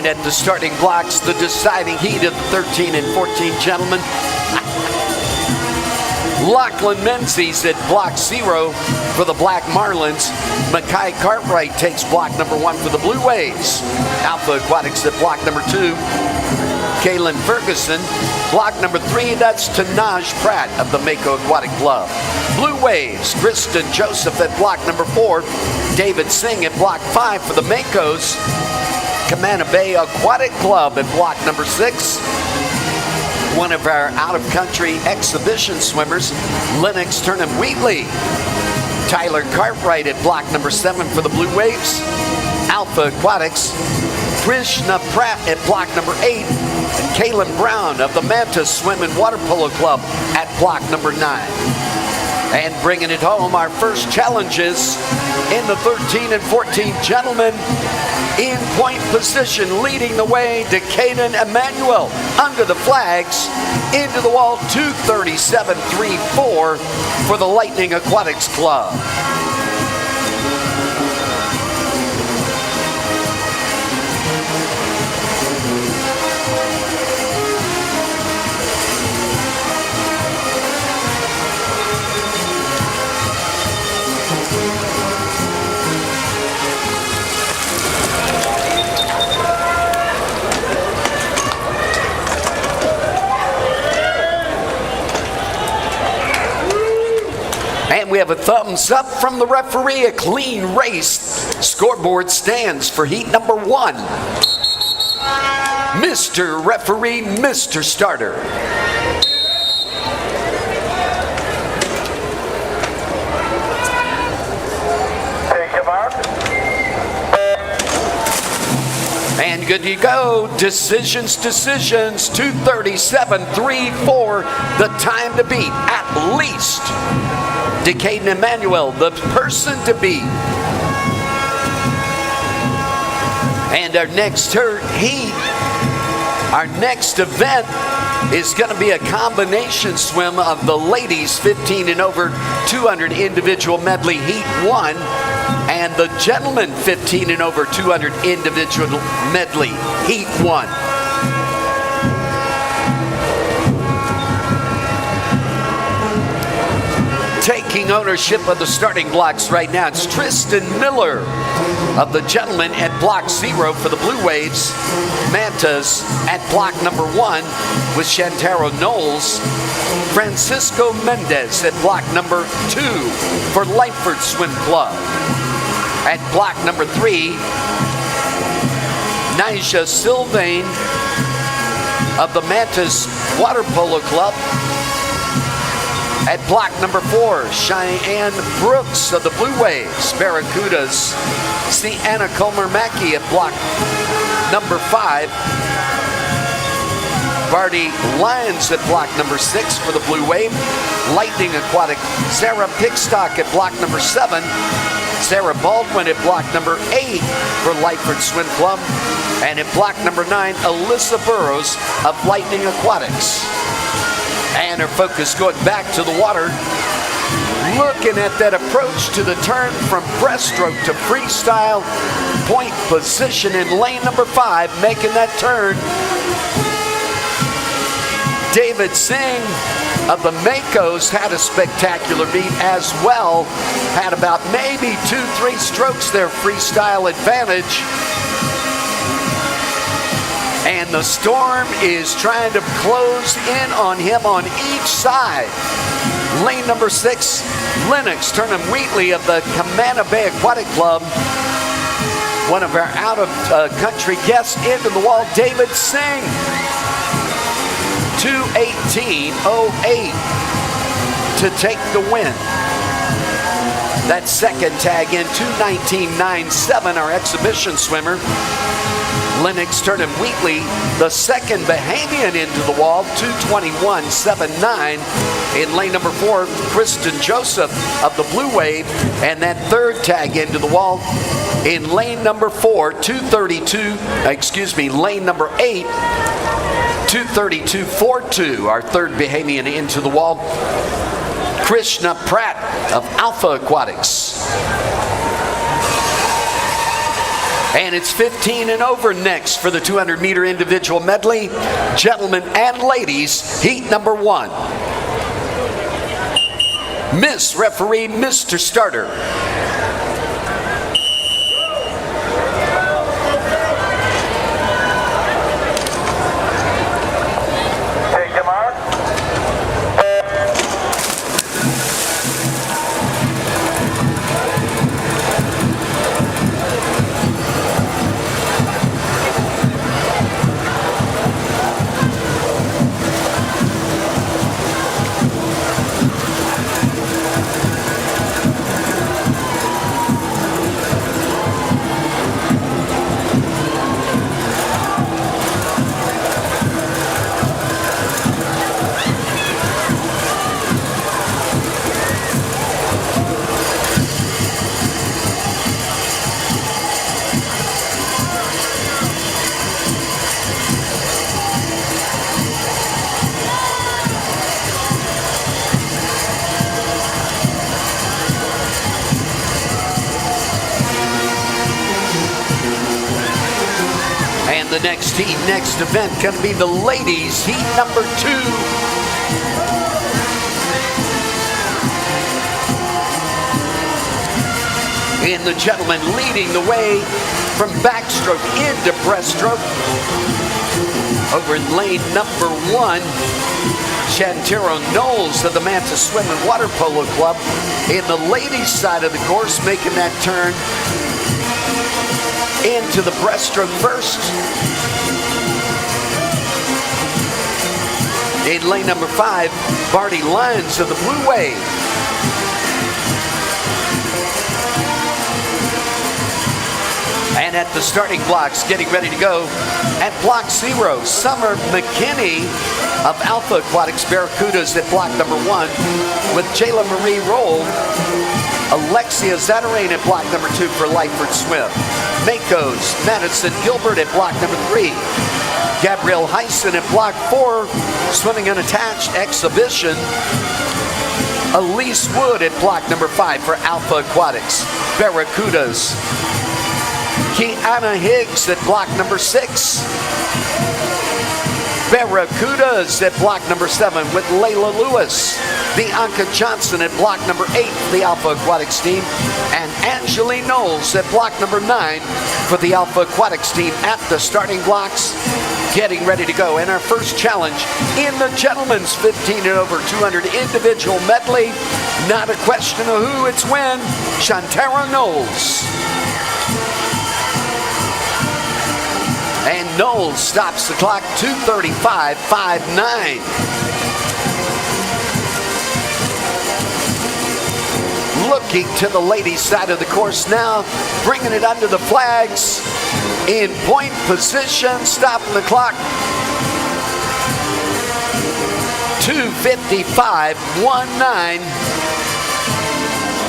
at the starting blocks, the deciding heat of the 13 and 14 gentlemen. Lachlan Menzies at block 0 for the Black Marlins. Mackay Cartwright takes block number 1 for the Blue Waves. Alpha Aquatics at block number 2. Kaylin Ferguson. Block number 3, that's Tanaj Pratt of the Mako Aquatic Club. Blue Waves, Kristen Joseph at block number 4. David Singh at block 5 for the Makos. Camana Bay Aquatic Club at block number 6. One of our out-of-country exhibition swimmers, Lennox Turnham Wheatley. Tyler Cartwright at block number 7 for the Blue Waves. Alpha Aquatics, Krishna Pratt at block number 8. And Kaylin Brown of the Manta Swim and Water Polo Club at block number 9. And bringing it home, our first challenges in the 13 and 14 gentlemen. In point position, leading the way, Decaden Emmanuel under the flags, into the wall, 237.34 for the Lightning Aquatics Club. And we have a thumbs up from the referee, a clean race. Scoreboard stands for heat number 1. Mr. Referee, Mr. Starter. Take your mark. And good to go. Decisions. 237.34. The time to beat, at least. Decaden Emmanuel, the person to beat. And our next heat, our next event is going to be a combination swim of the ladies 15 and over 200 individual medley heat 1 and the gentlemen 15 and over 200 individual medley heat 1. Taking ownership of the starting blocks right now, it's Tristan Miller of the gentlemen at block 0 for the Blue Waves. Mantas at block number 1 with Shantaro Knowles. Francisco Mendez at block number 2 for Lightford Swim Club. At block number 3, Nyjah Sylvain of the Mantas Water Polo Club. At block number 4, Cheyenne Brooks of the Blue Waves. Barracudas, Sienna Comer-Mackey at block number 5. Barty Lyons at block number 6 for the Blue Wave. Lightning Aquatic, Sarah Pickstock at block number 7. Sarah Baldwin at block number 8 for Lightford Swim Club. And at block number 9, Alyssa Burrows of Lightning Aquatics. And her focus going back to the water. Looking at that approach to the turn from breaststroke to freestyle. Point position in lane number 5, making that turn. David Singh of the Makos had a spectacular beat as well. Had about maybe 2-3 strokes there, freestyle advantage. And the storm is trying to close in on him on each side. Lane number 6, Lennox Turnham Wheatley of the Camana Bay Aquatic Club. One of our out-of-country guests into the wall, David Singh. 2:18.08 to take the win. That second tag in, 2:19.97, our exhibition swimmer. Lennox Turnham Wheatley, the second Bahamian into the wall, 2:21.79. In lane number 4, Kristen Joseph of the Blue Wave. And that third tag into the wall in lane number 4, lane number 8, 2:32.42. Our third Bahamian into the wall, Krishna Pratt of Alpha Aquatics. And it's 15 and over next for the 200-meter individual medley. Gentlemen and ladies, heat number 1. Miss Referee, Mr. Starter. Take your mark. And the next heat, next event, going to be the ladies' heat number 2. And the gentlemen leading the way from backstroke into breaststroke. Over in lane number 1, Shantero Knowles of the Manta Swim and Water Polo Club. In the ladies' side of the course, making that turn into the breaststroke first. In lane number 5, Barty Lyons of the Blue Wave. And at the starting blocks, getting ready to go, at block 0, Summer McKinney of Alpha Aquatics Barracudas at block number 1, with Jayla Marie Roll, Alexia Zatarain at block number 2 for Lightford Swim. Mako's Madison Gilbert at block number 3. Gabrielle Heisen at block 4, swimming unattached exhibition. Elise Wood at block number 5 for Alpha Aquatics Barracudas. Kiana Higgs at block number 6. Barracudas at block number 7 with Layla Lewis. Bianca Johnson at block number 8 for the Alpha Aquatics team. And Angeline Knowles at block number 9 for the Alpha Aquatics team at the starting blocks, getting ready to go. And our first challenge in the gentlemen's 15 and over 200 individual medley. Not a question of who, it's when. Shantara Knowles. And Knowles stops the clock, 2:35.59. Looking to the ladies' side of the course now, bringing it under the flags. In point position, stopping the clock. 2:55.19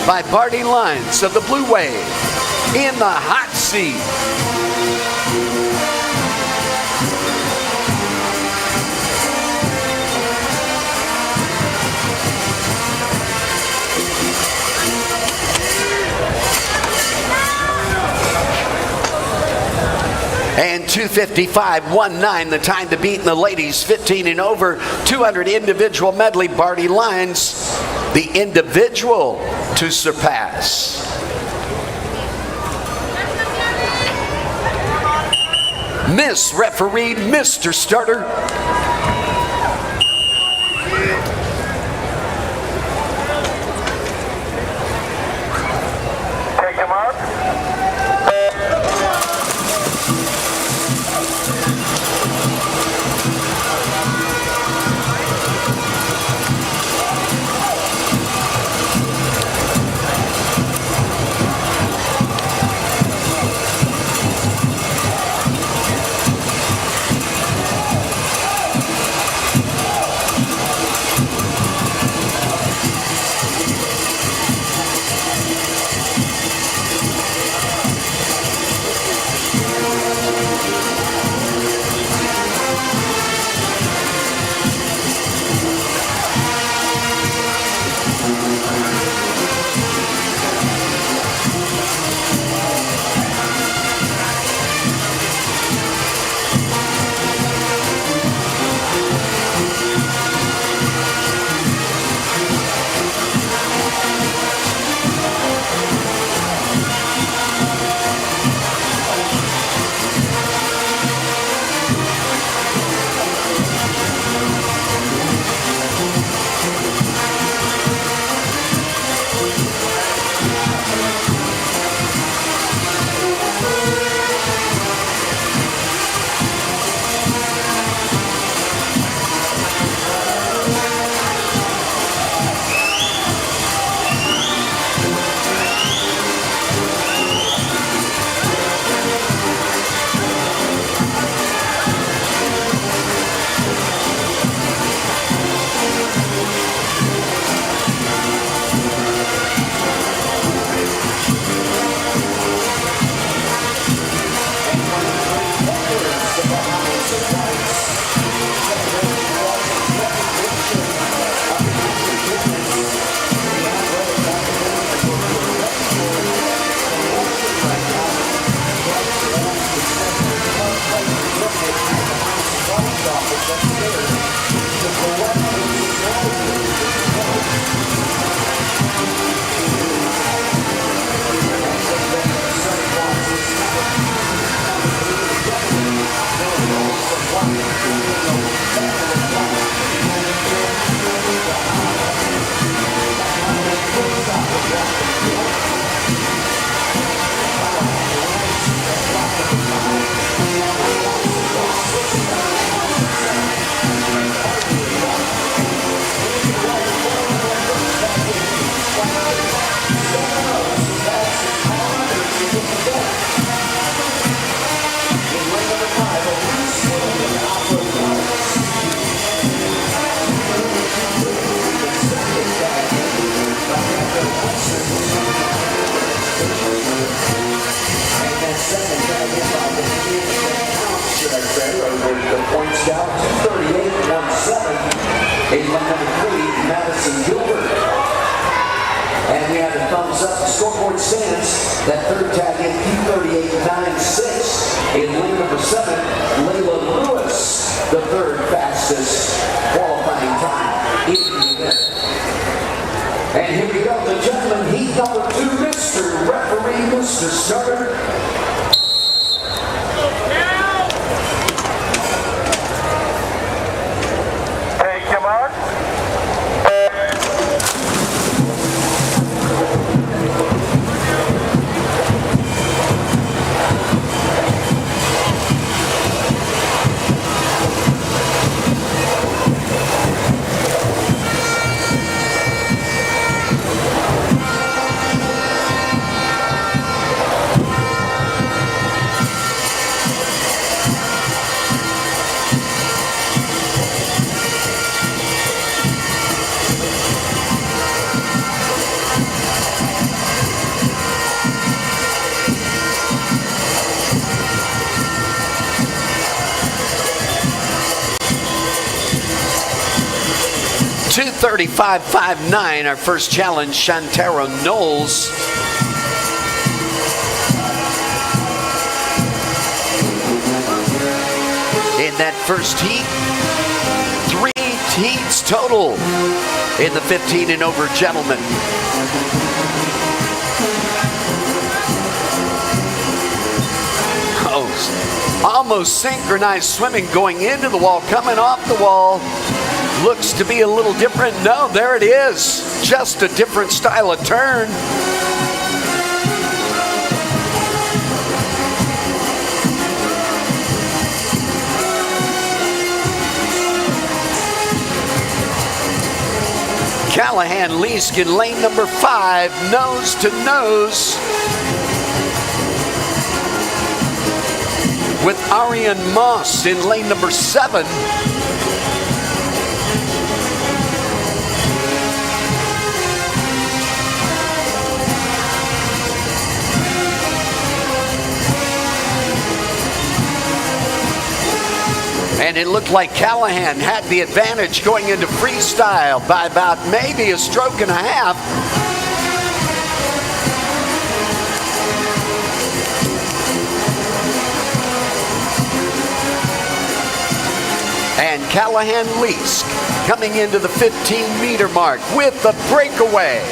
by Barty Lyons of the Blue Wave in the hot seat. And 2:55.19, the time to beat in the ladies 15 and over 200 individual medley. Barty Lyons, the individual to surpass. Miss Referee, Mr. Starter. Take your mark. Scoreboard stands that third tag in Q38.96 in lane number 7, Layla Lewis, the third fastest qualifying time in the event. And here we go, the gentleman, heat number 2, Mr. Referee, Mr. Starter. Take your mark. 2:35.59, our first challenge, Shantara Knowles. In that first heat, 3 heats total in the 15 and over gentlemen. Oh, almost synchronized swimming going into the wall, coming off the wall. Looks to be a little different. No, there it is. Just a different style of turn. Callahan Leask in lane number 5, nose to nose with Arian Moss in lane number 7. And it looked like Callahan had the advantage going into freestyle by about maybe a stroke and a half. And Callahan Leask coming into the 15-meter mark with the breakaway.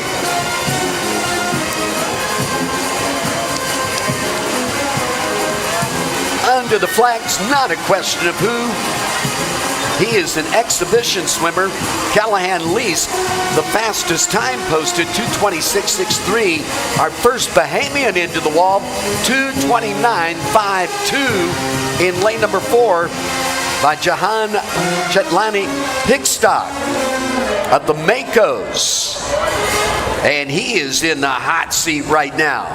Under the flags, not a question of who. He is an exhibition swimmer. Callahan Leask, the fastest time posted, 2:26.63. Our first Bahamian into the wall, 2:29.52 in lane number 4 by Jahan Chetlani Hickstock of the Makos. And he is in the hot seat right now.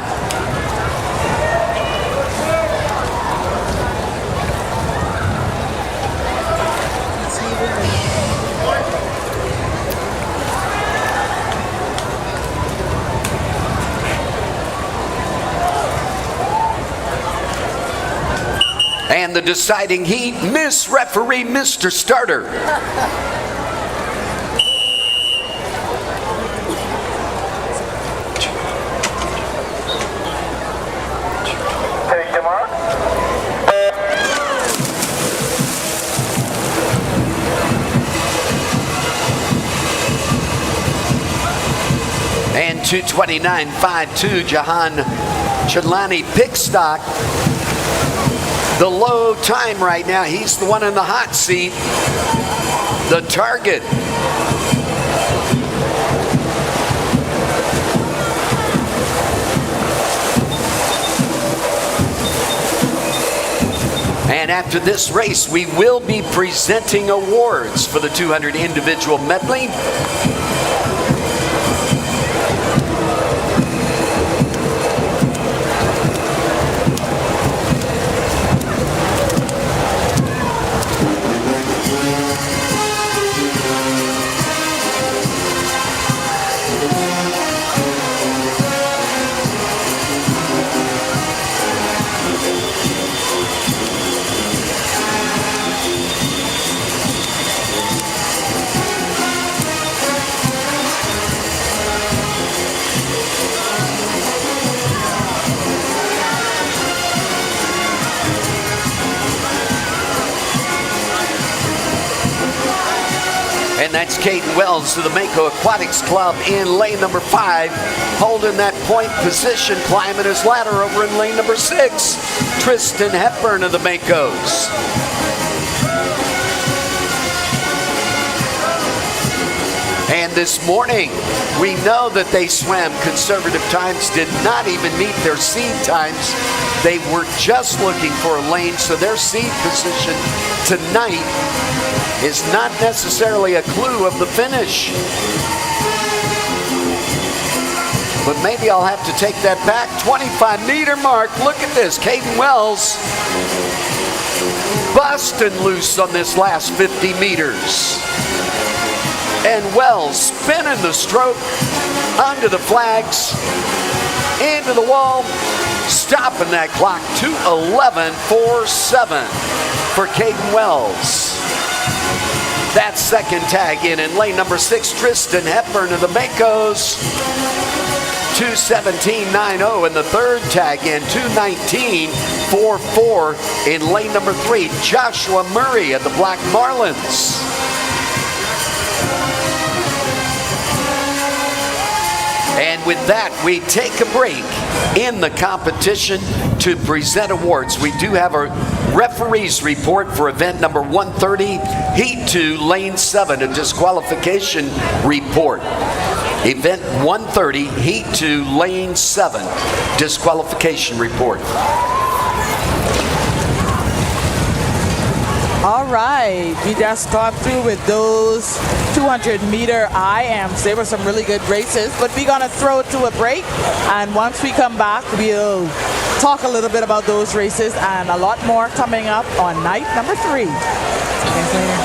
And the deciding heat, Miss Referee, Mr. Starter. Take your mark. 2:29.52, Jahan Chalani Pickstock. The low time right now, he's the one in the hot seat. The target. And after this race, we will be presenting awards for the 200 individual medley. And that's Caden Wells to the Mako Aquatics Club in lane number 5, holding that point position, climbing his ladder over in lane number 6, Tristan Hepburn of the Makos. And this morning, we know that they swam conservative times, did not even meet their seed times. They were just looking for a lane, so their seed position tonight is not necessarily a clue of the finish. But maybe I'll have to take that back. 25-meter mark. Look at this. Caden Wells busting loose on this last 50 meters. And Wells spinning the stroke under the flags, into the wall, stopping that clock to 11:47 for Caden Wells. That second tag in lane number 6, Tristan Hepburn of the Makos. 2:17.90 in the third tag in. 2:19.44 in lane number 3, Joshua Murray of the Black Marlins. And with that, we take a break in the competition to present awards. We do have a referee's report for event number 130, Heat 2, Lane 7, a disqualification report. Event 130, Heat 2, Lane 7, disqualification report. All right, we just got through with those 200-meter IMs. They were some really good races, but we're gonna throw it to a break. And once we come back, we'll talk a little bit about those races and a lot more coming up on night number 3. See you guys later.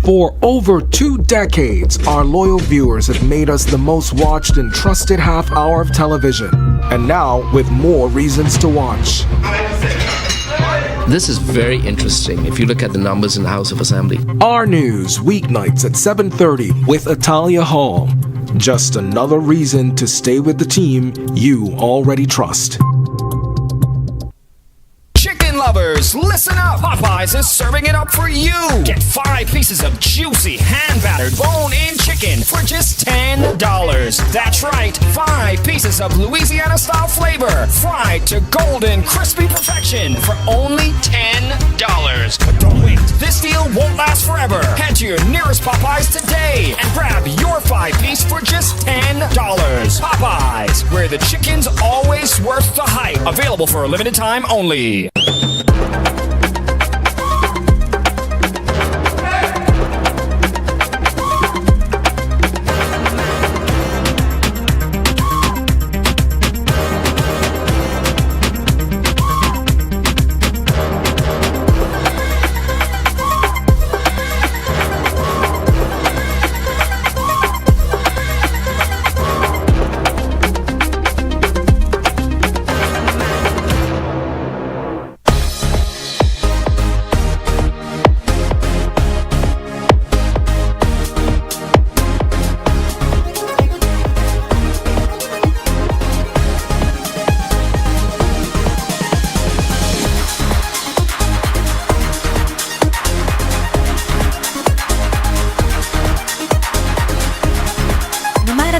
For over 2 decades, our loyal viewers have made us the most watched and trusted half hour of television. And now, with more reasons to watch. This is very interesting if you look at the numbers in the House of Assembly. Our News, weeknights at 7:30 with Atalia Hall. Just another reason to stay with the team you already trust. Chicken lovers, listen up! Popeyes is serving it up for you! Get 5 pieces of juicy, hand-battered, bone-in chicken for just $10. That's right, 5 pieces of Louisiana-style flavor, fried to golden, crispy perfection for only $10. But don't wait, this deal won't last forever. Head to your nearest Popeyes today and grab your 5-piece for just $10. Popeyes, where the chicken's always worth the hype. Available for a limited time only.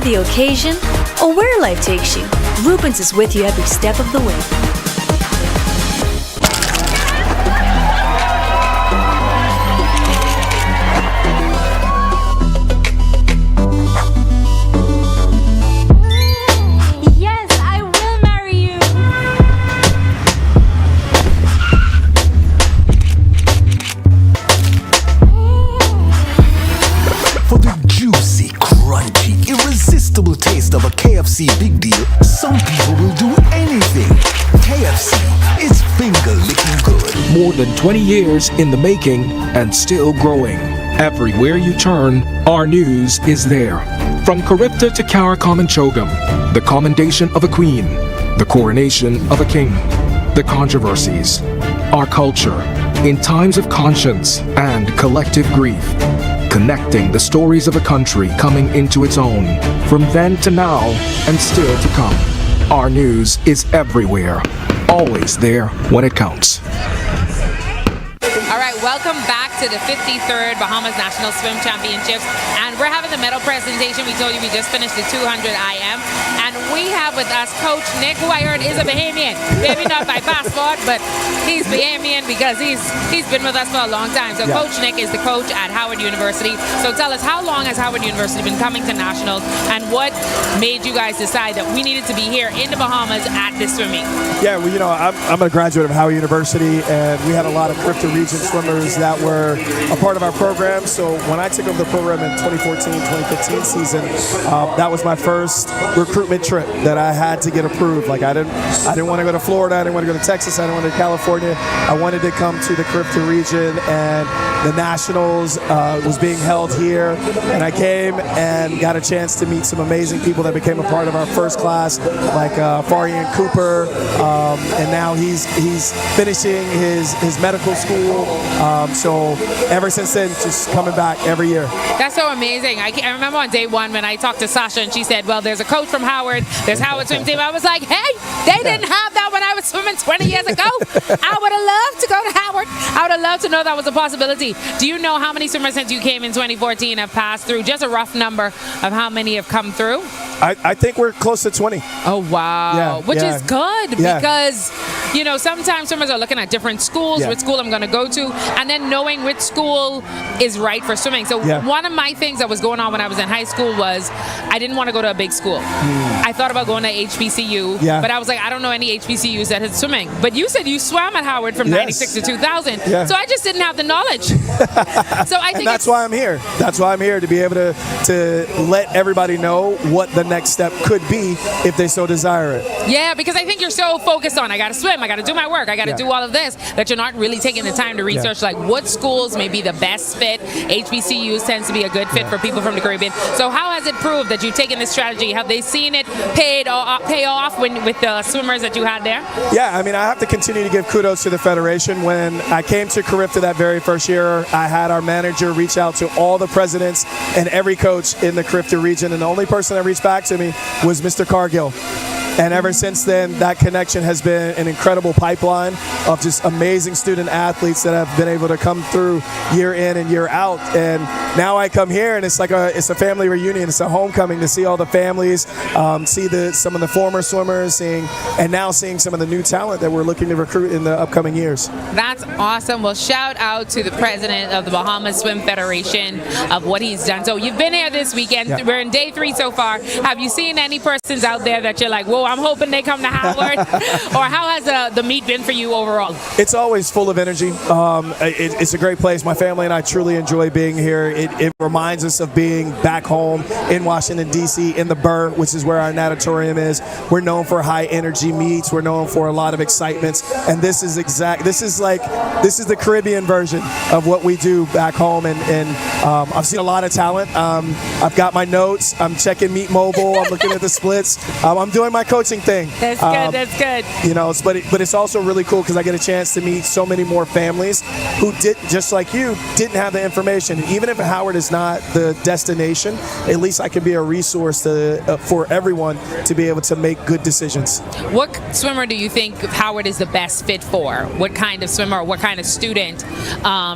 the occasion or where life takes you, Rubens is with you every step of the way. Yes, I will marry you. For the juicy, crunchy, irresistible taste of a KFC big deal, some people will do anything. KFC is finger-licking good. More than 20 years in the making and still growing. Everywhere you turn, our news is there. From Caribta to Caricom and Chogam, the commendation of a queen, the coronation of a king, the controversies, our culture, in times of conscience and collective grief, connecting the stories of a country coming into its own, from then to now and still to come. Our news is everywhere, always there when it counts. All right, welcome back to the 53rd Bahamas National Swim Championships. And we're having the medal presentation. We told you we just finished the 200 IM. And we have with us Coach Nick, who I heard is a Bahamian. Maybe not by passport, but he's Bahamian because he's been with us for a long time. So Coach Nick is the coach at Howard University. So tell us, how long has Howard University been coming to nationals, and what made you guys decide that we needed to be here in the Bahamas at this swimming? Yeah, well, I'm a graduate of Howard University, and we had a lot of Caribta region swimmers that were a part of our program. So when I took over the program in 2014-2015 season, that was my first recruitment trip that I had to get approved. Like I didn't want to go to Florida, I didn't want to go to Texas, I didn't want to go to California. I wanted to come to the Caribta region, and the Nationals was being held here, and I came and got a chance to meet some amazing people that became a part of our first class, like Farian Cooper, and now he's finishing his medical school. So ever since then, just coming back every year. That's so amazing. I remember on day one when I talked to Sasha and she said, well, there's a coach from Howard, there's Howard swim team. I was like, hey, they didn't have that when I was swimming 20 years ago. I would have loved to go to Howard. I would have loved to know that was a possibility. Do you know how many swimmers since you came in 2014 have passed through? Just a rough number of how many have come through? I think we're close to 20. Oh, wow. Yeah, which is good because, sometimes swimmers are looking at different schools, which school I'm going to go to, and then knowing which school is right for swimming. So one of my things that was going on when I was in high school was I didn't want to go to a big school. I thought about going to HBCU, but I was like, I don't know any HBCUs that had swimming. But you said you swam at Howard from 96 to 2000. So I just didn't have the knowledge. So I think that's why I'm here. That's why I'm here, to be able to let everybody know what the next step could be if they so desire it. Yeah, because I think you're so focused on I got to swim, I got to do my work, I got to do all of this, that you're not really taking the time to research like what schools may be the best fit. HBCUs tends to be a good fit for people from the Caribbean. So how has it proved that you've taken this strategy? Have they seen it pay off with the swimmers that you had there? Yeah, I mean, I have to continue to give kudos to the Federation. When I came to Caribta that very first year, I had our manager reach out to all the presidents and every coach in the Caribta region, and the only person that reached back to me was Mr. Cargill. And ever since then, that connection has been an incredible pipeline of just amazing student athletes that have been able to come through year in and year out. And now I come here, and it's like it's a family reunion. It's a homecoming to see all the families, see some of the former swimmers, and now seeing some of the new talent that we're looking to recruit in the upcoming years. That's awesome. Well, shout out to the president of the Bahamas Swim Federation of what he's done. So you've been here this weekend. Yeah. We're in day 3 so far. Have you seen any persons out there that you're like, whoa, I'm hoping they come to Howard? Or how has the meet been for you overall? It's always full of energy. It's a great place. My family and I truly enjoy being here. It reminds us of being back home in Washington, D.C., in the Burr, which is where our natatorium is. We're known for high energy meets. We're known for a lot of excitements. And this is the Caribbean version of what we do back home. And I've seen a lot of talent. I've got my notes. I'm checking Meet Mobile. I'm looking at the splits. I'm doing my coaching thing. That's good. That's good. But it's also really cool because I get a chance to meet so many more families who just like you didn't have the information. Even if Howard is not the destination, at least I can be a resource for everyone to be able to make good decisions. What swimmer do you think Howard is the best fit for? What kind of swimmer, what kind of student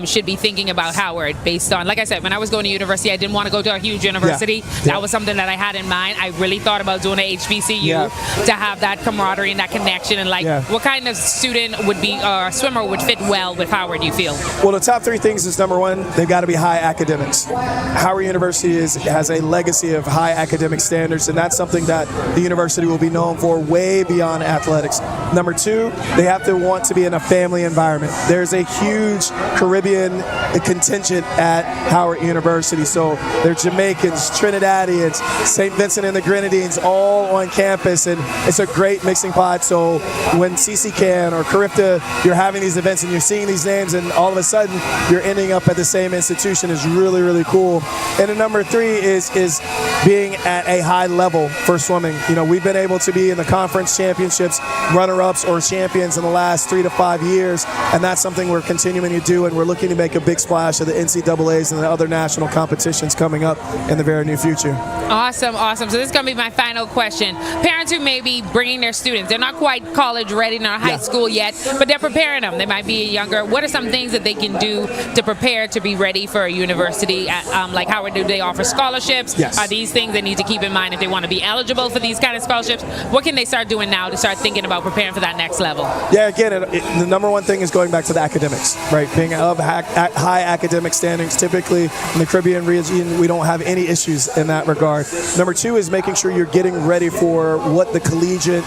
should be thinking about Howard based on, like I said, when I was going to university, I didn't want to go to a huge university. University. That was something that I had in mind. I really thought about doing a HBCU to have that camaraderie and that connection. And what kind of student would be, swimmer would fit well with Howard, you feel? Well, the top 3 things is number 1, they've got to be high academics. Howard University has a legacy of high academic standards, and that's something that the university will be known for way beyond athletics. Number 2, they have to want to be in a family environment. There's a huge Caribbean contingent at Howard University, so they're Jamaicans, Trinidadians, St. Vincent and the Grenadines, all on campus, and it's a great mixing pot. So when CCCAN or Carifta, you're having these events and you're seeing these names, and all of a sudden you're ending up at the same institution is really, really cool. And then number 3 is being at a high level for swimming. You know, we've been able to be in the conference championships, runner-ups or champions in the last 3 to 5 years, and that's something we're continuing to do, and we're looking to make a big splash of the NCAAs and the other national competitions coming up in the very near future. Awesome, awesome. So this is going to be my final question. Parents who may be bringing their students, they're not quite college ready, not high school yet, but they're preparing them. They might be younger. What are some things that they can do to prepare to be ready for a university? Like Howard, do they offer scholarships? Yes. Are these things they need to keep in mind if they want to be eligible for these kind of scholarships? What can they start doing now to start thinking about preparing for that next level? Yeah, again, the number 1 thing is going back to the academics, right? Being of high academic standings. Typically in the Caribbean region, we don't have any issues in that regard. Number 2 is making sure you're getting ready for what the collegiate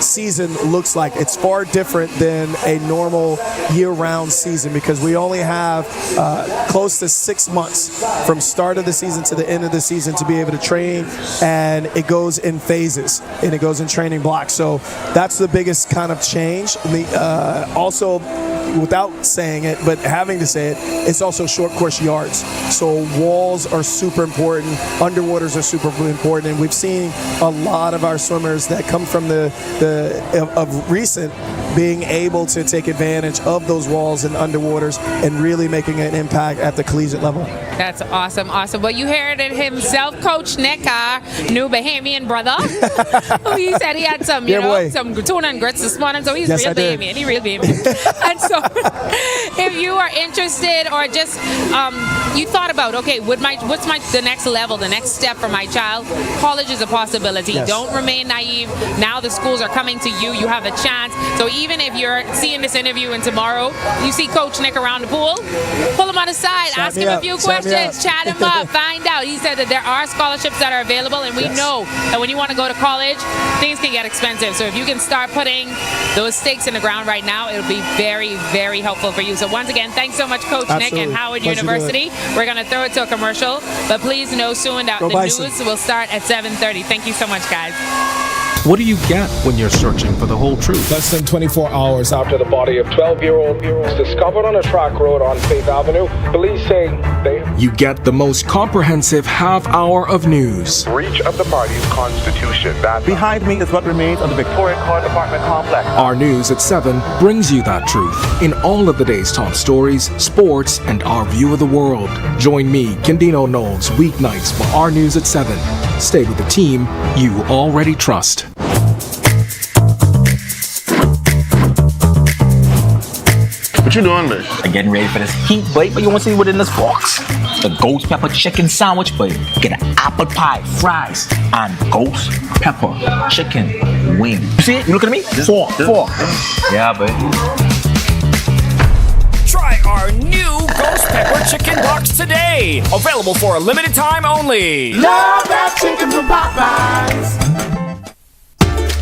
season looks like. It's far different than a normal year-round season because we only have close to 6 months from start of the season to the end of the season to be able to train, and it goes in phases and it goes in training blocks. So that's the biggest kind of change. Also, without saying it, but having to say it, it's also short course yards. So walls are super important, underwaters are super important, and we've seen a lot of our swimmers that come from of recent being able to take advantage of those walls and underwaters and really making an impact at the collegiate level. That's awesome, awesome. Well, you heard it himself, Coach Nick, our new Bahamian brother. He said he had some, some tuna and grits this morning, so he's real Bahamian. He's real Bahamian. And so if you are interested or just you thought about, okay, what's the next level, the next step for my child? College is a possibility. Yes. Don't remain naive. Now the schools are coming to you. You have a chance. So even if you're seeing this interview and tomorrow you see Coach Nick around the pool, pull him on the side, ask him a few questions, chat him up, find out. He said that there are scholarships that are available, and we know that when you want to go to college, things can get expensive. So if you can start putting those stakes in the ground right now, it'll be very, very helpful for you. So once again, thanks so much, Coach Nick and Howard University. We're going to throw it to a commercial, but please know soon that the news will start at 7:30. Thank you so much, guys. What do you get when you're searching for the whole truth? Less than 24 hours after the body of 12-year-old was discovered on a track road on Faith Avenue, police say You get the most comprehensive half hour of news. Breach of the party's constitution. Behind me is what remains of the Victoria Court Apartment Complex. Our News at 7 brings you that truth in all of the day's top stories, sports, and our view of the world. Join me, Kendino Knowles, weeknights for Our News at 7. Stay with the team you already trust. What you doing, man? I'm getting ready for this heat, boy. But you want to see what in this box? The ghost pepper chicken sandwich, boy. Get an apple pie, fries, and ghost pepper chicken wing. You see it? You looking at me? Four. Yeah, boy. Try our new ghost pepper chicken box today. Available for a limited time only. Love that chicken from Popeyes.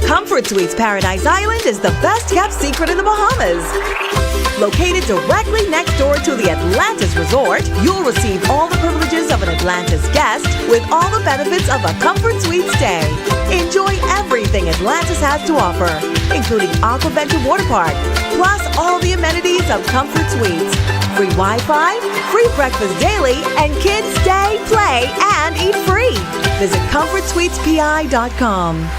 Comfort Suites Paradise Island is the best kept secret in the Bahamas. Located directly next door to the Atlantis Resort, you'll receive all the privileges of an Atlantis guest with all the benefits of a Comfort Suite stay. Enjoy everything Atlantis has to offer, including Aquaventure Water Park, plus all the amenities of Comfort Suites. Free Wi-Fi, free breakfast daily, and kids stay, play, and eat free. Visit ComfortSuitesPI.com.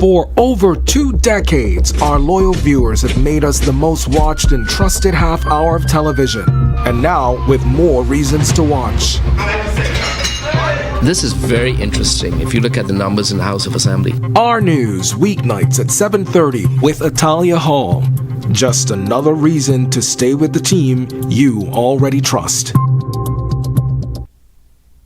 For over 2 decades, our loyal viewers have made us the most watched and trusted half hour of television. And now, with more reasons to watch. This is very interesting if you look at the numbers in the House of Assembly. Our News, weeknights at 7:30 with Atalia Hall. Just another reason to stay with the team you already trust.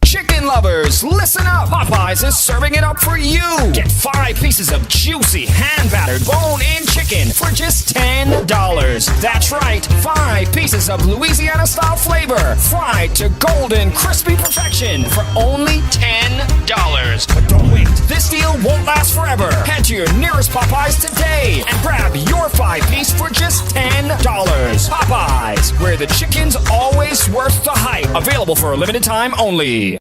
Chicken lovers, listen up! Popeyes is serving it up for you. Get 5 pieces of juicy, hand-battered, bone-in chicken for just $10. That's right, 5 pieces of Louisiana-style flavor, fried to golden, crispy perfection for only $10. But don't wait, this deal won't last forever. Head to your nearest Popeyes today and grab your 5-piece for just $10. Popeyes, where the chicken's always worth the hype. Available for a limited time only.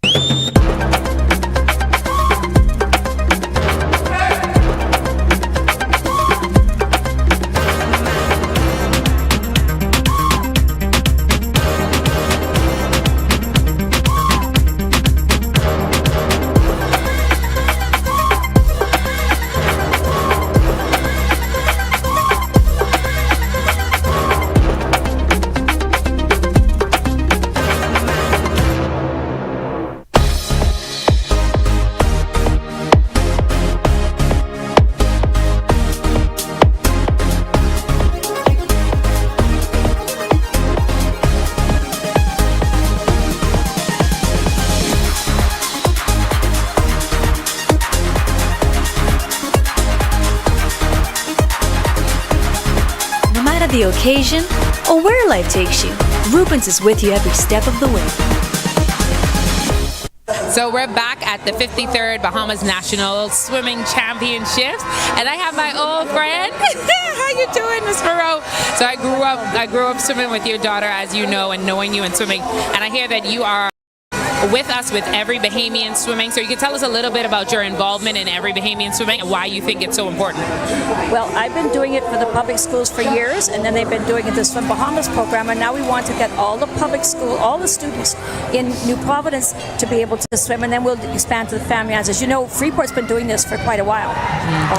The occasion or where life takes you, Rubens is with you every step of the way. So we're back at the 53rd Bahamas National Swimming Championships, and I have my old friend. How you doing, Miss Moreau? So I grew up swimming with your daughter, as you know, and knowing you in swimming, and I hear that you are with us with Every Bahamian Swimming. So you can tell us a little bit about your involvement in Every Bahamian Swimming and why you think it's so important. Well, I've been doing it for the public schools for years, and then they've been doing it the Swim Bahamas program, and now we want to get all the public school, all the students in New Providence to be able to swim, and then we'll expand to the family. As you know, Freeport's been doing this for quite a while.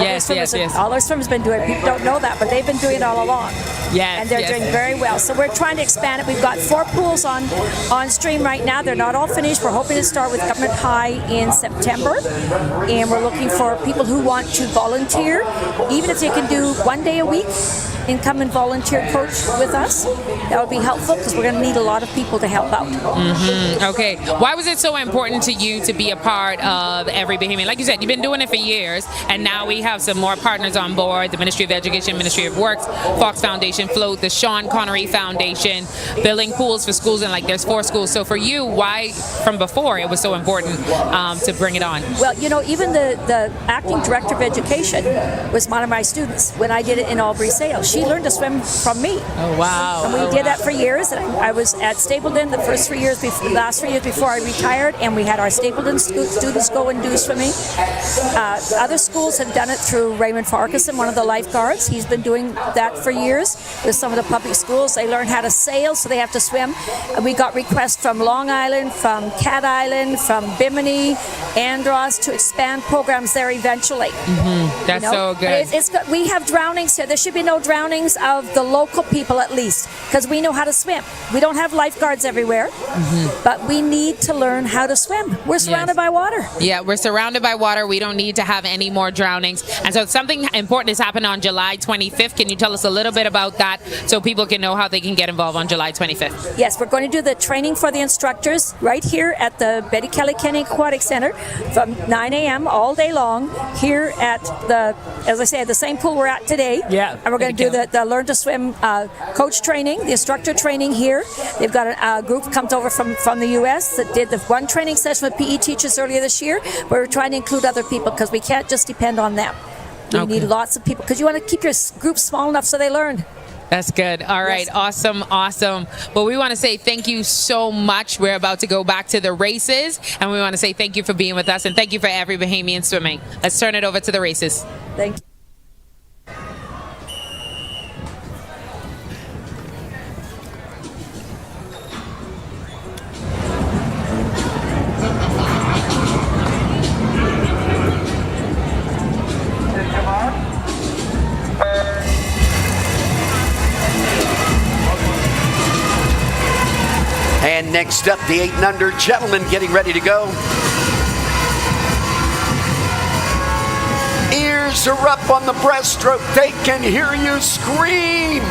Yes. All our swimmers have been doing it. People don't know that, but they've been doing it all along. Yes, and they're doing very well. So we're trying to expand it. We've got 4 pools on stream right now. They're not all finished. We're hoping to start with Government High in September, and we're looking for people who want to volunteer, even if they can do 1 day a week and come and volunteer coach with us. That would be helpful because we're going to need a lot of people to help out. Okay. Why was it so important to you to be a part of Every Bahamian? Like you said, you've been doing it for years, and now we have some more partners on board, the Ministry of Education, Ministry of Works, Fox Foundation, Float, the Sean Connery Foundation, building pools for schools, and there's 4 schools. So for you, why from before it was so important to bring it on? Well, even the acting director of education was one of my students when I did it in Albury Sales. She learned to swim from me. Oh, wow. And we did that for years. And I was at Stapleton the last 3 years before I retired, and we had our Stapleton students go and do swimming. Other schools have done it through Raymond Farquharson, one of the lifeguards. He's been doing that for years with some of the public schools. They learn how to sail, so they have to swim. And we got requests from Long Island, from Cat Island, from Bimini, Andros to expand programs there eventually. That's so good. It's good. We have drownings here. There should be no drownings of the local people, at least, because we know how to swim. We don't have lifeguards everywhere, but we need to learn how to swim. We're surrounded by water. Yeah, we're surrounded by water. We don't need to have any more drownings. And so something important is happening on July 25th. Can you tell us a little bit about that so people can know how they can get involved on July 25th? Yes, we're going to do the training for the instructors right here at the Betty Kelly Kenny Aquatic Center from 9 a.m. all day long here at as I say, the same pool we're at today. Yeah. And we're going to do the Learn to Swim coach training, the instructor training here. They've got a group comes over from the U.S. that did the one training session with PE teachers earlier this year. We're trying to include other people because we can't just depend on them. We need lots of people because you want to keep your group small enough so they learn. That's good. All right. Yes. Awesome. Well, we want to say thank you so much. We're about to go back to the races, and we want to say thank you for being with us, and thank you for Every Bahamian Swimming. Let's turn it over to the races. Thank you. And next up, the 8 and under gentlemen getting ready to go. Ears are up on the breaststroke. They can hear you scream.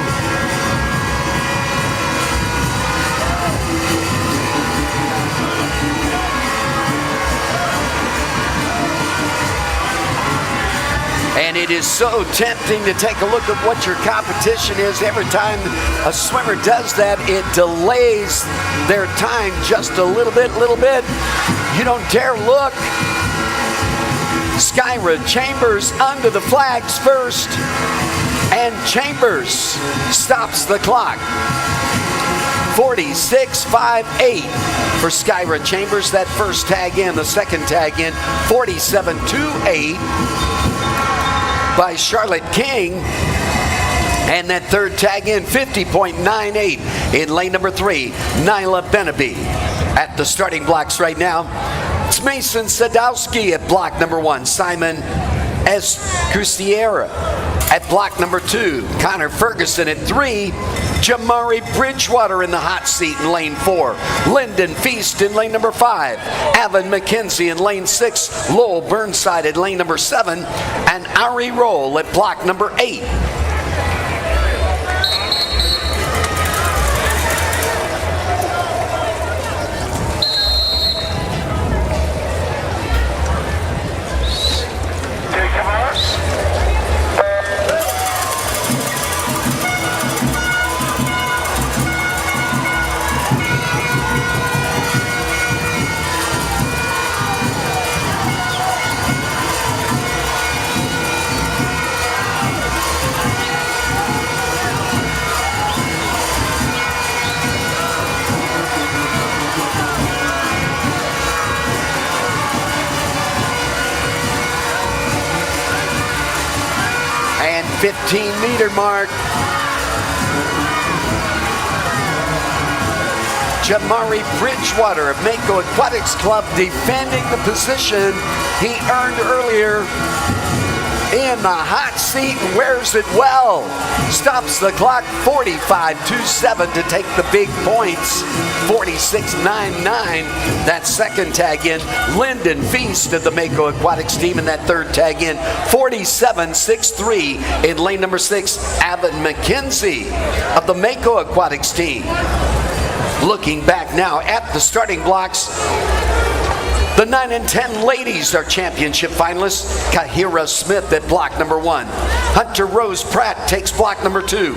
And it is so tempting to take a look at what your competition is. Every time a swimmer does that, it delays their time just a little bit. You don't dare look. Skyra Chambers under the flags first. And Chambers stops the clock. 46.58 for Skyra Chambers. That first tag in, the second tag in, 47.28 by Charlotte King. And that third tag in, 50.98 in lane number 3, Nyla Benaby. At the starting blocks right now, it's Mason Sadowski at block number 1, Simon Escusiera at block number 2, Connor Ferguson at 3, Jamari Bridgewater in the hot seat in lane 4, Lyndon Feast in lane number 5, Avon McKenzie in lane 6, Lowell Burnside at lane number 7, and Ari Roll at block number 8. And 15-meter mark. Jamari Bridgewater of Mako Aquatics Club defending the position he earned earlier in the hot seat and wears it well. Stops the clock 45.27 to take the big points. 46.99. That second tag in, Lyndon Feast of the Mako Aquatics team, and that third tag in, 47.63 in lane number 6, Avon McKenzie of the Mako Aquatics team. Looking back now at the starting blocks, the 9 and 10 ladies are championship finalists. Kahira Smith at block number 1. Hunter Rose Pratt takes block number 2.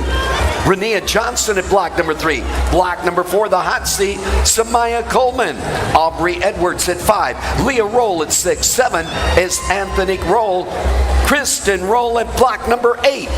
Renea Johnson at block number 3. Block number 4, the hot seat, Samaya Coleman. Aubrey Edwards at 5. Leah Roll at 6. 7 is Anthony Roll. Kristen Roll at block number 8.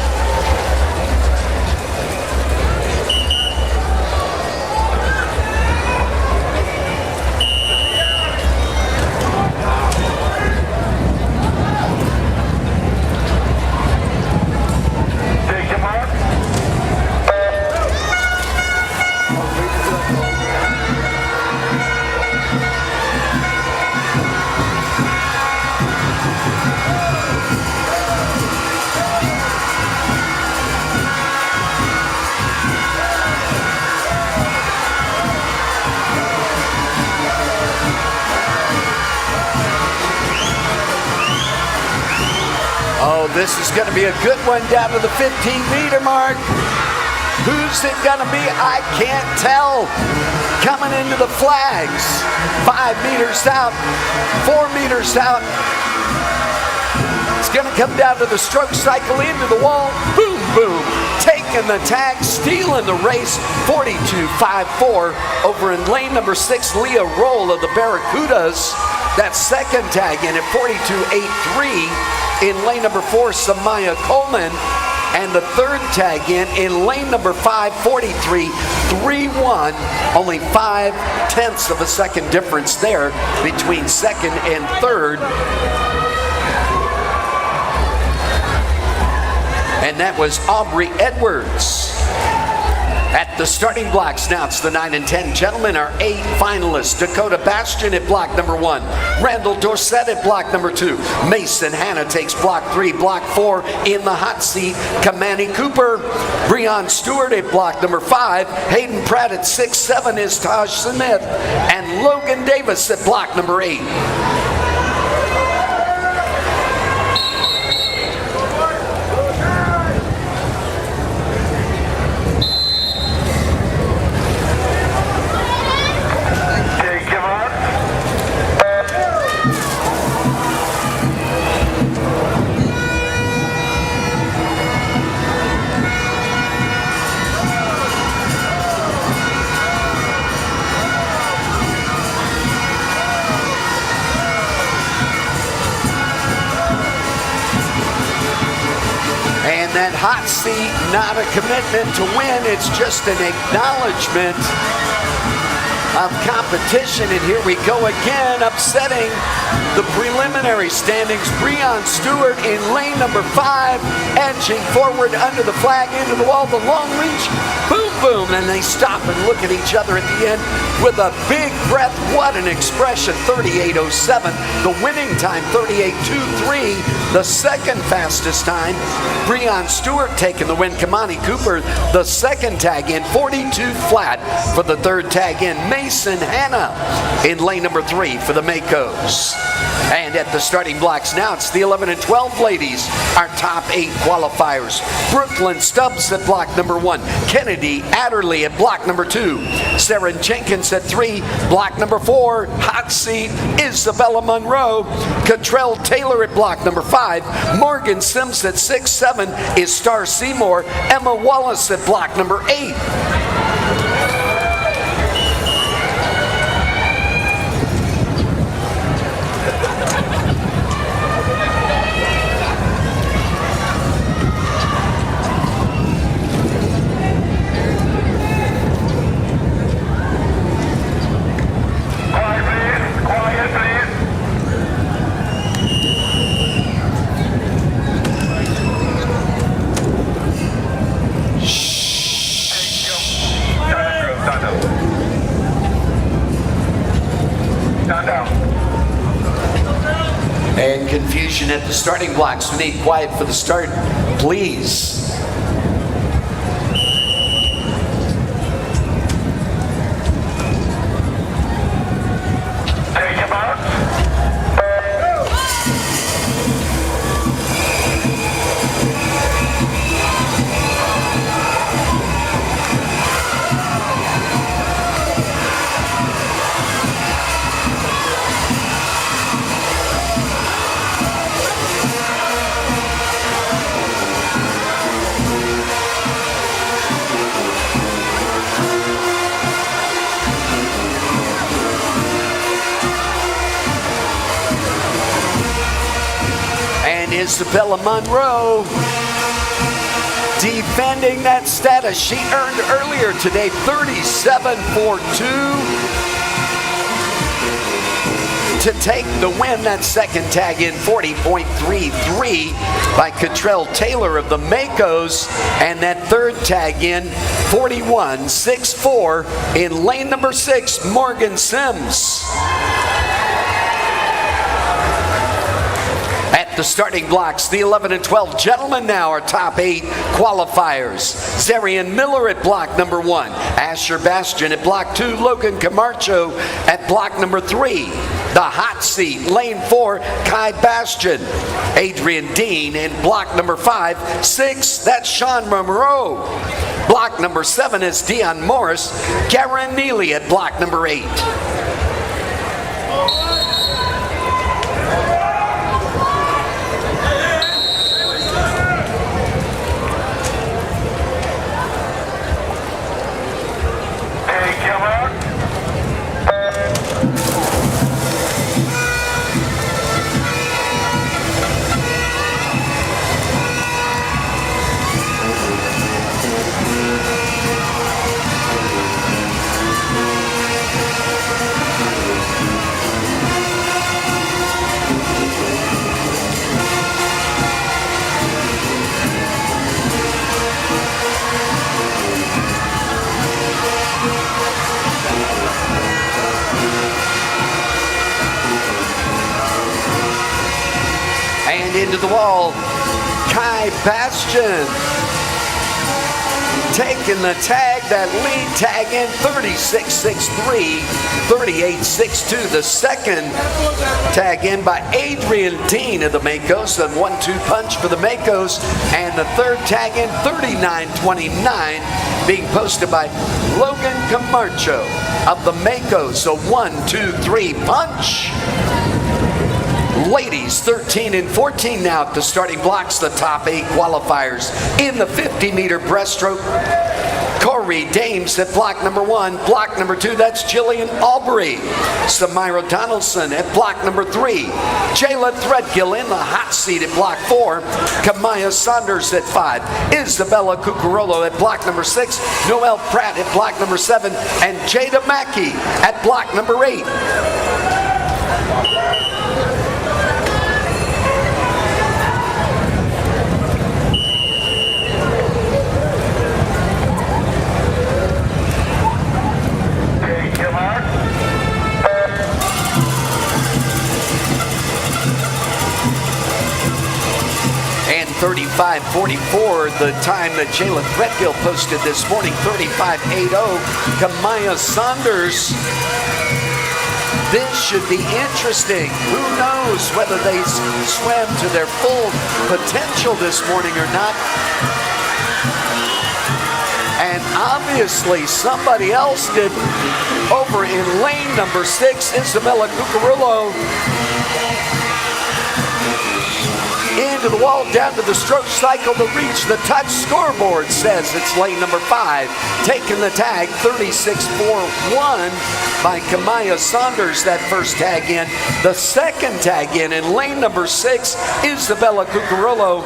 Oh, this is going to be a good one down to the 15-meter mark. Who's it going to be? I can't tell. Coming into the flags. 5 meters out, 4 meters out. It's going to come down to the stroke cycle into the wall. Boom, boom. Taking the tag, stealing the race. 42.54 over in lane number 6, Leah Roll of the Barracudas. That second tag in at 42.83 in lane number 4, Samaya Coleman. And the third tag in lane number 5, 43.31. Only 0.5 of a second difference there between second and third. And that was Aubrey Edwards. At the starting blocks now, it's the 9 and 10 gentlemen, our 8 finalists. Dakota Bastian at block number 1. Randall Dorsett at block number 2. Mason Hanna takes block 3. Block 4 in the hot seat, Kamani Cooper. Breon Stewart at block number 5. Hayden Pratt at 6-7 is Taj Smith. And Logan Davis at block number 8. And that hot seat, not a commitment to win, it's just an acknowledgement of competition. And here we go again, upsetting the preliminary standings. Breon Stewart in lane number 5, edging forward under the flag, into the wall, the long reach, boom, boom, and they stop and look at each other at the end with a big breath. What an expression, 38:07. The winning time, 38:23. The second fastest time, Breon Stewart taking the win. Kamani Cooper, the second tag in, 42 flat for the third tag in. Mason Hanna in lane number 3 for the Makos. And at the starting blocks now, it's the 11 and 12 ladies, our top 8 qualifiers. Brooklyn Stubbs at block number 1. Kennedy Adderley at block number 2. Sarah Jenkins at 3. Block number 4, hot seat, Isabella Monroe. Cottrell Taylor at block number 5. Morgan Sims at 6-7 is Star Seymour. Emma Wallace at block number 8. And confusion at the starting blocks. We need quiet for the start, please. Isabella Monroe defending that status she earned earlier today, 37.42 to take the win. That second tag in, 40.33 by Cottrell Taylor of the Makos, and that third tag in, 41.64 in lane number 6, Morgan Sims. At the starting blocks, the 11 and 12 gentlemen now are top 8 qualifiers. Zarian Miller at block number 1. Asher Bastian at block 2. Logan Camacho at block number 3. The hot seat, lane 4, Kai Bastian. Adrian Dean in block number 5. 6, that's Sean Monroe. Block number 7 is Dion Morris. Garen Neely at block number 8. into the wall. Kai Bastian taking the tag, that lead tag in 36.63, 38.62. The second tag in by Adrian Dean of the Makos, a 1-2 punch for the Makos, and the third tag in 39.29 being posted by Logan Camacho of the Makos, a 1-2-3 punch. Ladies 13 and 14 now at the starting blocks, the top 8 qualifiers in the 50-meter breaststroke. Corey Dames at block number 1. Block number 2, that's Jillian Albury. Samira Donaldson at block number 3. Jayla Threadgill in the hot seat at block 4. Kamaya Saunders at 5. Isabella Cucurolo at block number 6. Noelle Pratt at block number 7. And Jada Mackey at block number 8. And 35.44, the time that Jayla Threadgill posted this morning, 35.80. Kamaya Saunders. This should be interesting. Who knows whether they swam to their full potential this morning or not. And obviously somebody else did over in lane number 6, Isabella Cucurullo. Into the wall, down to the stroke cycle to reach the touch. Scoreboard says it's lane number 5. Taking the tag, 36.41 by Kamaya Saunders, that first tag in. The second tag in lane number 6, Isabella Cucurullo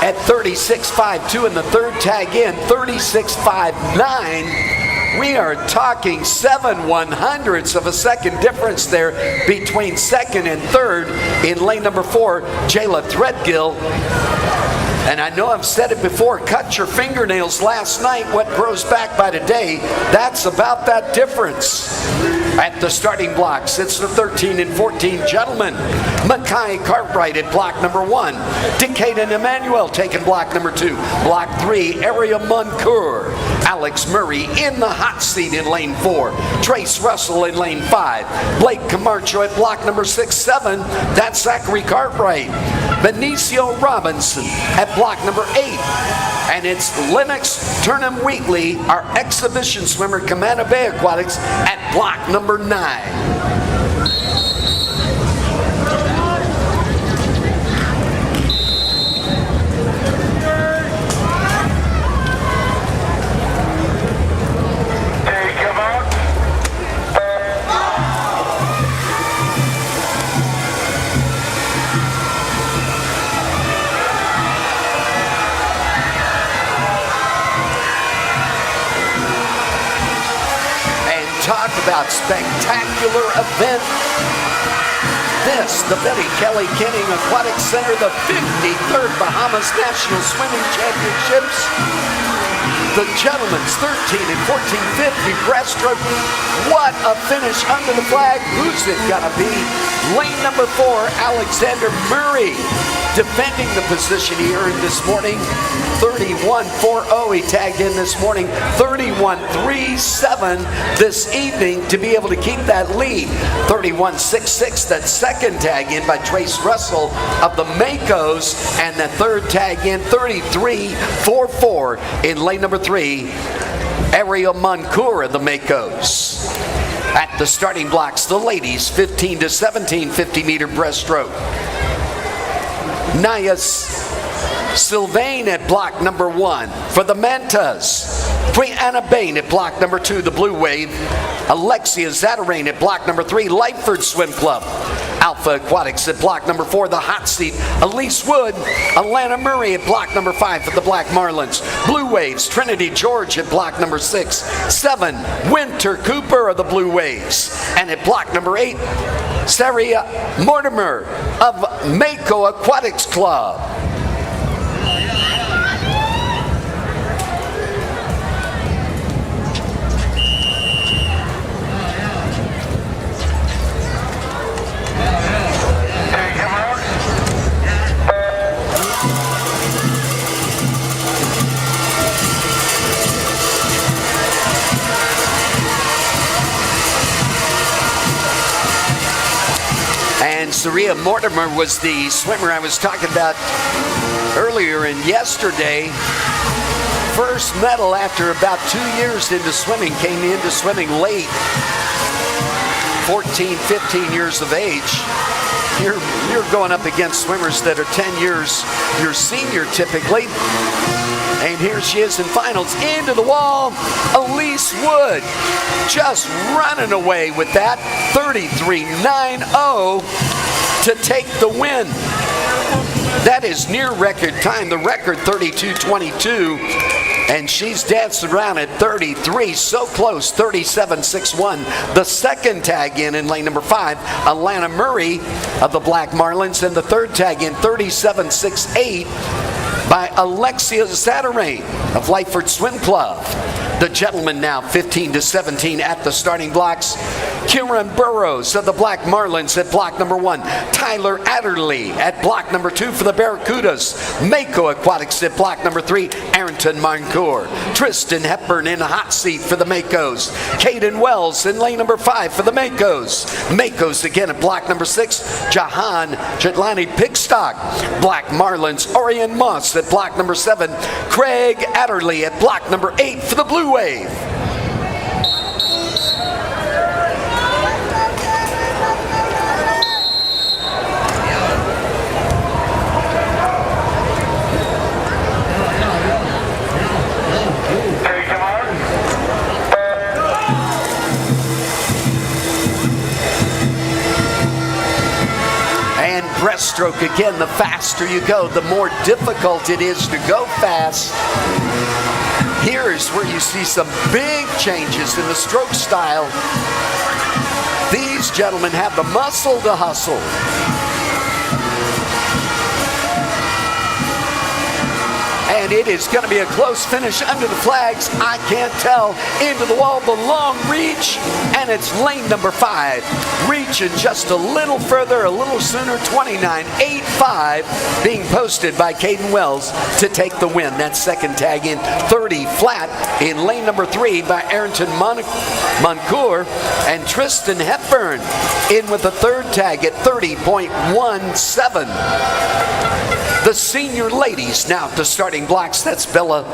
at 36.52, and the third tag in, 36.59. We are talking 7/100ths of a second difference there between second and third in lane number 4, Jayla Threadgill. And I know I've said it before, cut your fingernails last night, what grows back by today, that's about that difference. At the starting blocks, it's the 13 and 14 gentlemen. Makai Cartwright at block number 1. Decaden Emmanuel taking block number 2. Block 3, Ariel Moncour. Alex Murray in the hot seat in lane 4. Trace Russell in lane 5. Blake Camacho at block number 6-7. That's Zachary Cartwright. Benicio Robinson at block number 8. And it's Lennox Turnham Wheatley, our exhibition swimmer, Camana Bay Aquatics, at block number 9. Talk about spectacular event. This, the Betty Kelly Kenning Aquatic Center, the 53rd Bahamas National Swimming Championships. The gentlemen's 13 and 1450 breaststroke. What a finish under the flag. Who's it gonna be? Lane number 4, Alexander Murray, defending the position he earned this morning. 31.40 he tagged in this morning. 31.37 this evening to be able to keep that lead. 31.66 that second tag in by Trace Russell of the Makos, and the third tag in 33.44 in lane number 3, Ariel Moncour of the Makos. At the starting blocks, the ladies 15 to 17 50-meter breaststroke. Naya Sylvain at block number 1 for the Mantas. Brianna Bain at block number 2, the Blue Wave. Alexia Zatarain at block number 3, Lightford Swim Club. Alpha Aquatics at block number 4, the Hot Seat. Elise Wood, Alana Murray at block number 5 for the Black Marlins. Blue Waves, Trinity George at block number 6. 7, Winter Cooper of the Blue Waves. And at block number 8, Saria Mortimer of Mako Aquatics Club. And Saria Mortimer was the swimmer I was talking about earlier. And yesterday, first medal after about 2 years into swimming, came into swimming late, 14, 15 years of age. You're going up against swimmers that are 10 years your senior typically. And here she is in finals. Into the wall, Elise Wood just running away with that 33.90 to take the win. That is near record time. The record 32.22. And she's dancing around at 33, so close, 37.61. The second tag in lane number 5, Alana Murray of the Black Marlins. And the third tag in, 37.68 by Alexia Zatarain of Lightford Swim Club. The gentlemen now 15-17 at the starting blocks. Kieran Burrows of the Black Marlins at block number 1. Tyler Adderley at block number 2 for the Barracudas. Mako Aquatics at block number 3. Arrington Marncourt. Tristan Hepburn in a hot seat for the Makos. Caden Wells in lane number 5 for the Makos. Makos again at block number 6. Jahan Jetlani Pigstock. Black Marlins. Orion Moss at block number 7. Craig Adderley at block number 8 for the Blue Wave. And breaststroke again, the faster you go, the more difficult it is to go fast. Here's where you see some big changes in the stroke style. These gentlemen have the muscle to hustle. And it is going to be a close finish under the flags. I can't tell. Into the wall, the long reach, and it's lane number 5. Reaching just a little further, a little sooner, 29.85 being posted by Caden Wells to take the win. That second tag in, 30 flat in lane number 3 by Arrington Moncourt, and Tristan Hepburn in with the third tag at 30.17. The senior ladies now at the starting blocks. That's Bella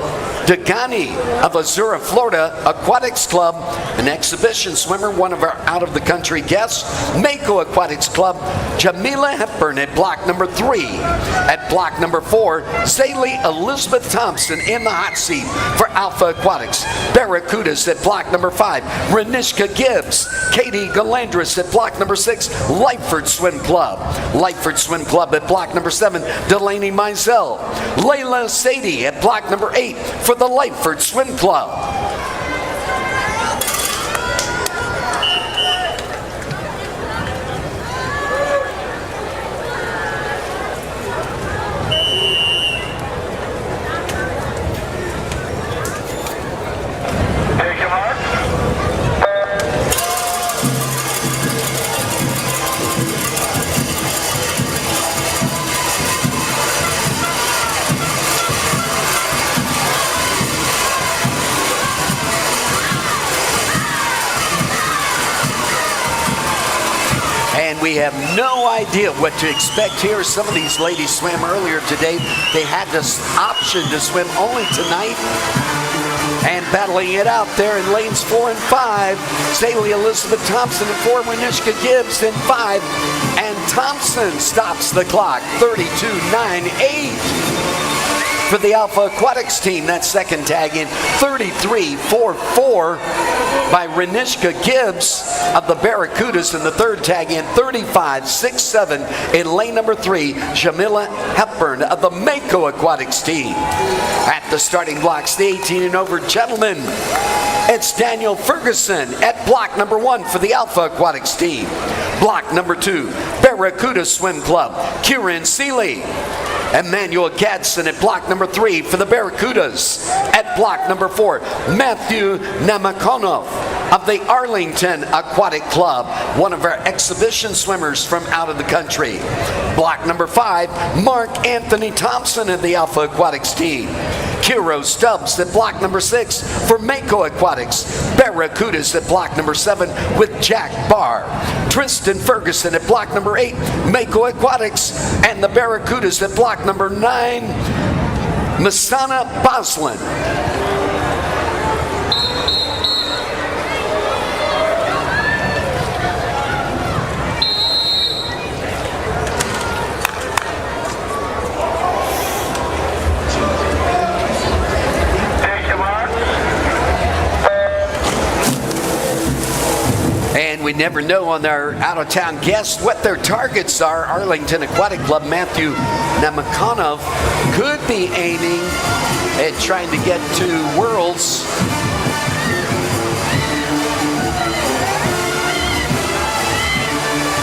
Degani of Azura, Florida Aquatics Club, an exhibition swimmer, one of our out-of-the-country guests. Mako Aquatics Club, Jamila Hepburn at block number 3. At block number 4, Zaylee Elizabeth Thompson in the hot seat for Alpha Aquatics. Barracudas at block number 5. Renishka Gibbs, Katie Galandris at block number 6. Lightford Swim Club. Lightford Swim Club at block number 7. Delaney Mizell. Layla Sadie at block number 8 for the Lightford Swim Club. We have no idea what to expect here. Some of these ladies swam earlier today. They had this option to swim only tonight. And battling it out there in lanes 4 and 5. Zaylee Elizabeth Thompson at 4, Renishka Gibbs in 5. And Thompson stops the clock, 32.98. For the Alpha Aquatics team, that second tag in, 33.44 by Renishka Gibbs of the Barracudas, and the third tag in, 35.67 in lane number 3, Jamila Hepburn of the Mako Aquatics team. At the starting blocks, the 18 and over gentlemen, it's Daniel Ferguson at block number 1 for the Alpha Aquatics team. Block number 2, Barracuda Swim Club, Kieran Seeley. Emmanuel Gadsden at block number 3 for the Barracudas. At block number 4, Matthew Namakonov of the Arlington Aquatic Club, one of our exhibition swimmers from out of the country. Block number 5, Mark Anthony Thompson of the Alpha Aquatics team. Kiro Stubbs at block number 6 for Mako Aquatics. Barracudas at block number 7 with Jack Barr. Tristan Ferguson at block number 8, Mako Aquatics. And the Barracudas at block number 9, Masana Boslin. And we never know on our out-of-town guests what their targets are. Arlington Aquatic Club Matthew Namakanov could be aiming at trying to get to Worlds.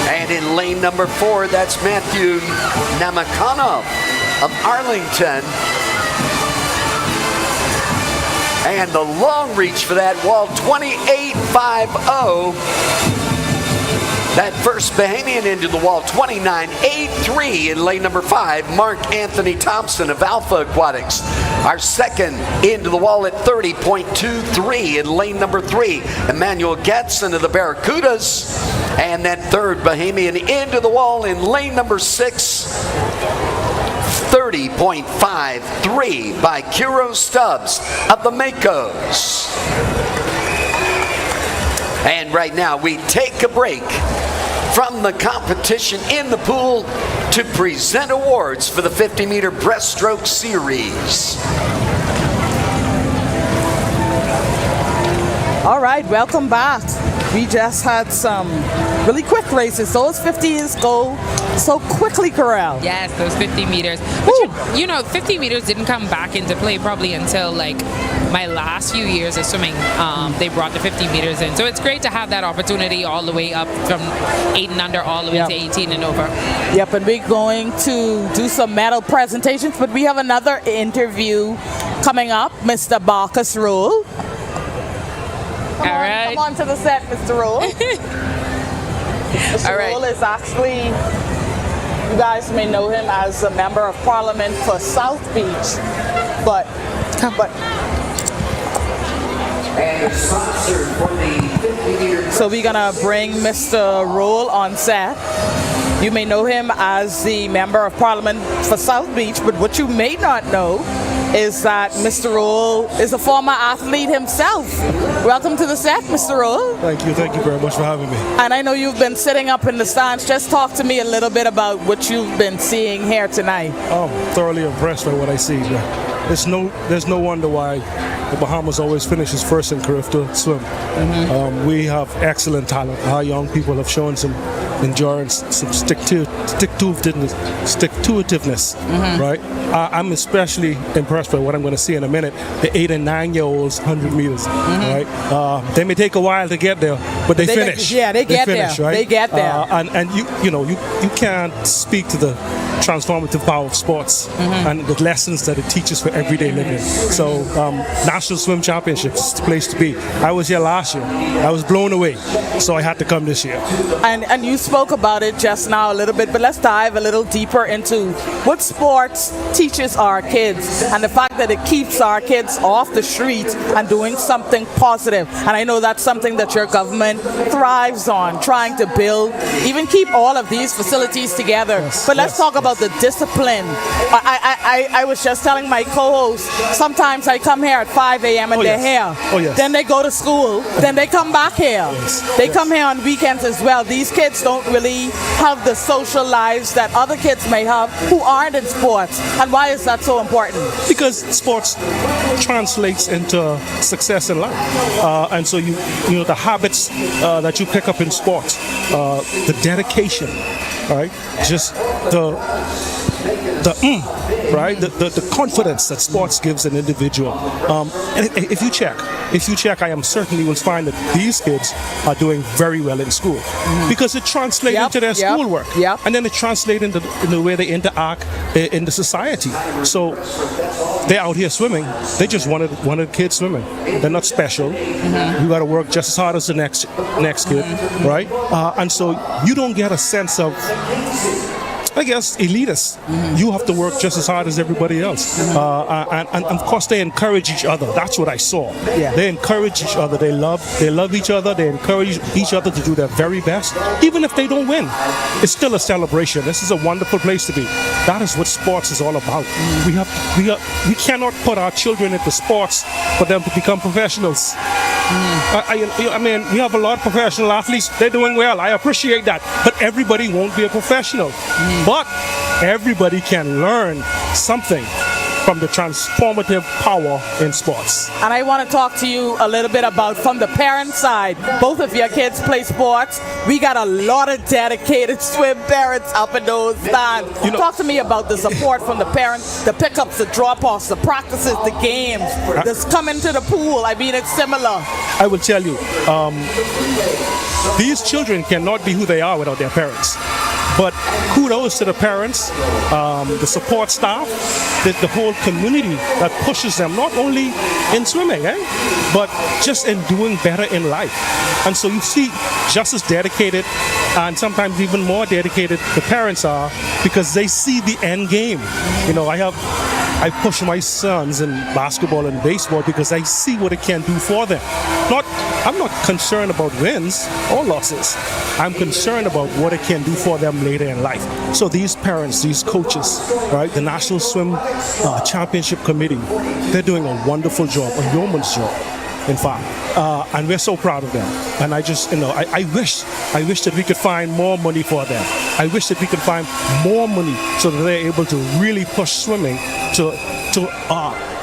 And in lane number 4, that's Matthew Namakanov of Arlington. And the long reach for that wall, 28.50. That first Bahamian into the wall, 29.83 in lane number 5, Mark Anthony Thompson of Alpha Aquatics. Our second into the wall at 30.23 in lane number 3, Emmanuel Gatson of the Barracudas. And that third Bahamian into the wall in lane number 6, 30.53 by Kiro Stubbs of the Makos. And right now we take a break from the competition in the pool to present awards for the 50-meter breaststroke series. All right, welcome back. We just had some really quick races. Those 50s go so quickly, Corral. Yes, those 50 meters. But you know, 50 meters didn't come back into play probably until like my last few years of swimming. They brought the 50 meters in. So it's great to have that opportunity all the way up from 8 and under all the way to 18 and over. Yep, and we're going to do some medal presentations, but we have another interview coming up, Mr. Barkus Rule. Come on to the set, Mr. Rule. Mr. Rule is actually, you guys may know him as a member of Parliament for South Beach, but so we're gonna bring Mr. Rule on set. You may know him as the member of Parliament for South Beach, but what you may not know is that Mr. Rule is a former athlete himself. Welcome to the set, Mr. Rule. Thank you very much for having me. And I know you've been sitting up in the stands. Just talk to me a little bit about what you've been seeing here tonight. I'm thoroughly impressed by what I see. There's no wonder why the Bahamas always finishes first in career to swim. We have excellent talent. Our young people have shown some endurance, some stick-to-itiveness, right? I'm especially impressed by what I'm going to see in a minute. The 8 and 9-year-olds, 100 meters, right? They may take a while to get there, but they finish. They get finish, there. Right? They get there. And you can't speak to the transformative power of sports and the lessons that it teaches for everyday living. So National Swim Championships is the place to be. I was here last year. I was blown away, so I had to come this year. And you spoke about it just now a little bit, but let's dive a little deeper into what sports teaches our kids and the fact that it keeps our kids off the streets and doing something positive. And I know that's something that your government thrives on, trying to build, even keep all of these facilities together. But let's talk about the discipline. I was just telling my co-host, sometimes I come here at 5 a.m. and they're here. Then they go to school. Then they come back here. They come here on weekends as well. These kids don't really have the social lives that other kids may have who aren't in sports. And why is that so important? Because sports translates into success in life. And so you know the habits that you pick up in sports, the dedication, right? Just the confidence that sports gives an individual. And if you check, I am certain you will find that these kids are doing very well in school because it translates into their schoolwork, and then it translates into the way they interact in the society. So they're out here swimming. They just wanted kids swimming. They're not special. You got to work just as hard as the next kid, right? And so you don't get a sense of I guess, elitist. You have to work just as hard as everybody else. And of course, they encourage each other. That's what I saw. Yeah. They encourage each other. They love each other. They encourage each other to do their very best, even if they don't win. It's still a celebration. This is a wonderful place to be. That is what sports is all about. We cannot put our children into sports for them to become professionals. I mean, we have a lot of professional athletes. They're doing well. I appreciate that. But everybody won't be a professional. But everybody can learn something from the transformative power in sports. And I want to talk to you a little bit about from the parent side. Both of your kids play sports. We got a lot of dedicated swim parents up in those stands. Talk to me about the support from the parents, the pickups, the drop-offs, the practices, the games, this coming to the pool. I mean, it's similar. I will tell you, these children cannot be who they are without their parents. But kudos to the parents, the support staff, the whole community that pushes them, not only in swimming, but just in doing better in life. And so you see just as dedicated and sometimes even more dedicated the parents are, because they see the end game. I push my sons in basketball and baseball because I see what it can do for them. I'm not concerned about wins or losses. I'm concerned about what it can do for them later in life. So these parents, these coaches, right, the National Swim Championship Committee, they're doing a wonderful job, a yeoman's job, in fact. And we're so proud of them. And I just, I wish that we could find more money for them. I wish that we could find more money so that they're able to really push swimming to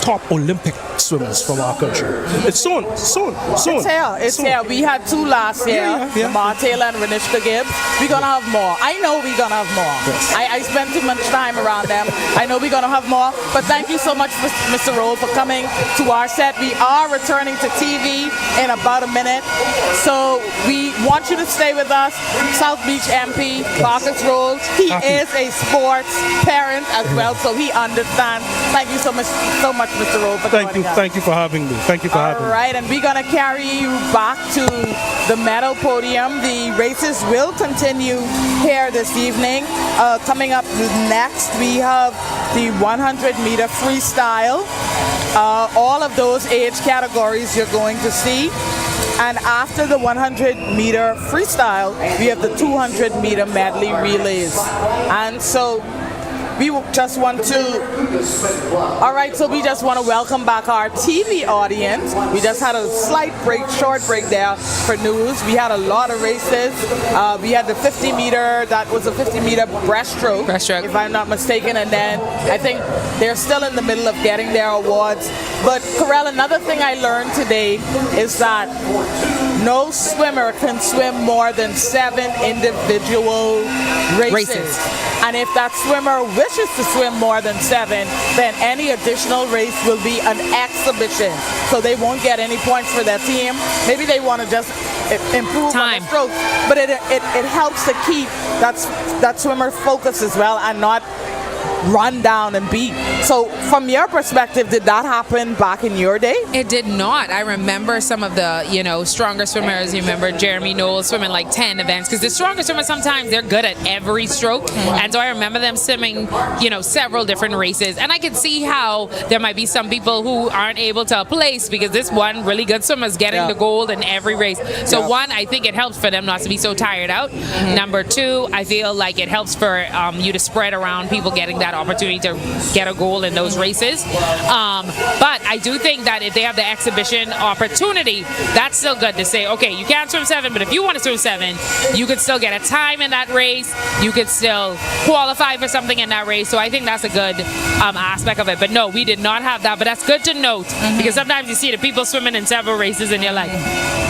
top Olympic swimmers from our country. It's soon. It's here. We had 2 last year, Mar Taylor and Renishka Gibbs. We're going to have more. I know we're going to have more. Yes. I spend too much time around them. I know we're going to have more. But thank you so much, Mr. Roll, for coming to our set. We are returning to TV in about a minute. So we want you to stay with us. South Beach MP, Marcus Rolls. He is a sports parent as well, so he understands. Thank you so much, Mr. Roll, for joining us. Thank you for having me. Thank you for having me. All right, and we're going to carry you back to the medal podium. The races will continue here this evening. Coming up next, we have the 100-meter freestyle. All of those age categories you're going to see. And after the 100-meter freestyle, we have the 200-meter medley relays. And so we just want to welcome back our TV audience. We just had a short break there for news. We had a lot of races. We had the 50-meter, that was a 50-meter breaststroke, if I'm not mistaken. And then I think they're still in the middle of getting their awards. But, Corel, another thing I learned today is that no swimmer can swim more than 7 individual races. And if that swimmer wishes to swim more than 7, then any additional race will be an exhibition. So they won't get any points for their team. Maybe they want to just improve on the stroke. But it helps to keep that swimmer focused as well and not run down and beat. So from your perspective, did that happen back in your day? It did not. I remember some of the, stronger swimmers. You remember Jeremy Knowles swimming like 10 events, because the stronger swimmers, sometimes they're good at every stroke. And so I remember them swimming, several different races. And I could see how there might be some people who aren't able to place because this one really good swimmer is getting the gold in every race. So one, I think it helps for them not to be so tired out. Number 2, I feel like it helps for you to spread around people getting that opportunity to get a goal in those races. But I do think that if they have the exhibition opportunity, that's still good to say, okay, you can't swim 7, but if you want to swim 7, you could still get a time in that race. You could still qualify for something in that race. So I think that's a good aspect of it. But no, we did not have that. But that's good to note, because sometimes you see the people swimming in several races and you're like,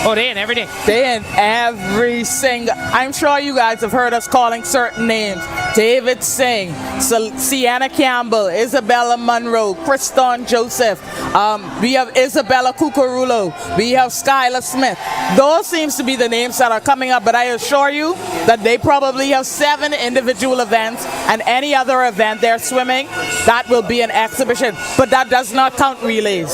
oh, they in every day. They in every single. I'm sure you guys have heard us calling certain names. David Singh, Sienna Campbell, Isabella Monroe, Kriston Joseph. We have Isabella Cucurulo. We have Skylar Smith. Those seems to be the names that are coming up, but I assure you, that they probably have 7 individual events, and any other event they're swimming, that will be an exhibition. But that does not count relays.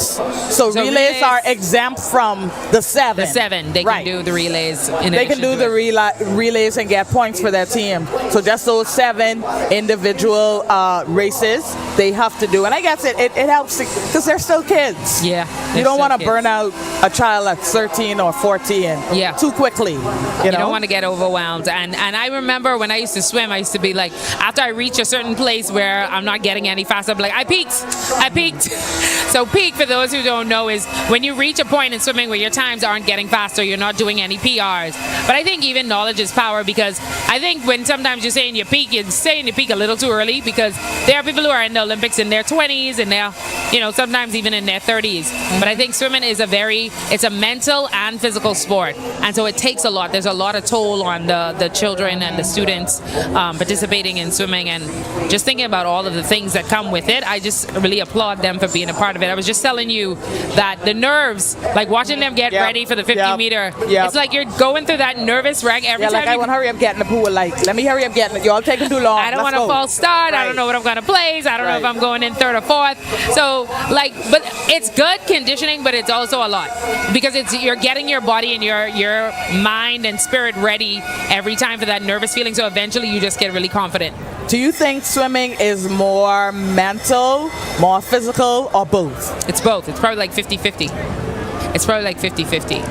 So relays are exempt from the 7. The 7. They can do the relays. They can do the relays and get points for their team. So just those 7 individual races they have to do. And I guess it helps because they're still kids. Yeah. You don't want to burn out a child at 13 or 14 too quickly. You don't want to get overwhelmed. And I remember when I used to swim, I used to be like, after I reach a certain place where I'm not getting any faster, I'm like, I peaked. So peak, for those who don't know, is when you reach a point in swimming where your times aren't getting faster, you're not doing any PRs. But I think even knowledge is power, because I think when sometimes you're saying you peak a little too early, because there are people who are in the Olympics in their 20s and they're, sometimes even in their 30s. But I think swimming is it's a mental and physical sport. And so it takes a lot. There's a lot of toll on the children and the students participating in swimming, and just thinking about all of the things that come with it. I just really applaud them for being a part of it. I was just telling you that the nerves, like watching them get ready for the 50 meter, it's like you're going through that nervous wreck every time. I want to hurry up getting the pool. Like, let me hurry up getting it. Y'all taking too long. I don't want to false start. I don't know what I'm going to place. I don't know if I'm going in 3rd or 4th. So, but it's good conditioning, but it's also a lot, because you're getting your body and your mind and spirit ready every time for that nervous feeling. So eventually you just get really confident. Do you think swimming is more mental, more physical, or both? It's both. It's probably like 50-50. It's probably like 50-50.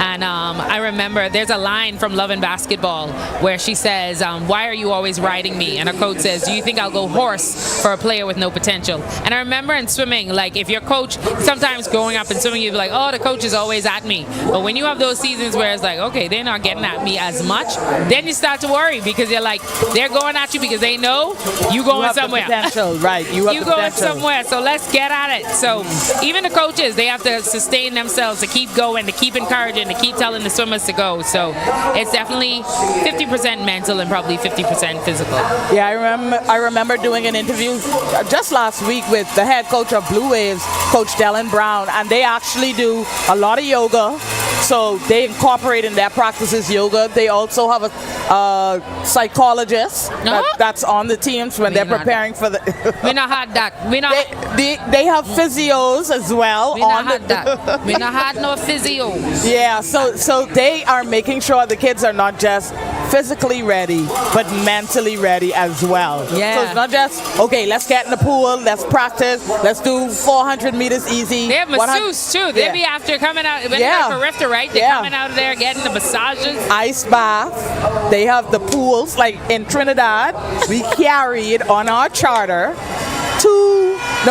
And I remember there's a line from Love and Basketball where she says, why are you always riding me? And her coach says, do you think I'll go horse for a player with no potential? And I remember in swimming, like if your coach, sometimes growing up in swimming, you'd be like, oh, the coach is always at me. But when you have those seasons where it's like, okay, they're not getting at me as much, then you start to worry, because you're like, they're going at you because they know you going somewhere. The potential, right. You going somewhere, so let's get at it. So even the coaches, they have to sustain themselves to keep going, to keep encouraging, to keep telling the swimmers to go. So it's definitely 50% mental and probably 50% physical. Yeah, I remember doing an interview just last week with the head coach of Blue Waves, Coach Dylan Brown, and they actually do a lot of yoga. So they incorporate in their practices yoga. They also have a psychologist that's on the teams when they're preparing for the. We not had that. We not. They have physios as well. We not had that. We not had no physios. Yeah, so they are making sure the kids are not just physically ready, but mentally ready as well. Yeah. So it's not just, okay, let's get in the pool, let's practice, let's do 400 meters easy. They have masseuse too. They be after coming out, when they're for Rifter, right? They're coming out of there getting the massages. Ice bath. They have the pools, like in Trinidad, we carried on our charter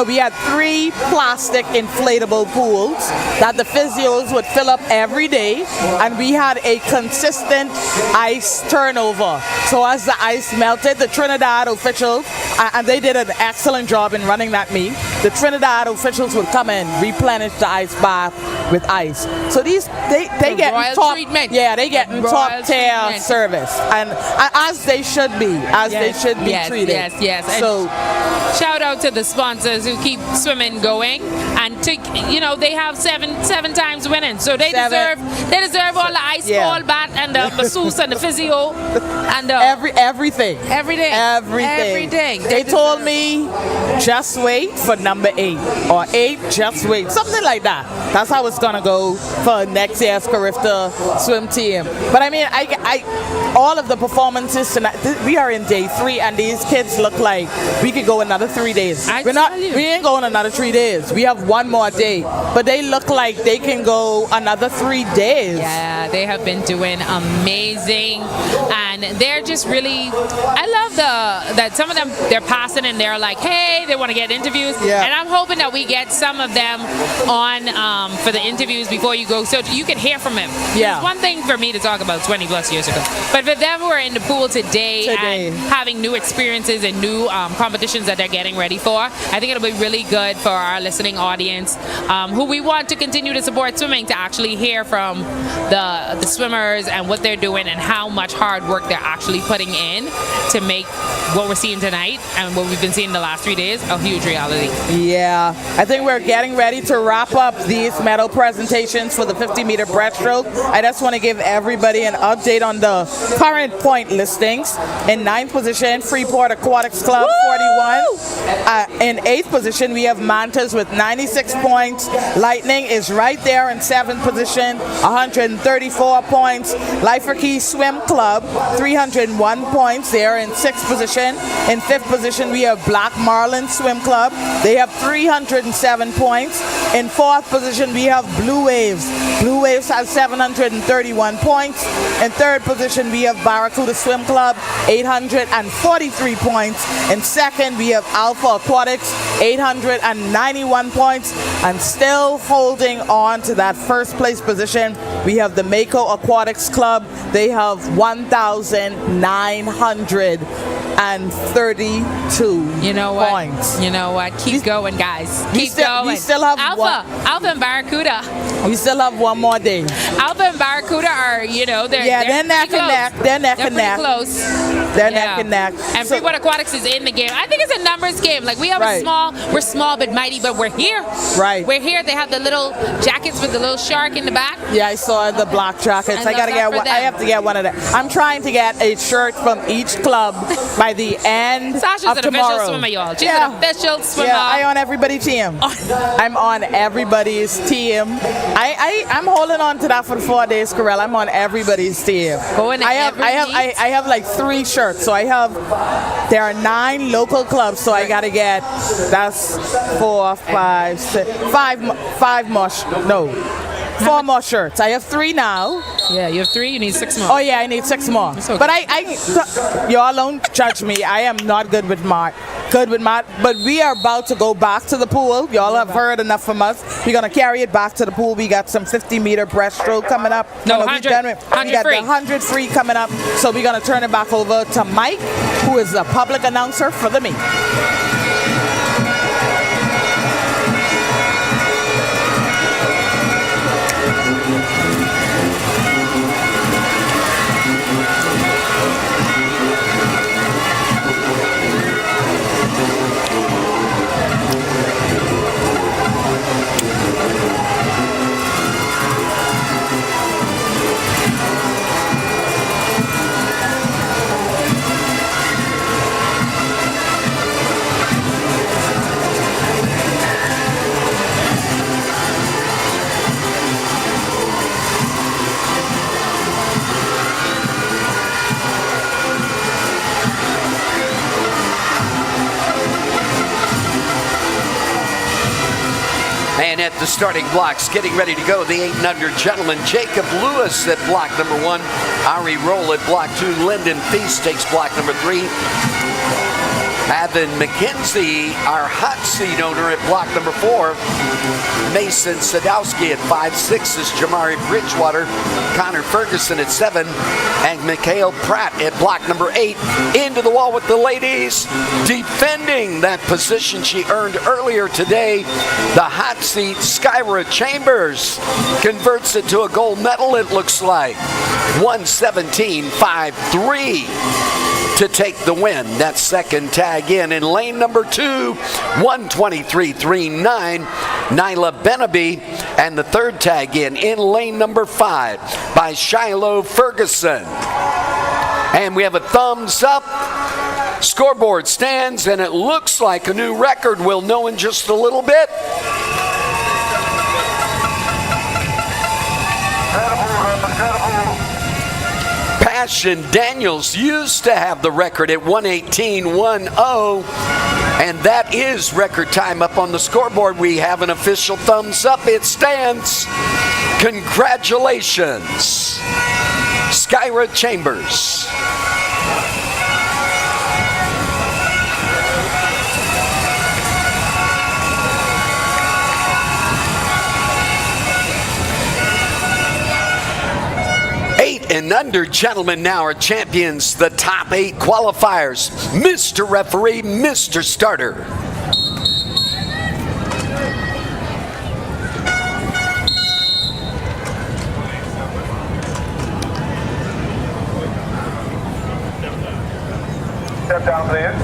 we had 3 plastic inflatable pools that the physios would fill up every day, and we had a consistent ice turnover. So as the ice melted, the Trinidad officials, and they did an excellent job in running that meet, the Trinidad officials would come in, replenish the ice bath with ice. So they get top treatment. Yeah, they get top tier service, and as they should be, they should be treated. Yes. So shout out to the sponsors who keep swimming going, and they have seven times winning, so they deserve all the ice ball bat and the masseuse and the physio and everything. They told me just wait for number 8 or 8 just wait, something like that. That's how it's gonna go for next year's Carifta swim team. But I mean, I all of the performances tonight, we are in day 3, and these kids look like we could go another 3 days. We ain't going another 3 days. We have 1 more day, but they look like they can go another 3 days. Yeah, they have been doing amazing, and they're just really. I love that some of them, they're passing and they're like, hey, they want to get interviews, and I'm hoping that we get some of them on for the interviews before you go, so you can hear from them. Yeah, it's one thing for me to talk about 20 plus years ago, but for them who are in the pool today and having new experiences and new competitions that they're getting ready for, I think it'll be really good for our listening audience, who we want to continue to support swimming, to actually hear from the swimmers and what they're doing and how much hard work they're actually putting in to make what we're seeing tonight and what we've been seeing the last 3 days, a huge reality. Yeah, I think we're getting ready to wrap up these medal presentations for the 50-meter breaststroke. I just want to give everybody an update on the current point listings. In 9th position, Freeport Aquatics Club, 41. In 8th position, we have Mantas with 96 points. Lightning is right there in 7th position, 134 points. Lifer Key Swim Club, 301 points. They're in 6th position. In 5th position, we have Black Marlin Swim Club. They have 307 points. In 4th position, we have Blue Waves. Blue Waves has 731 points. In 3rd position, we have Barracuda Swim Club, 843 points. In 2nd, we have Alpha Aquatics, 891 points. And still holding on to that first place position, we have the Mako Aquatics Club. They have 1,932 points. You know what? Keep going, guys. Keep going. We still have Alpha and Barracuda. We still have one more day. Alpha and Barracuda are, they're neck and neck. They're neck and neck. Close. They're neck and neck. And Freeport Aquatics is in the game. I think it's a numbers game. Like we have we're small but mighty, but we're here. Right. We're here. They have the little jackets with the little shark in the back. Yeah, I saw the black jackets. I gotta get one. I have to get one of them. I'm trying to get a shirt from each club by the end Sasha's of an tomorrow. official swimmer, y'all. She's an official swimmer. Yeah, I'm on everybody's team. I'm on everybody's team. I'm holding on to that for 4 days, Corel. I'm on everybody's team. I have like 3 shirts. So there are 9 local clubs. So I gotta get 4 more shirts. I have 3 now. Yeah, you have 3. You need 6 more. Oh yeah, I need 6 more. Okay. But y'all don't judge me. I am not good with math. But we are about to go back to the pool. Y'all have heard enough from us. We're gonna carry it back to the pool. We got some 50-meter breaststroke coming up. No, we 100 got free. the 100 free coming up. So we're gonna turn it back over to Mike, who is the public announcer for the meet. And at the starting blocks, getting ready to go, the 8 and under gentleman, Jacob Lewis at block number 1. Ari Roll at block 2. Lyndon Feast takes block number 3. Evan McKenzie, our hot seat owner, at block number 4. Mason Sadowski at 5'6" is Jamari Bridgewater. Connor Ferguson at 7. And Mikhail Pratt at block number 8. Into the wall with the ladies. Defending that position she earned earlier today. The hot seat, Skyra Chambers, converts it to a gold medal, it looks like. 117.53. to take the win. That second tag in lane number 2, 123.39, Nyla Benaby, and the third tag in lane number 5 by Shiloh Ferguson. And we have a thumbs up. Scoreboard stands, and it looks like a new record. We'll know in just a little bit. Passion Daniels used to have the record at 118.10, and that is record time up on the scoreboard. We have an official thumbs up. It stands. Congratulations, Skyra Chambers. And under gentlemen now are champions, the top 8 qualifiers. Mr. Referee, Mr. Starter. step down, please.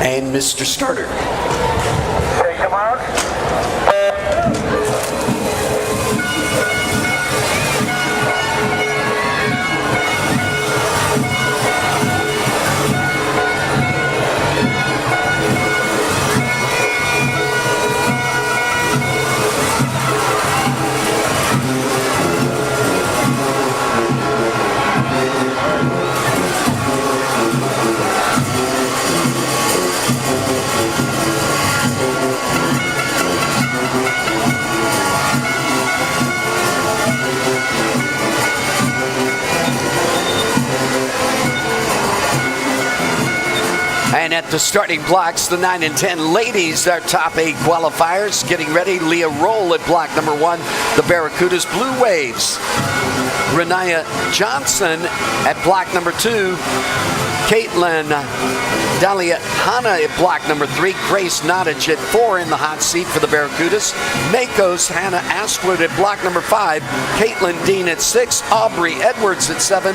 And Mr. Starter. Take him out. And at the starting blocks, the 9 and 10 ladies, our top 8 qualifiers, getting ready. Leah Roll at block number 1, the Barracudas Blue Waves. Renaya Johnson at block number 2. Caitlin Dahlia Hanna at block number 3. Grace Nottage at 4 in the hot seat for the Barracudas. Mako's Hannah Ashwood at block number 5. Caitlin Dean at 6. Aubrey Edwards at 7.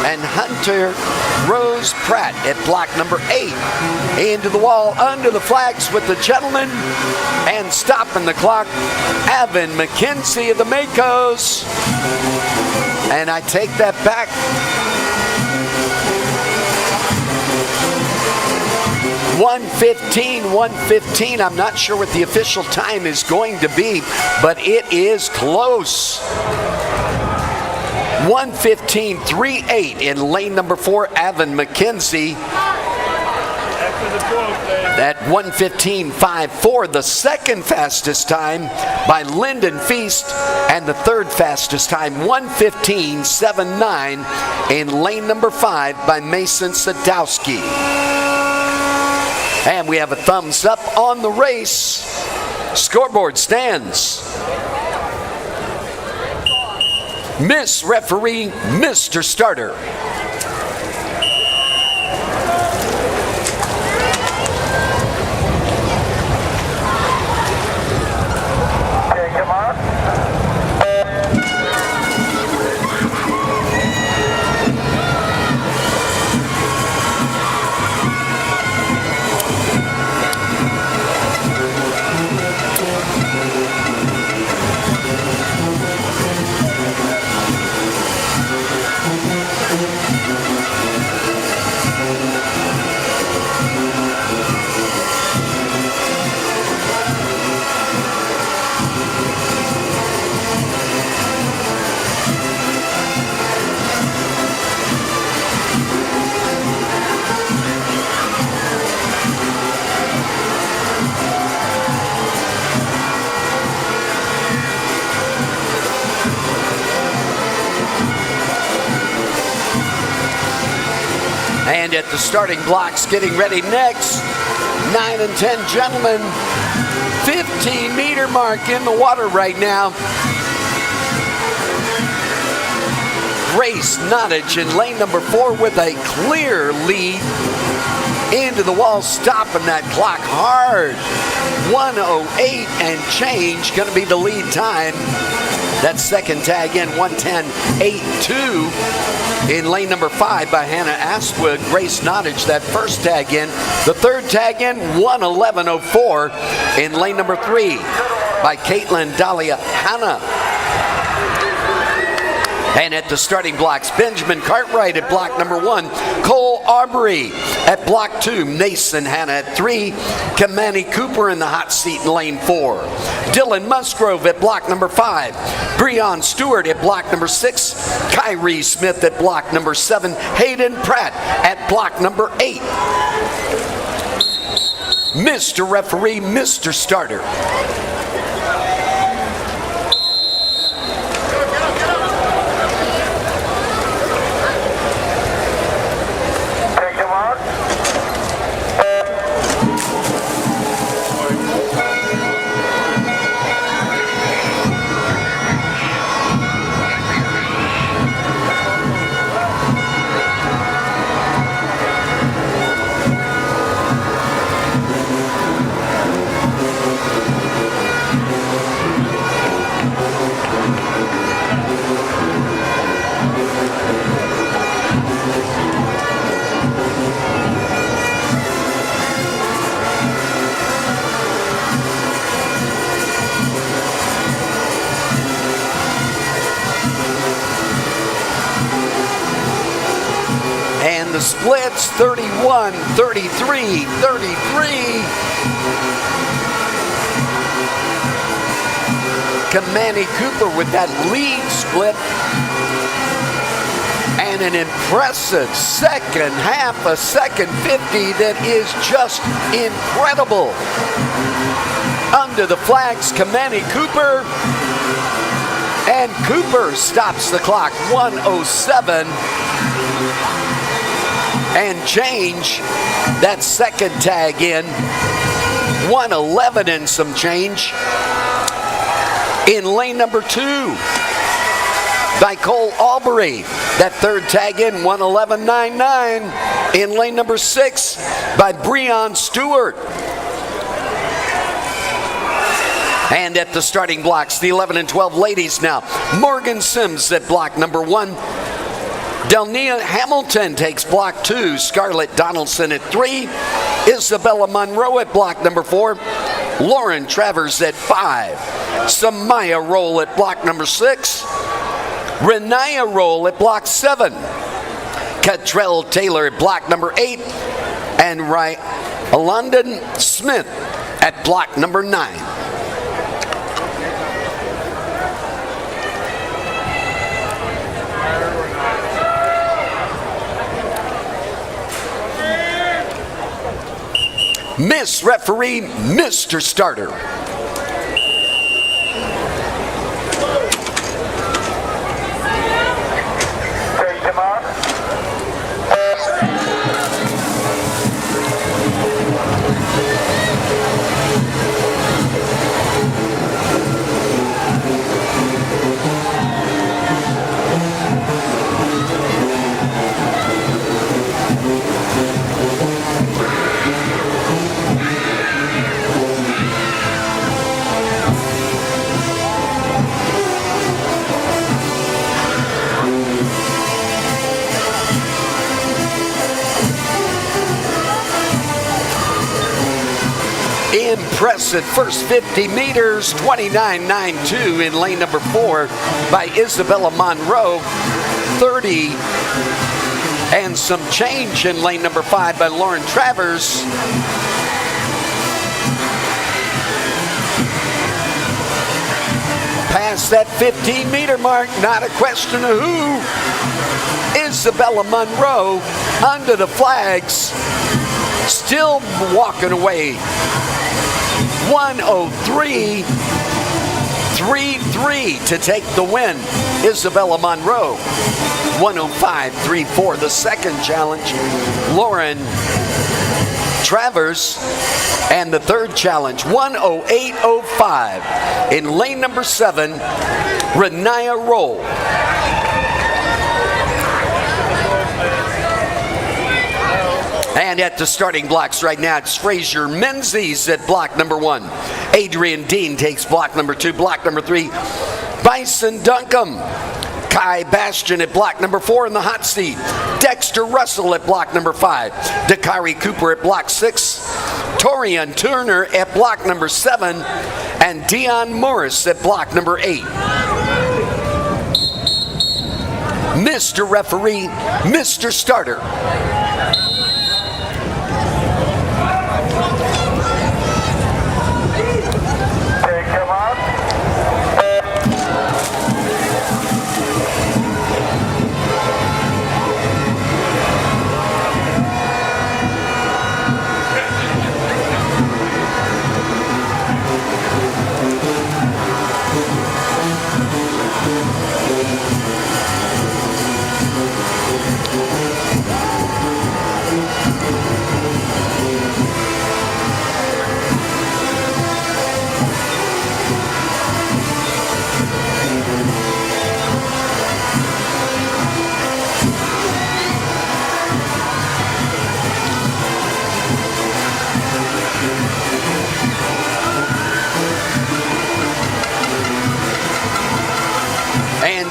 And Hunter Rose Pratt at block number 8. Into the wall, under the flags with the gentlemen. And stopping the clock, Evan McKenzie of the Makos. And I take that back. 1:15. I'm not sure what the official time is going to be, but it is close. 1:15.38 in lane number 4, Evan McKenzie. At 1:15.54, the second fastest time by Lyndon Feast, and the third fastest time, 1:15.79 in lane number 5 by Mason Sadowski. And we have a thumbs up on the race. Scoreboard stands. Miss Referee, Mr. Starter. Take him out. And at the starting blocks, getting ready next, 9 and 10 gentlemen, 15-meter mark in the water right now. Grace Nottage in lane number 4 with a clear lead. Into the wall, stopping that clock hard. 1:08 and change, going to be the lead time. That second tag in, 1:10.82 in lane number 5 by Hannah Astwood. Grace Nottage, that first tag in. The third tag in, 1:11.04 in lane number 3 by Caitlin Dahlia Hanna. And at the starting blocks, Benjamin Cartwright at block number 1. Cole Aubrey at block 2. Mason Hanna at 3. Kamani Cooper in the hot seat in lane 4. Dylan Musgrove at block number 5. Breon Stewart at block number 6. Kyrie Smith at block number 7. Hayden Pratt at block number 8. Mr. Referee, Mr. Starter. the splits, 31, 33, 33. Kamani Cooper with that lead split. And an impressive second half, a second 50 that is just incredible. Under the flags, Kamani Cooper. And Cooper stops the clock, 107. And change that second tag in, 111 and some change. In lane number 2, by Cole Albury. That third tag in, 111.99. In lane number 6, by Breon Stewart. And at the starting blocks, the 11 and 12 ladies now. Morgan Sims at block number 1. Delnia Hamilton takes block 2. Scarlett Donaldson at 3. Isabella Monroe at block number 4. Lauren Travers at 5. Samaya Roll at block number 6. Renaya Roll at block 7. Catrell Taylor at block number 8. And London Smith at block number 9. Miss Referee, Mr. Starter. Impressive first 50 meters, 29.92 in lane number 4 by Isabella Monroe. 30 and some change in lane number 5 by Lauren Travers. Past that 15-meter mark, not a question of who. Isabella Monroe under the flags, still walking away. 103.33 to take the win. Isabella Monroe, 105.34. The second challenge, Lauren Travers. And the third challenge, 108.05. In lane number 7, Renaya Roll. And at the starting blocks right now, it's Frazier Menzies at block number 1. Adrian Dean takes block number 2. Block number 3, Bison Duncombe. Kai Bastian at block number 4 in the hot seat. Dexter Russell at block number 5. Dakari Cooper at block 6. Torian Turner at block number 7. And Dion Morris at block number 8. Mr. Referee, Mr. Starter.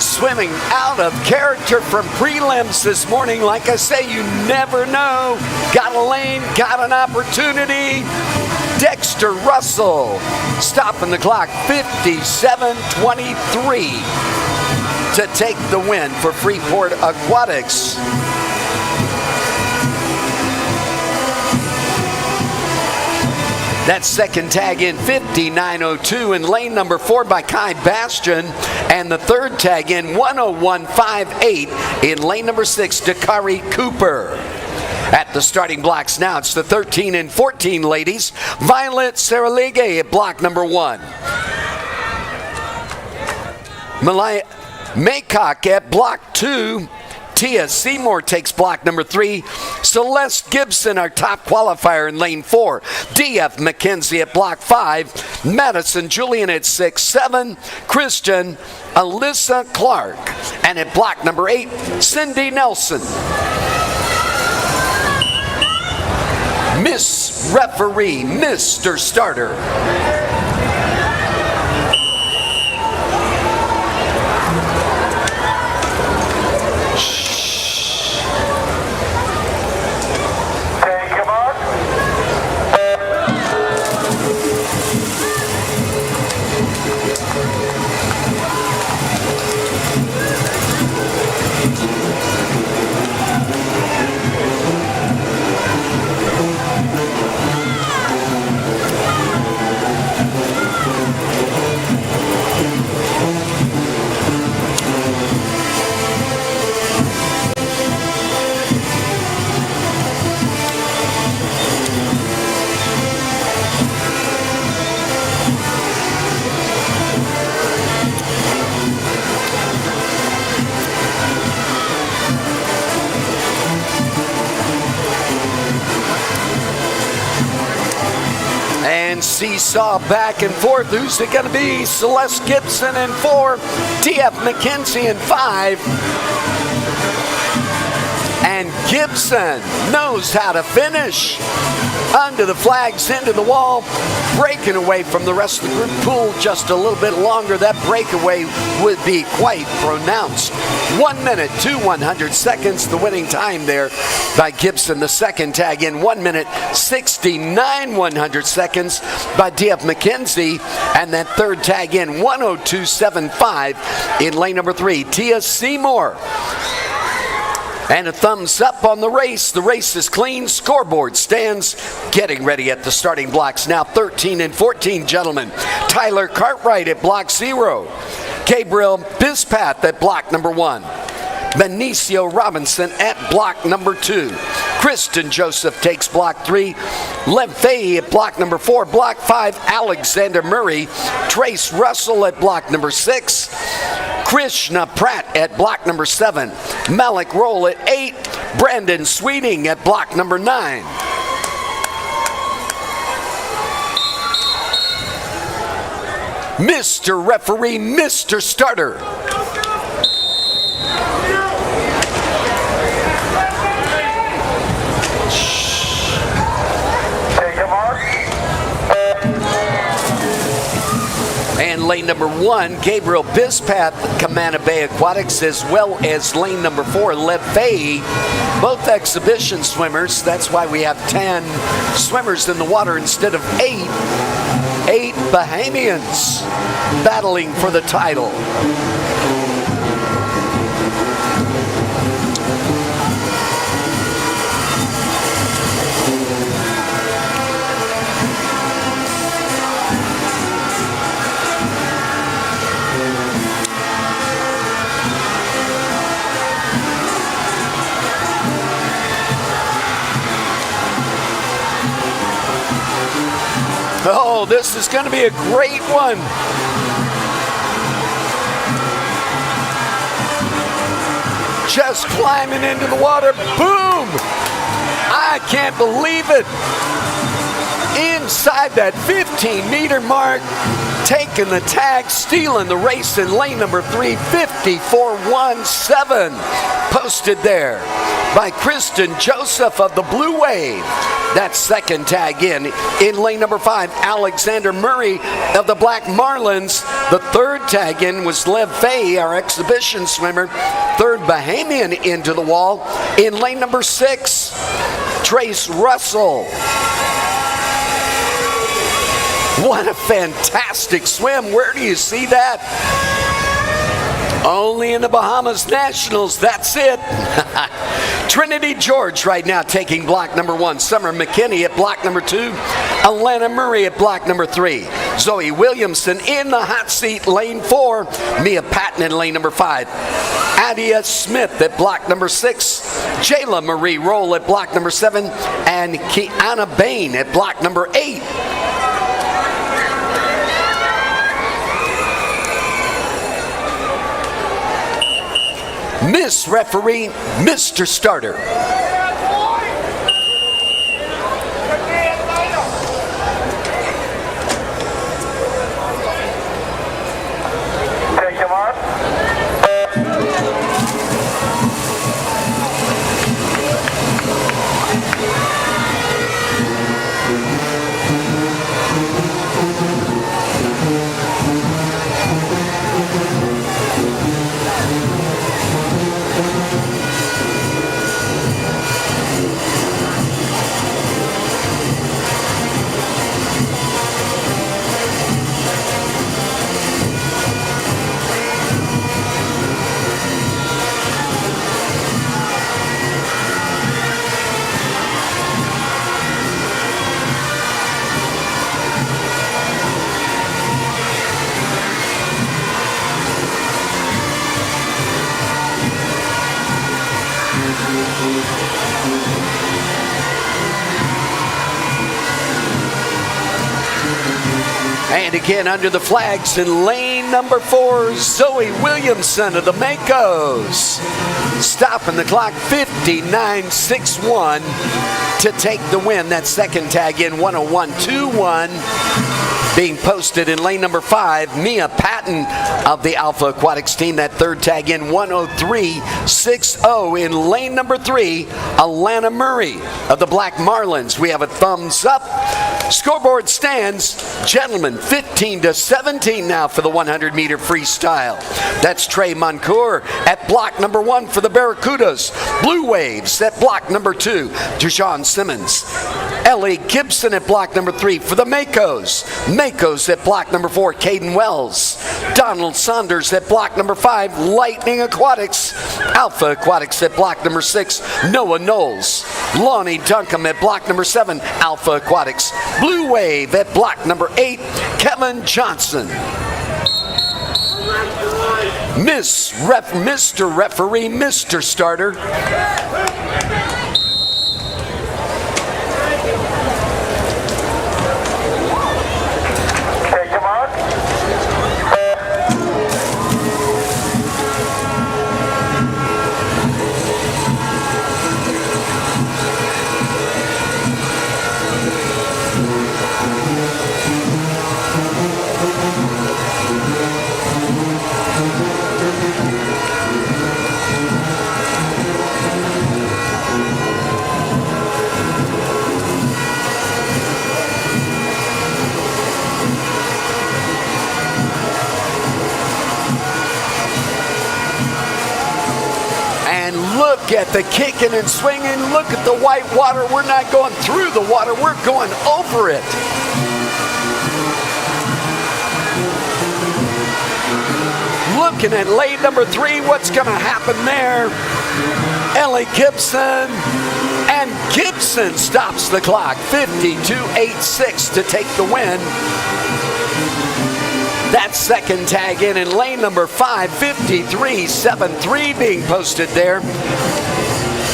Swimming out of character from prelims this morning. Like I say, you never know. Got a lane, got an opportunity. Dexter Russell stopping the clock, 57.23 to take the win for Freeport Aquatics. That second tag in 59.02 in lane number 4 by Kai Bastion. And the third tag in 1:01.58 in lane number 6, Dakari Cooper. At the starting blocks now, it's the 13 and 14 ladies. Violet Saralige at block number 1. Malaya Maycock at block 2. Tia Seymour takes block number 3. Celeste Gibson, our top qualifier in lane 4. D.F. McKenzie at block 5. Madison Julian at 6. 7. Christian Alyssa Clark. And at block number 8, Cindy Nelson. Miss Referee, Mr. Starter. And seesaw back and forth. Who's it going to be? Celeste Gibson in 4, T.F. McKenzie in 5. And Gibson knows how to finish. Under the flags, into the wall, breaking away from the rest of the group. Pulled just a little bit longer. That breakaway would be quite pronounced. 1 minute, 2/100 seconds, the winning time there by Gibson. The second tag in 1 minute, 69/100 seconds by D.F. McKenzie. And that third tag in 1:02.75 in lane number 3, Tia Seymour. And a thumbs up on the race. The race is clean. Scoreboard stands getting ready at the starting blocks. Now 13 and 14, gentlemen. Tyler Cartwright at block 0. Gabriel Bispath at block number 1. Benicio Robinson at block number 2. Kristen Joseph takes block 3. Lev Fahey at block number 4. Block 5, Alexander Murray. Trace Russell at block number 6. Krishna Pratt at block number 7. Malik Roll at 8. Brandon Sweeting at block number 9. Mr. Referee, Mr. Starter. And lane number 1, Gabriel Bispath, Camana Bay Aquatics, as well as lane number 4, Lev Fahey, both exhibition swimmers. That's why we have 10 swimmers in the water instead of 8. 8 Bahamians battling for the title. Oh, this is going to be a great one. Just climbing into the water. Boom! I can't believe it. Inside that 15-meter mark, taking the tag, stealing the race in lane number 3, 54.17. Posted there by Kristen Joseph of the Blue Wave. That second tag in lane number 5, Alexander Murray of the Black Marlins. The third tag in was Lev Fahey, our exhibition swimmer. Third Bahamian into the wall. In lane number 6, Trace Russell. What a fantastic swim. Where do you see that? Only in the Bahamas Nationals. That's it. Trinity George right now taking block number 1. Summer McKinney at block number 2. Alana Murray at block number 3. Zoe Williamson in the hot seat, lane 4. Mia Patton in lane number 5. Adia Smith at block number 6. Jayla Marie Roll at block number 7. And Kiana Bain at block number 8. Miss Referee, Mr. Starter. Take your mark. And again under the flags in lane number 4, Zoe Williamson of the Makos. Stopping the clock, 59.61 to take the win. That second tag in 101.21. Being posted in lane number 5, Mia Patton of the Alpha Aquatics team. That third tag in 103.60 in lane number 3, Alana Murray of the Black Marlins. We have a thumbs up. Scoreboard stands, gentlemen, 15-17 now for the 100-meter freestyle. That's Trey Moncour at block number 1 for the Barracudas. Blue Waves at block number 2, Deshaun Simmons. Ellie Gibson at block number 3 for the Makos. Makos at block number 4, Caden Wells. Donald Saunders at block number 5, Lightning Aquatics. Alpha Aquatics at block number 6, Noah Knowles. Lonnie Duncombe at block number 7, Alpha Aquatics. Blue Wave at block number 8, Kevin Johnson. Mr. Referee, Mr. Starter. Take your mark. Look at the kicking and swinging. Look at the white water. We're not going through the water. We're going over it. Looking at lane number 3, what's going to happen there? Ellie Gibson. And Gibson stops the clock. 52.86 to take the win. That second tag in lane number 5, 53.73 being posted there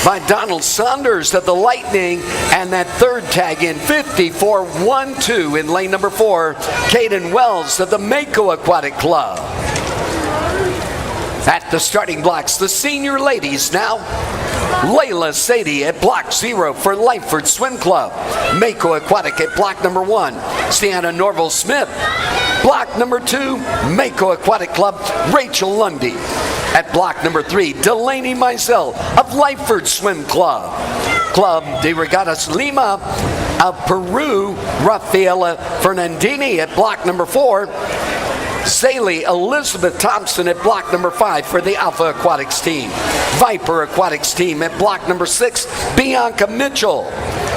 by Donald Saunders of the Lightning. And that third tag in, 54.12 in lane number 4, Caden Wells of the Mako Aquatic Club. At the starting blocks, the senior ladies now. Layla Sadie at block 0 for Lightford Swim Club. Mako Aquatic at block number 1. Sienna Norval Smith. Block number 2, Mako Aquatic Club, Rachel Lundy. At block number 3, Delaney Mizell of Lightford Swim Club. Club de Regatas Lima of Peru, Rafaela Fernandini at block number 4. Saley Elizabeth Thompson at block number 5 for the Alpha Aquatics team. Viper Aquatics team at block number 6, Bianca Mitchell.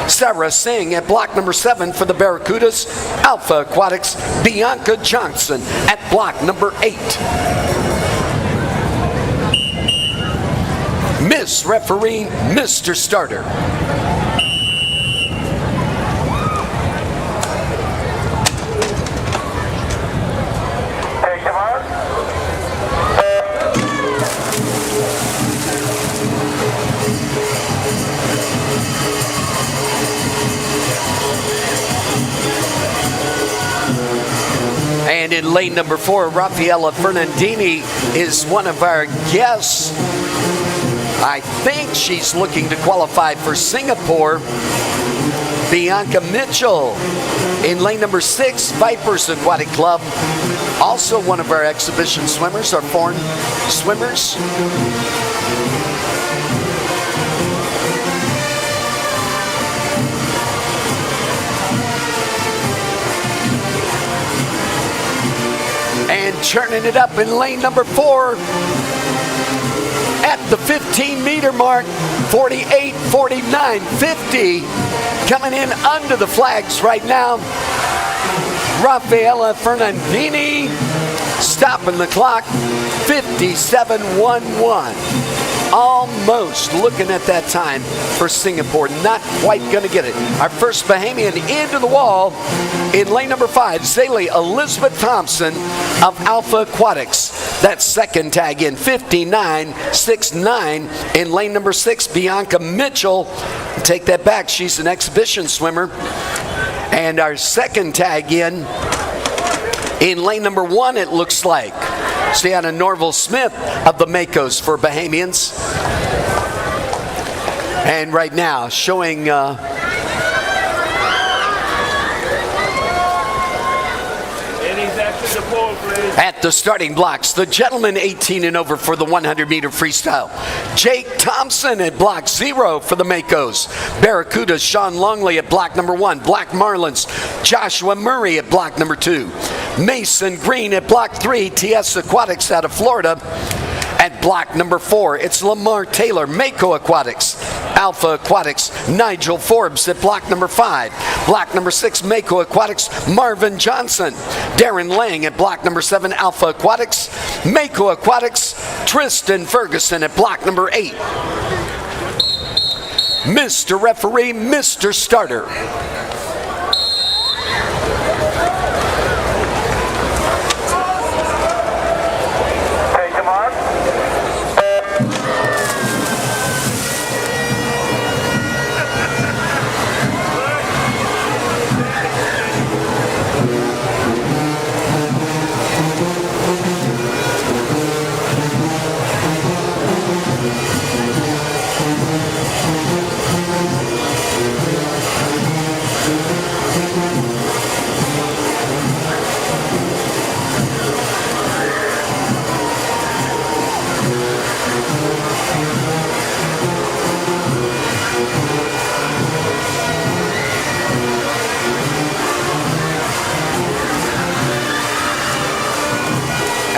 Sarah Singh at block number 7 for the Barracudas. Alpha Aquatics, Bianca Johnson at block number 8. Miss Referee, Mr. Starter. And in lane number 4, Rafaela Fernandini is one of our guests. I think she's looking to qualify for Singapore. Bianca Mitchell in lane number 6, Vipers Aquatic Club. Also one of our exhibition swimmers, our foreign swimmers. And churning it up in lane number 4 at the 15-meter mark, 48, 49, 50. Coming in under the flags right now. Rafaela Fernandini stopping the clock, 57.11. Almost looking at that time for Singapore. Not quite going to get it. Our first Bahamian into the wall in lane number 5, Zaylee Elizabeth Thompson of Alpha Aquatics. That second tag in, 59.69. In lane number 6, Bianca Mitchell. Take that back. She's an exhibition swimmer. And our second tag in lane number 1, it looks like Sienna Norval Smith of the Makos for Bahamians. And right now, showing at the starting blocks, the gentleman 18 and over for the 100-meter freestyle. Jake Thompson at block 0 for the Makos. Barracudas, Sean Longley at block number 1. Black Marlins, Joshua Murray at block number 2. Mason Green at block 3, TS Aquatics out of Florida. At block number 4, it's Lamar Taylor, Mako Aquatics. Alpha Aquatics, Nigel Forbes at block number 5. Block number 6, Mako Aquatics, Marvin Johnson. Darren Lang at block number 7, Alpha Aquatics. Mako Aquatics, Tristan Ferguson at block number 8. Mr. Referee, Mr. Starter.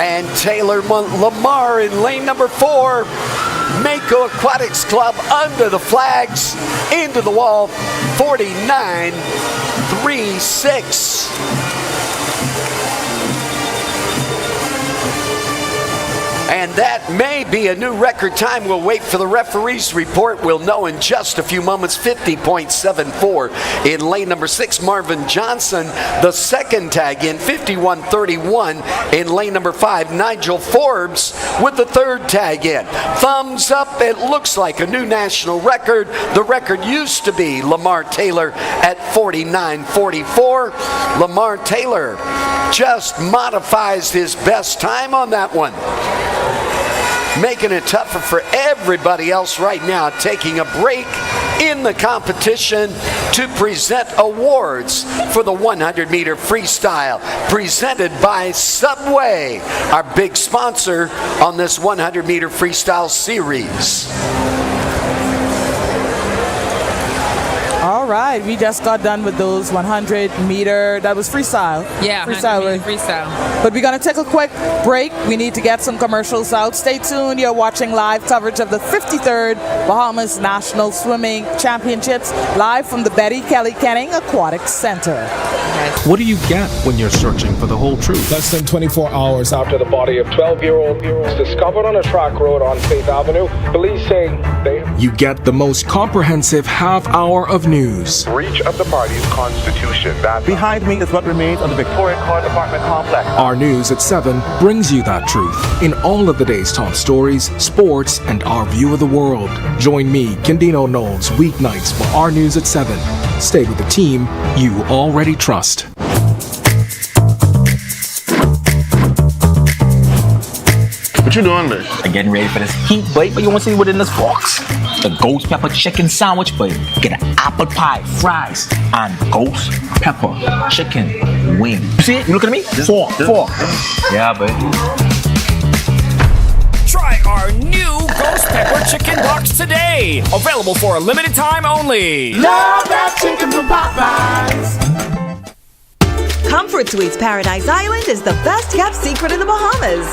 And Taylor Lamar in lane number 4. Mako Aquatics Club under the flags, into the wall, 49.36. And that may be a new record time. We'll wait for the referee's report. We'll know in just a few moments. 50.74 in lane number 6, Marvin Johnson. The second tag in, 51.31 in lane number 5, Nigel Forbes with the third tag in. Thumbs up, it looks like a new national record. The record used to be Lamar Taylor at 49.44. Lamar Taylor just modifies his best time on that one. Making it tougher for everybody else right now, taking a break in the competition to present awards for the 100-meter freestyle, presented by Subway, our big sponsor on this 100-meter freestyle series. All right, we just got done with those 100-meter. That was freestyle. Yeah, freestyle. But we're going to take a quick break. We need to get some commercials out. Stay tuned. You're watching live coverage of the 53rd Bahamas National Swimming Championships live from the Betty Kelly Kenning Aquatic Center. What do you get when you're searching for the whole truth? Less than 24 hours after the body of 12-year-old was discovered on a track road on Faith Avenue, police say they... You get the most comprehensive half hour of news. Breach of the party's constitution. Behind me is what remains of the Victoria Court Apartment Complex. Our News at 7 brings you that truth in all of the day's top stories, sports, and our view of the world. Join me, Candino Knowles, weeknights for Our News at 7. Stay with the team you already trust. What you doing there? I'm getting ready for this heat, boy. But you want to see what's in this box? The ghost pepper chicken sandwich, boy. Get an apple pie, fries, and ghost pepper chicken wing. You see it? You looking at me? Four. Yeah, boy. Try our new Ghost Pepper Chicken Box today. Available for a limited time only. Love that chicken from Popeyes. Comfort Suites Paradise Island is the best kept secret in the Bahamas.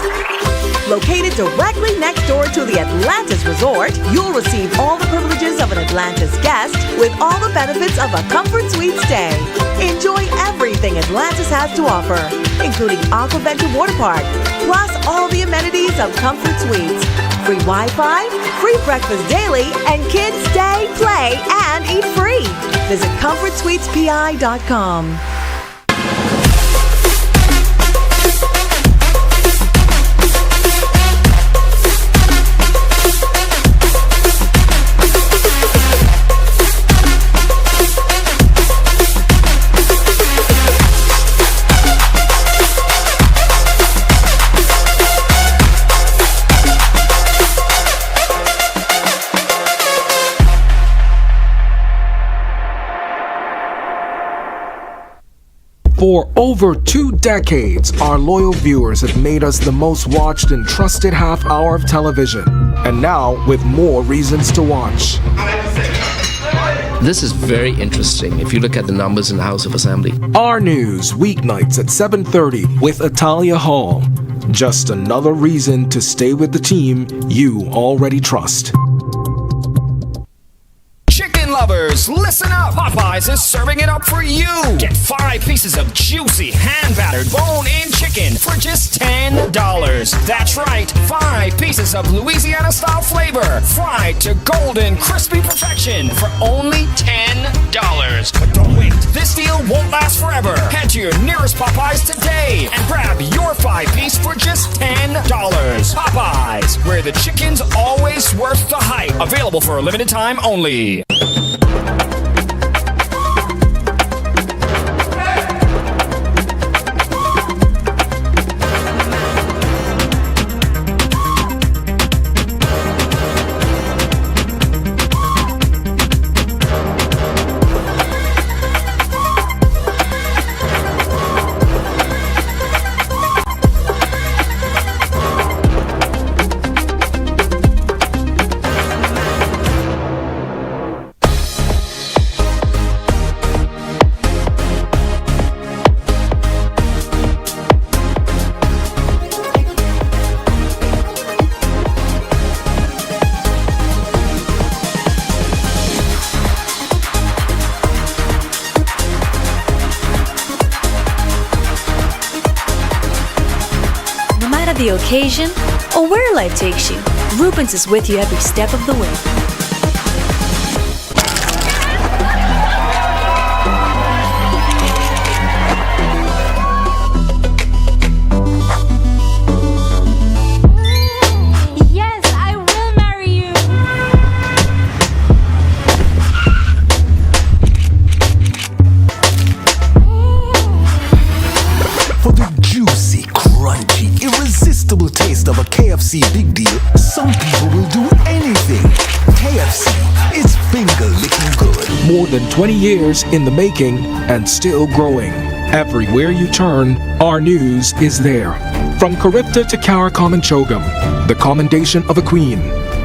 Located directly next door to the Atlantis Resort, you'll receive all the privileges of an Atlantis guest with all the benefits of a Comfort Suite stay. Enjoy everything Atlantis has to offer, including Aquaventure Water Park, plus all the amenities of Comfort Suites. Free Wi-Fi, free breakfast daily, and kids stay, play, and eat free. Visit ComfortSuitesPI.com. For over 2 decades, our loyal viewers have made us the most watched and trusted half hour of television. And now, with more reasons to watch. This is very interesting if you look at the numbers in the House of Assembly. Our News, weeknights at 7:30 with Atalia Hall. Just another reason to stay with the team you already trust. Chicken lovers, listen up! Popeyes is serving it up for you. Get 5 pieces of juicy, hand-battered, bone-in chicken for just $10. That's right, 5 pieces of Louisiana-style flavor, fried to golden, crispy perfection for only $10. But don't wait, this deal won't last forever. Head to your nearest Popeyes today and grab your 5-piece for just $10. Popeyes, where the chicken's always worth the hype. Available for a limited time only. The occasion or where life takes you, Rubens is with you every step of the way. Yes, I will marry you. For the juicy, crunchy, irresistible taste of a KFC big deal, some people will do anything. KFC is finger licking good. More than 20 years in the making and still growing. Everywhere you turn, Our News is there. From Carifta to Caracom and Chogam, the commendation of a queen,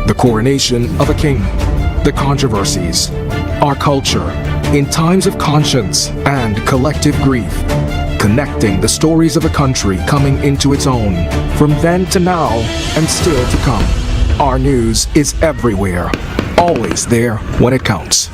the coronation of a king, the controversies. our culture, in times of conscience and collective grief, connecting the stories of a country coming into its own, from then to now and still to come. Our news is everywhere, always there when it counts.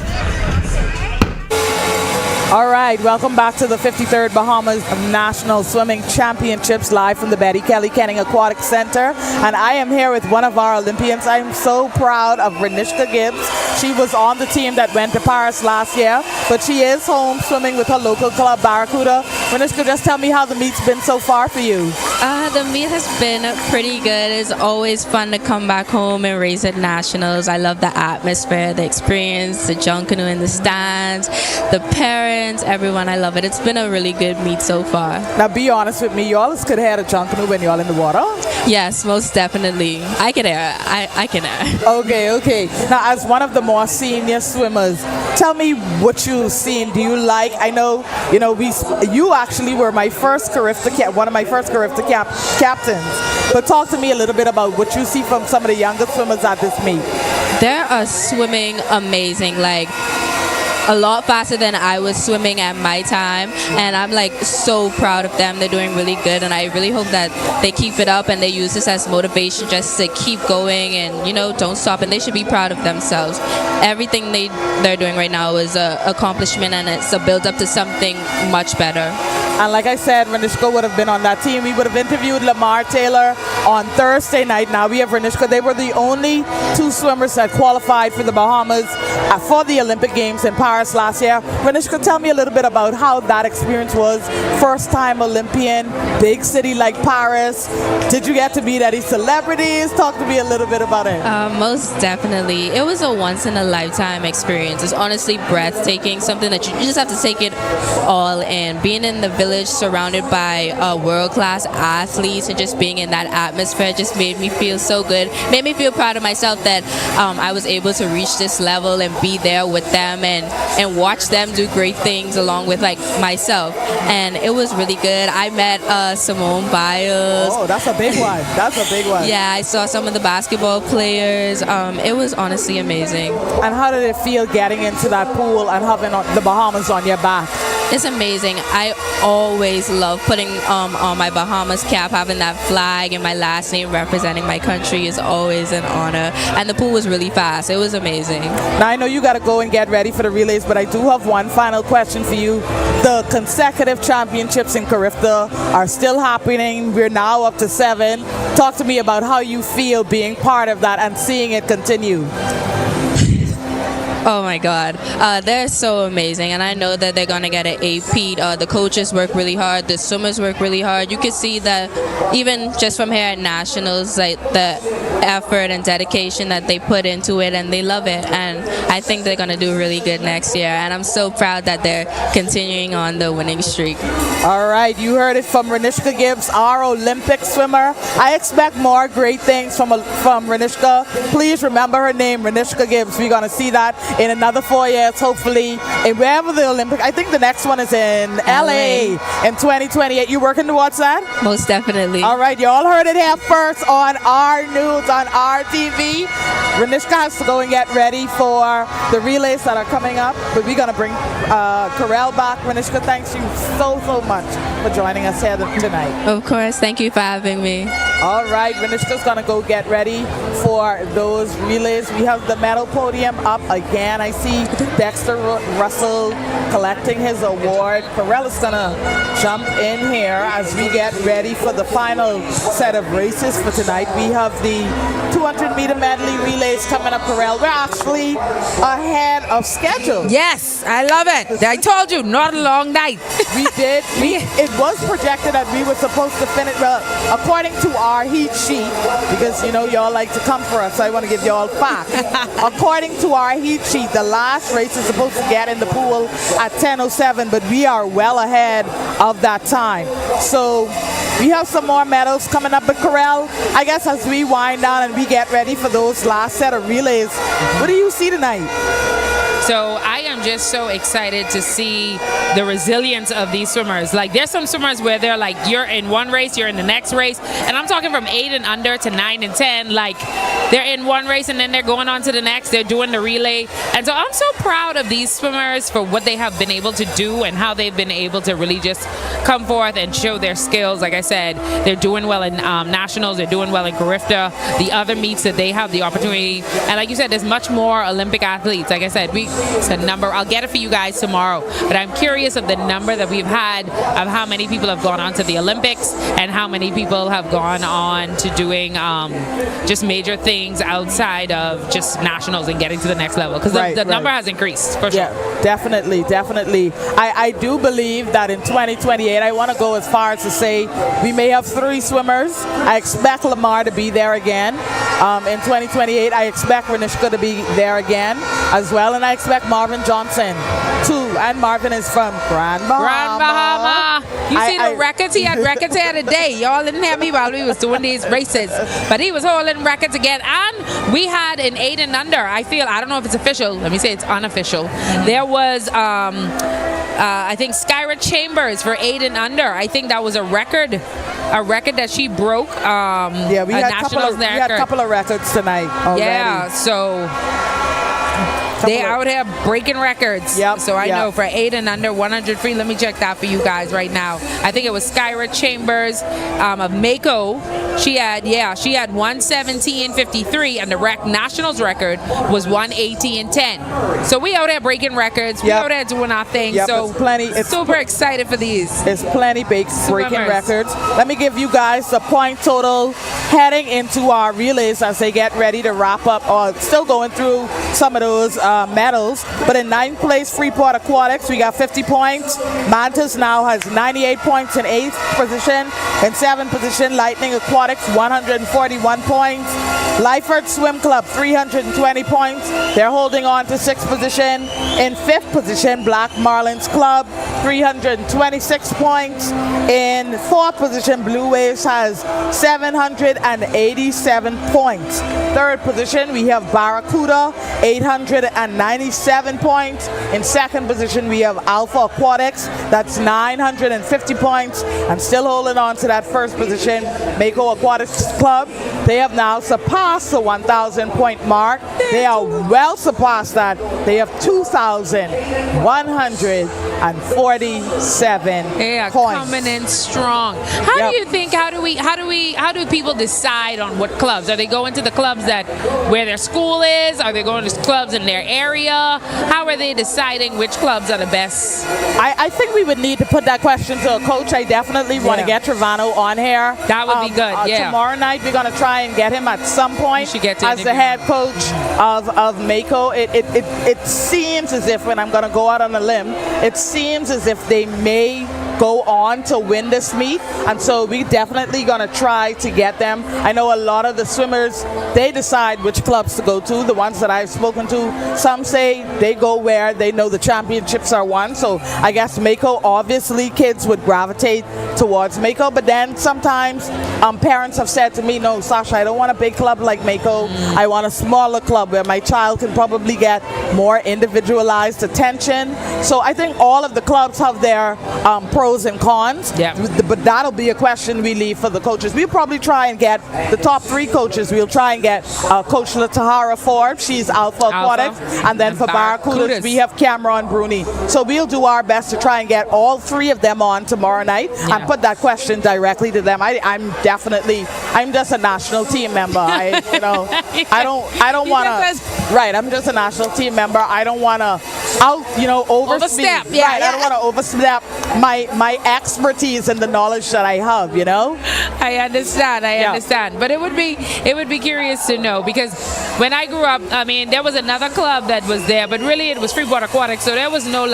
All right, welcome back to the 53rd Bahamas National Swimming Championships, live from the Betty Kelly Kenning Aquatic Center. And I am here with one of our Olympians. I'm so proud of Renishka Gibbs. She was on the team that went to Paris last year, but she is home swimming with her local club, Barracuda. Renishka, just tell me how the meet's been so far for you. The meet has been pretty good. It's always fun to come back home and race at nationals. I love the atmosphere, the experience, the junk canoe in the stands, the parents, everyone. I love it. It's been a really good meet so far. Now, be honest with me. Y'all could have had a junk canoe when y'all in the water? Yes, most definitely. I can air. I can air. Okay. Now, as one of the more senior swimmers, tell me what you've seen. Do you like? I know, you actually were my first Carifta one of my first Carifta captains. But talk to me a little bit about what you see from some of the younger swimmers at this meet. They are swimming amazing. Like, a lot faster than I was swimming at my time, and I'm like so proud of them. They're doing really good, and I really hope that they keep it up and they use this as motivation just to keep going and don't stop, and they should be proud of themselves. Everything they're doing right now is an accomplishment, and it's a build up to something much better. And like I said, Renishka would have been on that team. We would have interviewed Lamar Taylor on Thursday night. Now we have Renishka. They were the only two swimmers that qualified for the Bahamas for the Olympic Games in Paris last year. Renishka, tell me a little bit about how that experience was. First time Olympian, big city like Paris. Did you get to meet any celebrities? Talk to me a little bit about it. Most definitely. It was a once in a lifetime experience. It's honestly breathtaking, something that you just have to take it all in. Being in the village surrounded by world-class athletes and just being in that atmosphere just made me feel so good. Made me feel proud of myself that I was able to reach this level and be there with them and watch them do great things along with like myself. And it was really good. I met Simone Biles. Oh, that's a big one. Yeah, I saw some of the basketball players. It was honestly amazing. And how did it feel getting into that pool and having the Bahamas on your back? It's amazing. I always love putting on my Bahamas cap, having that flag and my last name representing my country is always an honor. And the pool was really fast. It was amazing. Now I know you got to go and get ready for the relays, but I do have one final question for you. The consecutive championships in Carifta are still happening. We're now up to 7. Talk to me about how you feel being part of that and seeing it continue. Oh my God, they're so amazing, and I know that they're gonna get an AP. The coaches work really hard, the swimmers work really hard. You can see that even just from here at nationals, like the effort and dedication that they put into it, and they love it. And I think they're gonna do really good next year. And I'm so proud that they're continuing on the winning streak. All right, you heard it from Renishka Gibbs, our Olympic swimmer. I expect more great things from Renishka. Please remember her name, Renishka Gibbs. We're gonna see that in another 4 years, hopefully, and wherever the Olympic. I think the next one is in LA in 2028. You working towards that? Most definitely. All right, you all heard it here first on our news, on our TV. Renishka has to go and get ready for the relays that are coming up, but we're gonna bring Karel back. Renishka, thanks you so much for joining us here tonight. Of course, thank you for having me. All right, Renishka's gonna go get ready for those relays. We have the medal podium up again. I see Dexter Russell collecting his award. Karel is gonna jump in here as we get ready for the final set of races for tonight. We have the 200-meter medley relays coming up, Karel. We're actually ahead of schedule. Yes, I love it. I told you, not a long night. We did. It was projected that we were supposed to finish, well, according to our heat sheet, because y'all like to come for us, so I want to give y'all facts. According to our heat sheet, the last race is supposed to get in the pool at 10:07, but we are well ahead of that time. So we have some more medals coming up. But Karel, I guess as we wind down and we get ready for those last set of relays, what do you see tonight? So I am am just so excited to see the resilience of these swimmers. Like, there's some swimmers where they're like, you're in one race, you're in the next race, and I'm talking from 8 and under to 9 and 10. Like, they're in one race and then they're going on to the next. They're doing the relay, and so I'm so proud of these swimmers for what they have been able to do and how they've been able to really just come forth and show their skills. Like I said, they're doing well in nationals, they're doing well in Carifta, the other meets that they have the opportunity. And like you said, there's much more Olympic athletes. Like I said, it's a number. I'll get it for you guys tomorrow. But I'm curious of the number that we've had of how many people have gone on to the Olympics and how many people have gone on to doing just major things outside of just nationals and getting to the next level. Because the number has increased, for sure. Yeah, definitely. I do believe that in 2028, I want to go as far as to say we may have 3 swimmers. I expect Lamar to be there again. In 2028, I expect Renishka to be there again as well. And I expect Marvin Johnson too. And Marvin is from Grand Bahama. You see the records? He had records here today. Y'all didn't have me while we was doing these races. But he was holding records again. And we had an 8 and under. I don't know if it's official. Let me say it's unofficial. There was, I think, Skyra Chambers for 8 and under. I think that was a record that she broke. Yeah, we had a couple of records tonight already. Yeah, so they out here breaking records. Yep, so I know for 8 and under, 100 free. Let me check that for you guys right now. I think it was Skyra Chambers of Mako. She had 117.53, and the nationals record was 118.10. So we out there breaking records. We out there doing our thing. So it's super excited for these. It's plenty breaking records. Let me give you guys the point total heading into our relays as they get ready to wrap up, or still going through some of those medals. But in 9th place, Freeport Aquatics, we got 50 points. Mantis now has 98 points in 8th position. In 7th position, Lightning Aquatics, 141 points. Lyford Swim Club, 320 points. They're holding on to 6th position. In 5th position, Black Marlins Club, 326 points. In 4th position, Blue Waves has 787 points. 3rd position, we have Barracuda, 897 points. In 2nd position, we have Alpha Aquatics, that's 950 points. And still holding on to that 1st position, Mako Aquatics Club. They have now surpassed the 1,000 point mark. They are well surpassed that. They have 2,147 points. Coming in strong. How do people decide on what clubs? Are they going to the clubs where their school is? Are they going to clubs in their area? How are they deciding which clubs are the best? I think we would need to put that question to a coach. I definitely want to get Trevano on here. That would be good. Tomorrow night we're going to try and get him at some point as the head coach of Mako. It seems as if, when I'm going to go out on a limb, it seems as if they may go on to win this meet, and so we definitely going to try to get them. I know a lot of the swimmers, they decide which clubs to go to. The ones that I've spoken to, some say they go where they know the championships are won. So I guess Mako, obviously kids would gravitate towards Mako, but then sometimes parents have said to me, no, Sasha, I don't want a big club like Mako. I want a smaller club where my child can probably get more individualized attention. So I think all of the clubs have their pros and cons, but that'll be a question we leave for the coaches. We'll probably try and get the top 3 coaches. We'll try and get Coach LaTahara Forbes, she's Alpha Aquatics, and then for Barracudas we have Cameron Bruni. So we'll do our best to try and get all 3 of them on tomorrow night and put that question directly to them. I'm just a national team member. I don't want to. Right, I'm just a national team member. I don't want to overstep. I don't want to overstep my expertise and the knowledge that I have, I understand. But it would be curious to know, because when I grew up, there was another club that was there, but really it was Freeport Aquatics, so there was no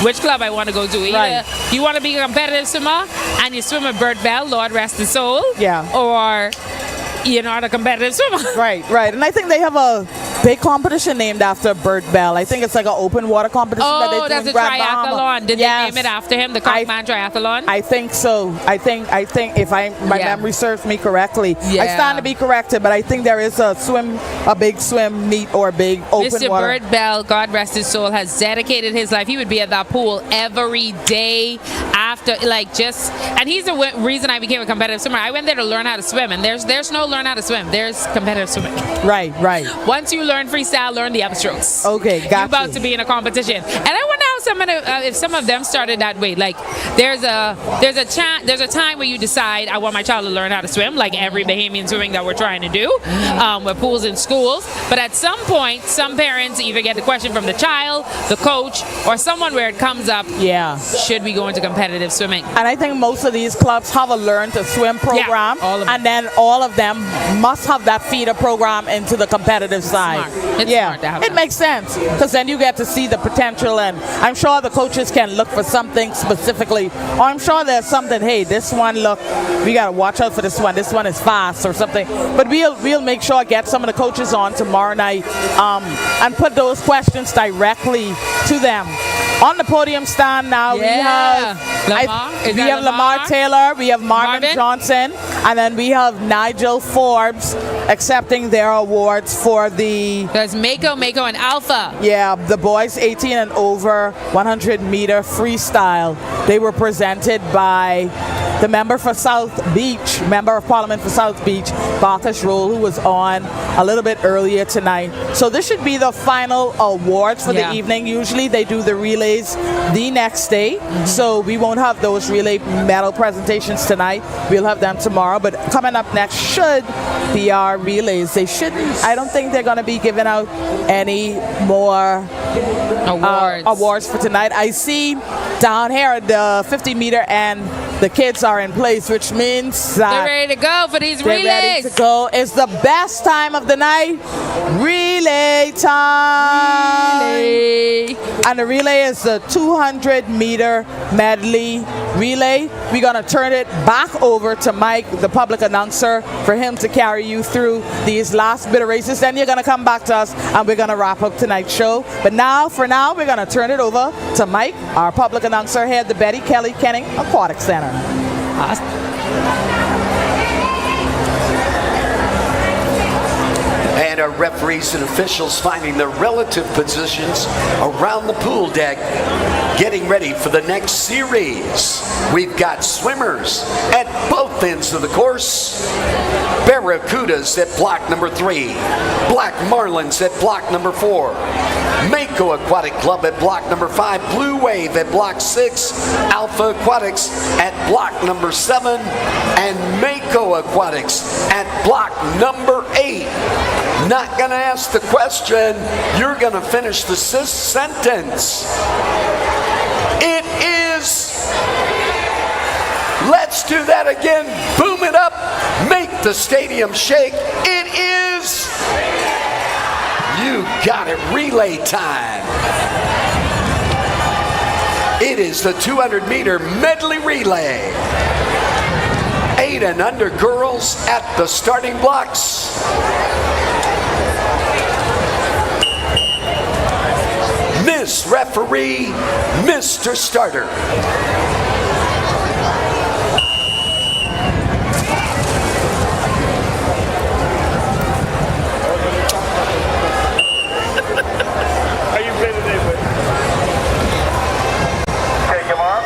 which club I want to go to. Either you want to be a competitive swimmer and you swim at Bert Bell, Lord rest his soul, or you're not a competitive swimmer. Right. And I think they have a big competition named after Bert Bell. I think it's like an open water competition that they do that's in a Grand triathlon. Bahama. Did they name it after him, the Cockman Triathlon? I think so. I think if my memory serves me correctly. I Yeah. stand to be corrected, but I think there is a big swim meet or a big open Mr. water. Bert Bell, God rest his soul, has dedicated his life. He would be at that pool every day after, and he's the reason I became a competitive swimmer. I went there to learn how to swim, and there's no learn how to swim. There's competitive swimming. Right. Once you learn freestyle, learn the upstrokes. Okay, got You're about to be in a competition, and I wonder how if some of them started that way. Like there's a time where you decide I want my child to learn how to swim, like every Bahamian swimming that we're trying to do, with pools in schools. But at some point, some parents either get the question from the child, the coach, or someone where it comes up. Yeah. Should we go into competitive swimming? And I think most of these clubs have a learn to swim program, and then all of them must have that feeder program into the competitive side. It's smart to have it that. makes sense because then you get to see the potential, and I'm sure the coaches can look for something specifically, or I'm sure there's something. Hey, this one, look, we gotta watch out for this one. This one is fast or something. But we'll make sure I get some of the coaches on tomorrow night and put those questions directly to them. On the podium stand now, we have Lamar Taylor, we have Marvin Johnson, and then we have Nigel Forbes accepting their awards for There's Mako, and Alpha. Yeah, the boys 18 and over 100-meter freestyle. They were presented by the member of Parliament for South Beach, Barkish Roll, who was on a little bit earlier tonight. So this should be the final awards for the evening. Usually they do the relays the next day, so we won't have those relay medal presentations tonight. We'll have them tomorrow, but coming up next should be our relays. I don't think they're going to be giving out any more awards for tonight. I see down here at the 50-meter and the kids are in place, which means that they're ready to go for these relays. They're ready to go. It's the best time of the night. Relay time. And the relay is the 200-meter medley relay. We're going to turn it back over to Mike, the public announcer, for him to carry you through these last bit of races. Then you're going to come back to us and we're going to wrap up tonight's show. But for now, we're going to turn it over to Mike, our public announcer here at the Betty Kelly Kenning Aquatic Center. And our referees and officials finding their relative positions around the pool deck, getting ready for the next series. We've got swimmers at both ends of the course. Barracudas at block number 3. Black Marlins at block number 4. Mako Aquatic Club at block number 5. Blue Wave at block 6. Alpha Aquatics at block number 7. And Mako Aquatics at block number 8. Not going to ask the question, you're going to finish the sentence. It is, let's do that again, boom it up, make the stadium shake. It is, you got it, relay time. It is the 200-meter medley relay. 8 and under girls at the starting blocks. Miss Referee, Mr. Starter. How you play today, boy? Okay, come on.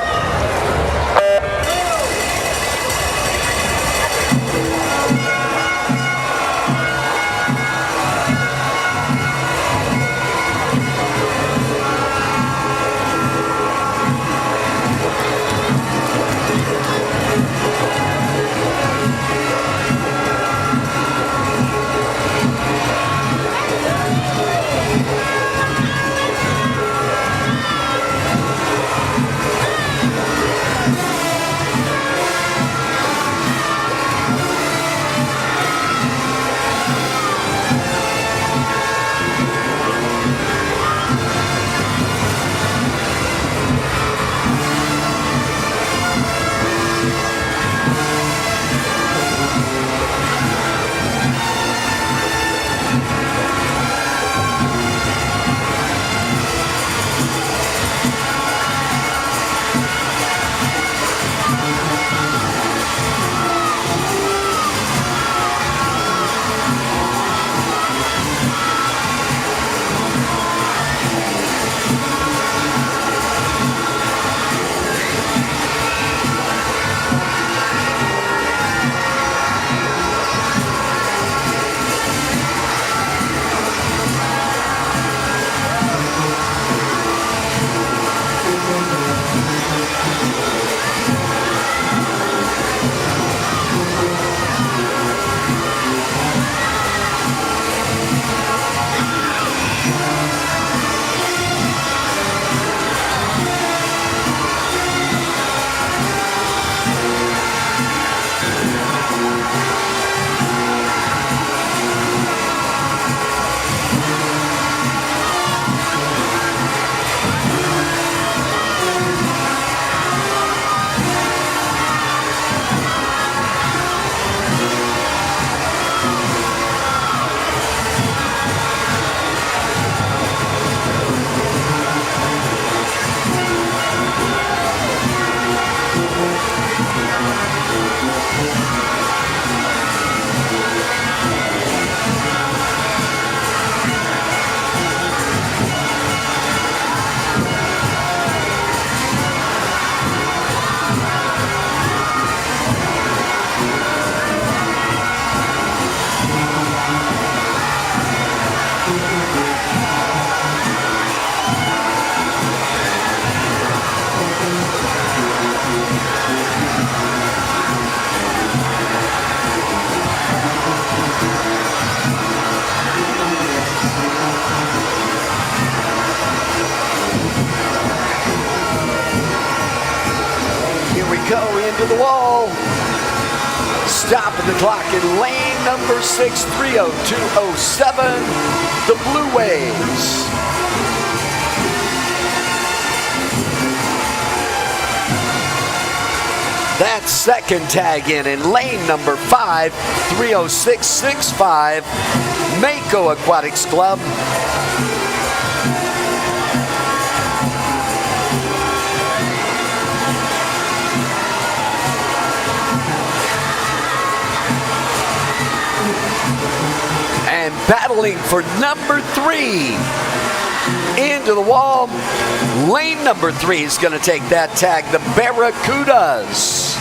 Mako into the wall. Stopping the clock in lane number 6, 3:02:07. The Blue Waves. That second tag in lane number 5, 3:06:65. Mako Aquatics Club. And battling for number 3. Into the wall. Lane number 3 is going to take that tag. The Barracudas.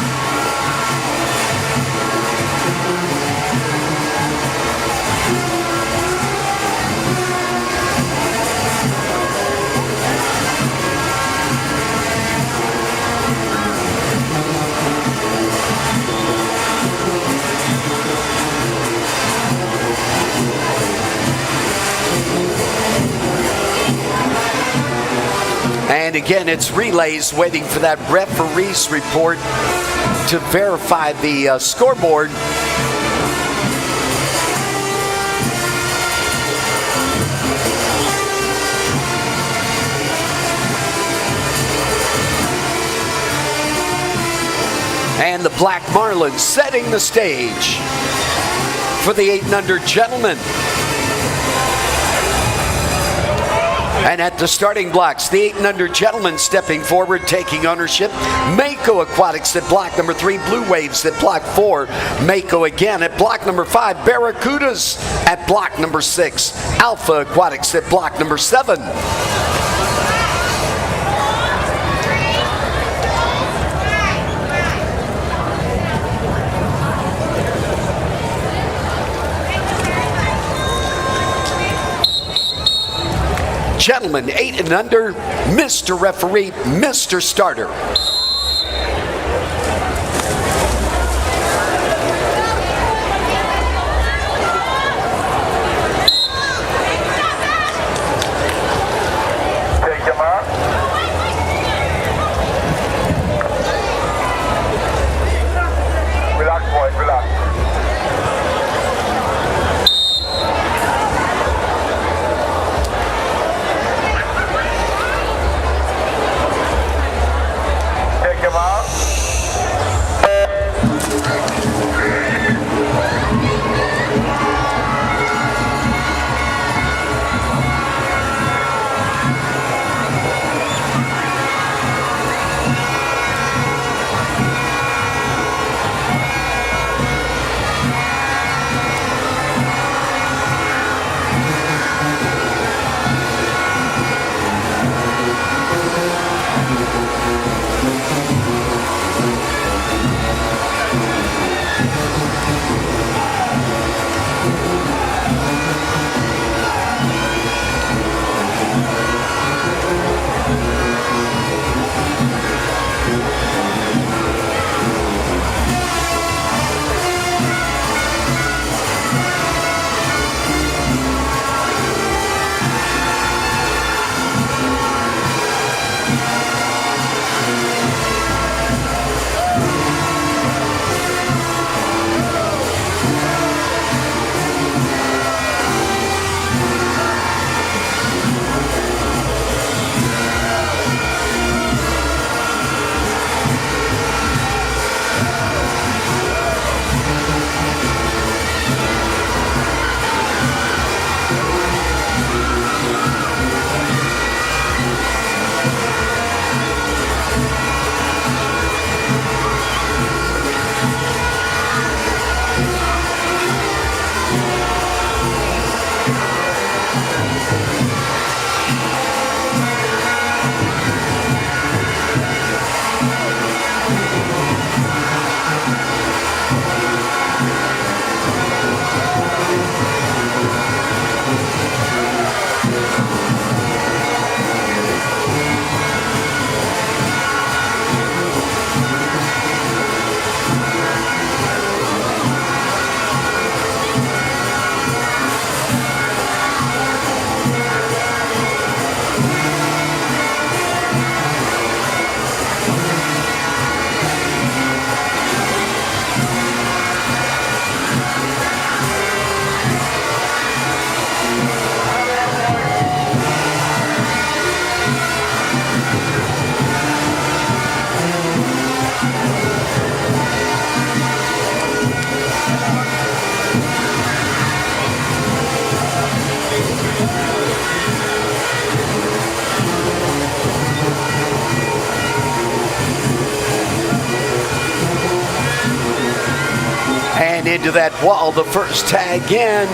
And again, it's relays waiting for that referee's report to verify the scoreboard. And the Black Marlins setting the stage for the 8 and under gentlemen. And at the starting blocks, the 8 and under gentlemen stepping forward, taking ownership. Mako Aquatics at block number 3, Blue Waves at block 4. Mako again at block number 5, Barracudas at block number 6. Alpha Aquatics at block number 7. Gentlemen, 8 and under, Mr. Referee, Mr. Starter. Take your mark. Relax, boys, relax. into that wall, the first tag in.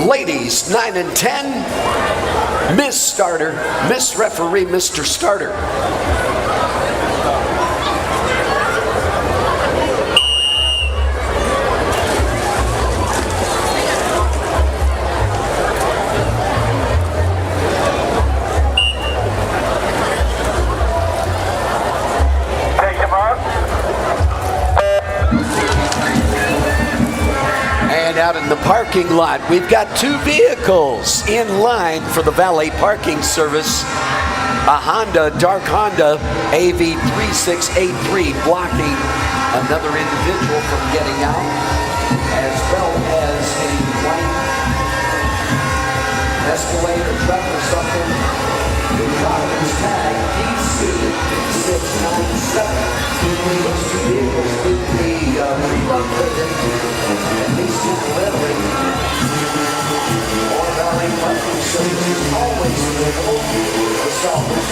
Ladies, 9 and 10. Miss Starter, Miss Referee, Mr. Starter. Out in the parking lot, we've got two vehicles in line for the valet parking service. A Honda, dark Honda AV3683 blocking another individual from getting out, as well as a white Escalade or truck or something. The driver's tag DC697. Those two vehicles need to be relocated, at least temporarily. Or valet parking service is always available to solve this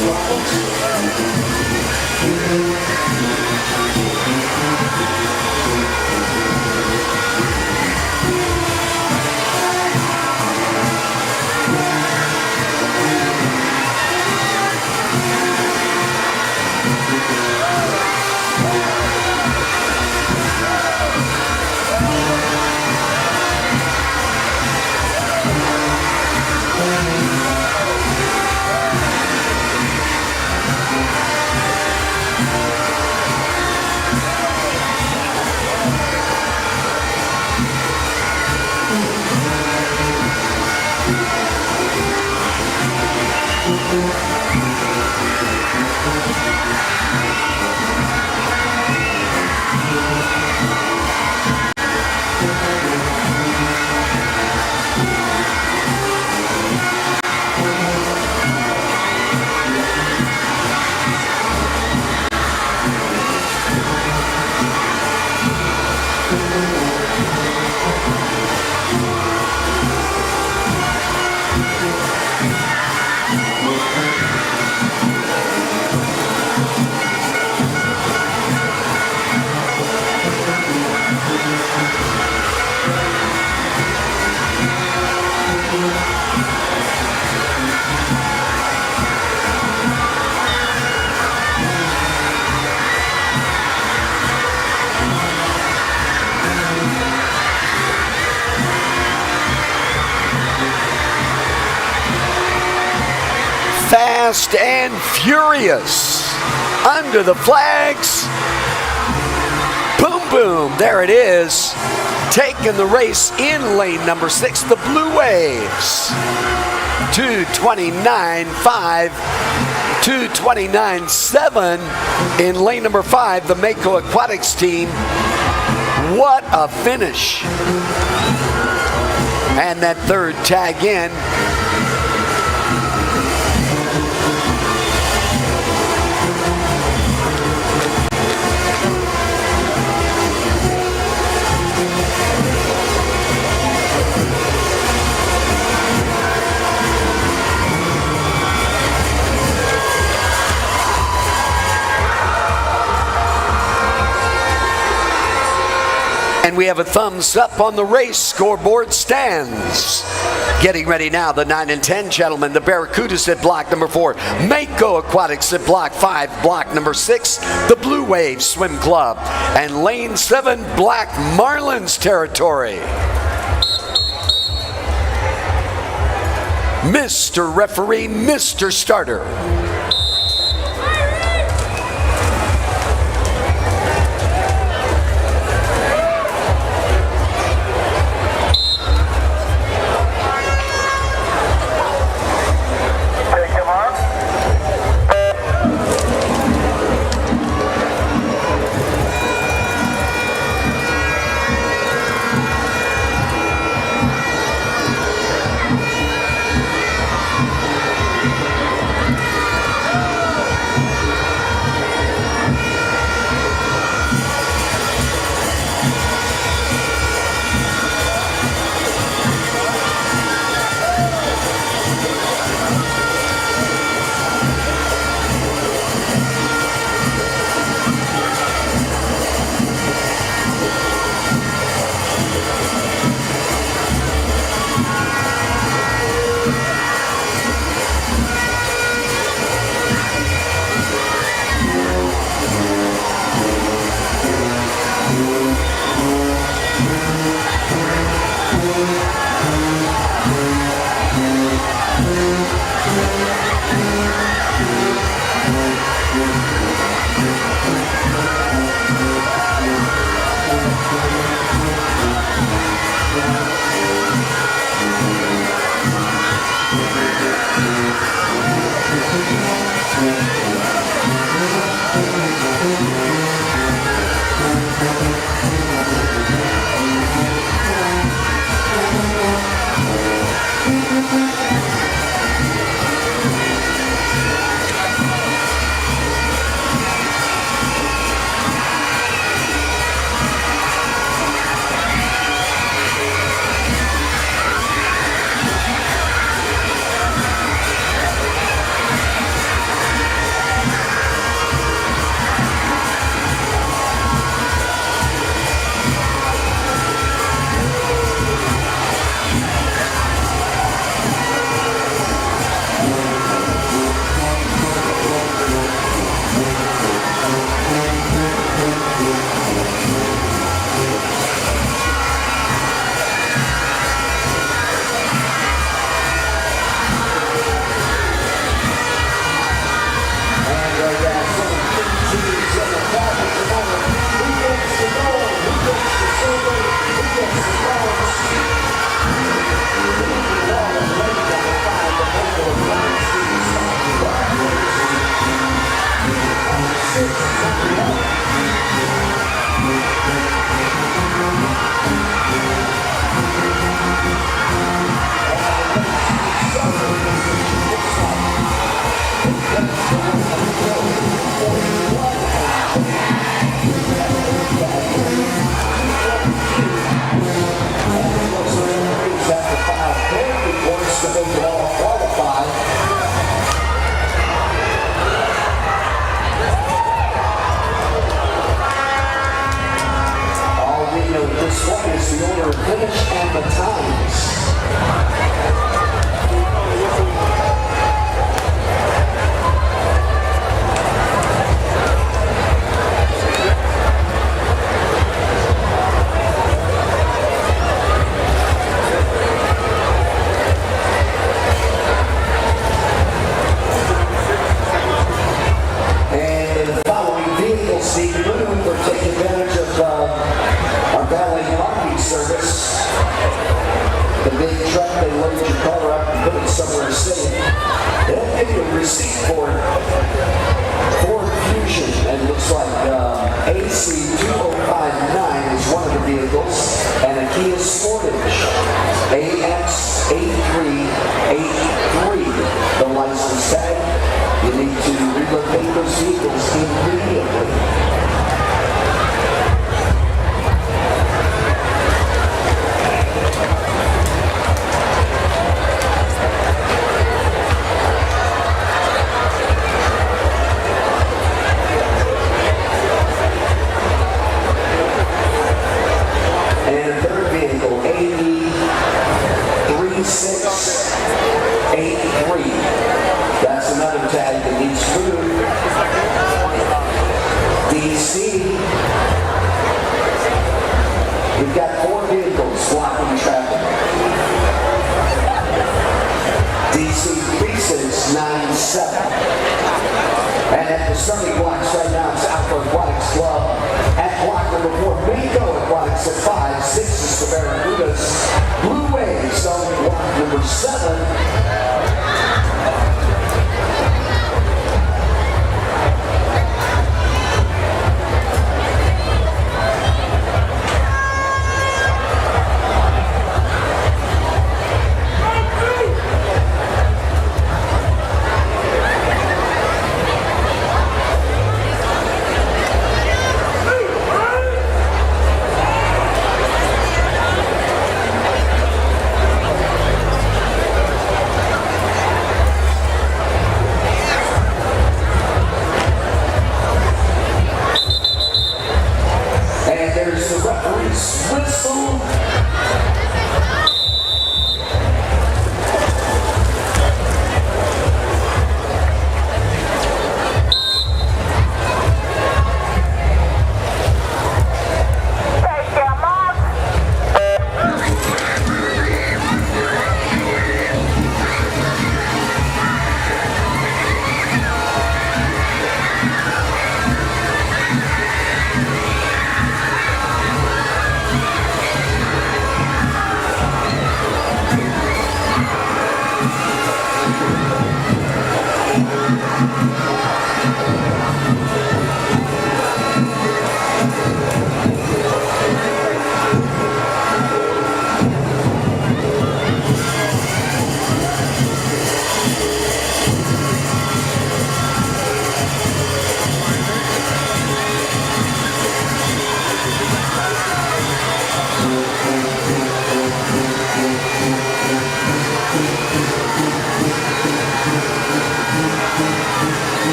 Fast and Furious. Under the flags. Boom, boom. There it is. Taking the race in lane number 6, the Blue Waves. 2:29.5. 2:29.7 in lane number 5, the Mako Aquatics team. What a finish. And that third tag in. And we have a thumbs up on the race. Scoreboard stands. Getting ready now, the 9 and 10 gentlemen. The Barracudas at block number 4. Mako Aquatics at block 5. Block number 6, the Blue Wave Swim Club. And lane 7, Black Marlins territory. Mr. Referee, Mr. Starter. seat for Ford Fusion, and it looks like AC2059 is one of the vehicles, and a Kia Sportage AX8383, the license tag. You need to relocate those vehicles immediately. And third vehicle, AE3683. That's another tag that needs food. DC. We've got 4 vehicles blocking traffic. DC 3697. And at the Sunny Blocks right now, it's Alpha Aquatics Club. At block number 4, Mako Aquatics at 5. 6 is the Barracudas. Blue Waves on block number 7.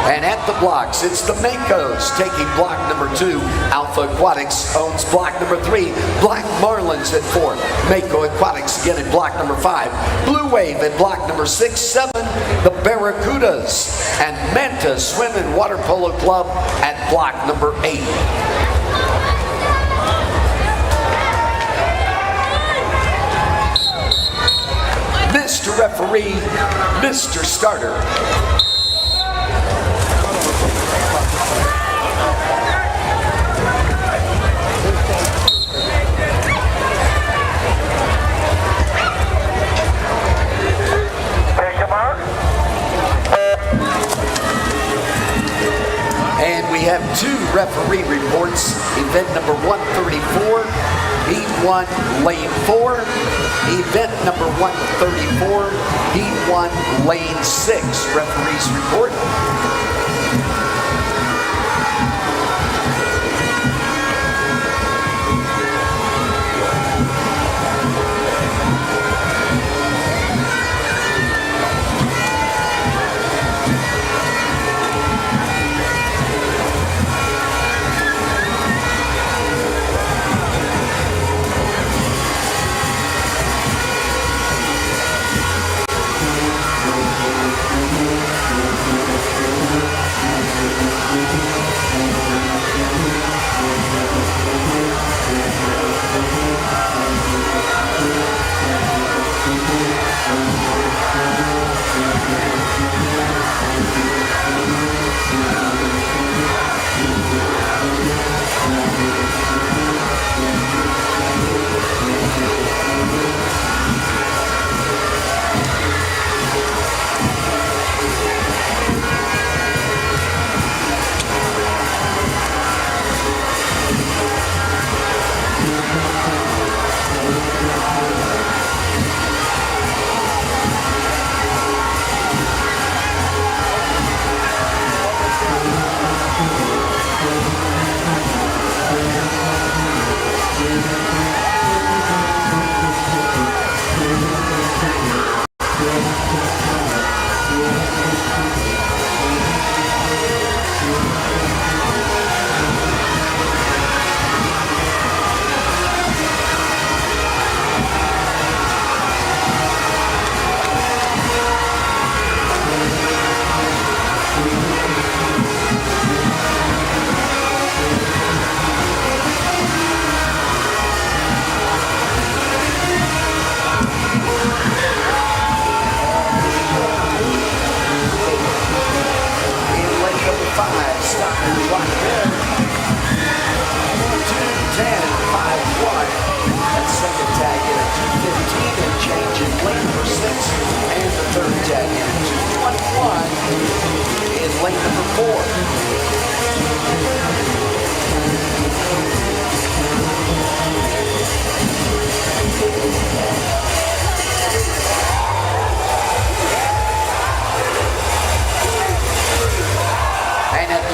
And at the blocks, it's the Makos taking block number 2. Alpha Aquatics owns block number 3. Black Marlins at 4. Mako Aquatics again at block number 5. Blue Wave at block number 6, 7. The Barracudas and Manta Swim and Water Polo Club at block number 8. Mr. Referee, Mr. Starter. And we have 2 referee reports. Event number 134, Heat 1, Lane 4. Event number 134, Heat 1, Lane 6. Referees report.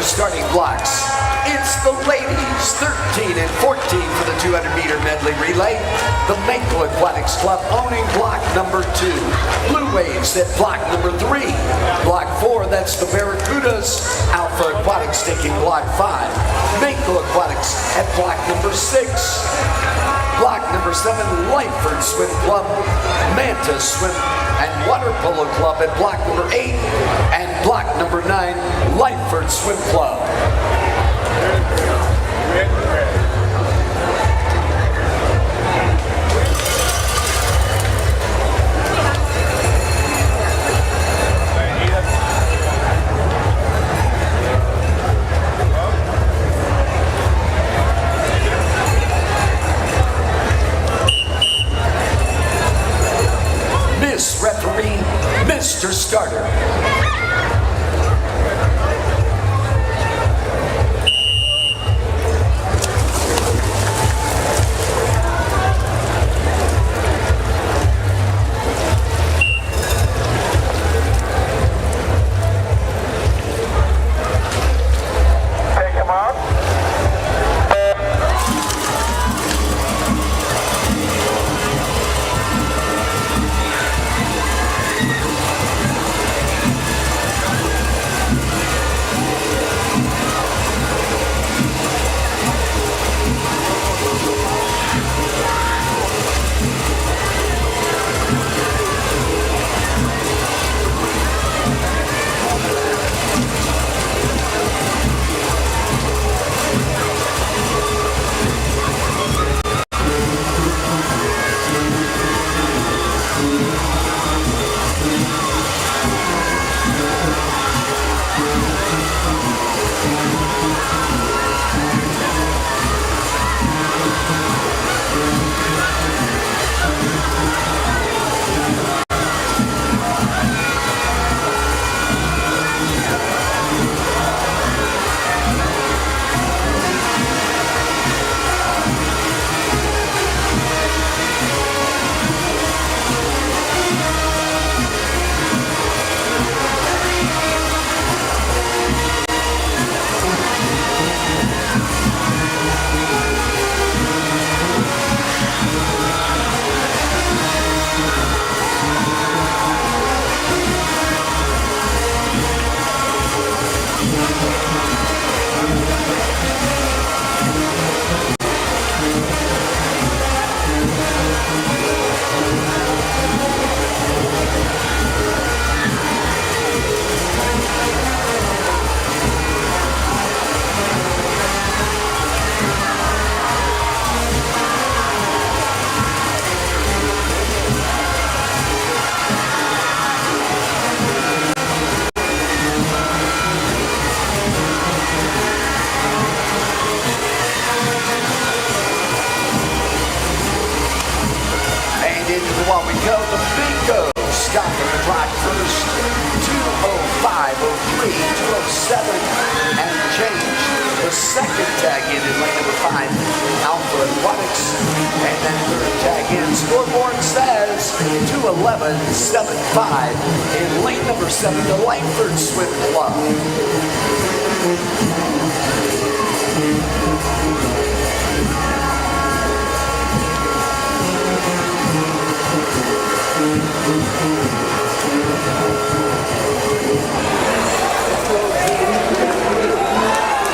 Starting blocks. It's the ladies, 13 and 14 for the 200-meter medley relay. The Mako Aquatics Club owning block number 2. Blue Waves at block number 3. Block 4, that's the Barracudas. Alpha Aquatics taking block 5. Mako Aquatics at block number 6. Block number 7, Lightford Swim Club. Manta Swim and Water Polo Club at block number 8. And block number 9, Lightford Swim Club. Miss Referee, Mr. Starter. 3, 207 and change. The second tag in lane number 5, Alpha Aquatics. And then third tag in, scoreboard says 211.75 in lane number 7, the Langford Swim Club.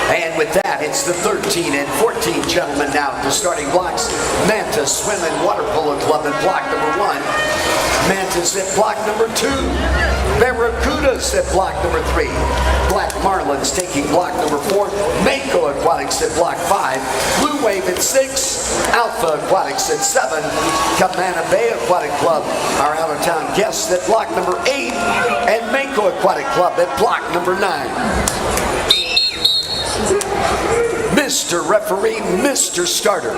And with that, it's the 13 and 14 gentlemen now at the starting blocks. Manta Swim and Water Polo Club in block number 1. Mantas at block number 2. Barracudas at block number 3. Black Marlins taking block number 4. Mako Aquatics at block 5. Blue Wave at 6. Alpha Aquatics at 7. Cabana Bay Aquatic Club, our out-of-town guests, at block number 8. And Mako Aquatic Club at block number 9. Mr. Referee, Mr. Starter.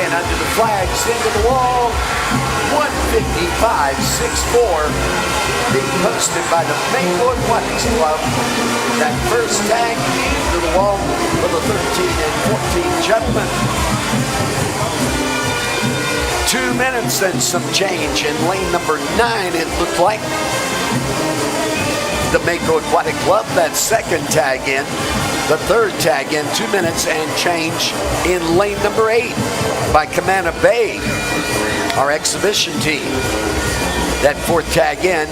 Under the flags, into the wall, 155.64, being posted by the Mako Aquatics Club. That first tag into the wall for the 13 and 14 gentlemen. 2 minutes and some change in lane number 9, it looked like. The Mako Aquatic Club, that second tag in. The third tag in, 2 minutes and change in lane number 8 by Cabana Bay, our exhibition team. That fourth tag in,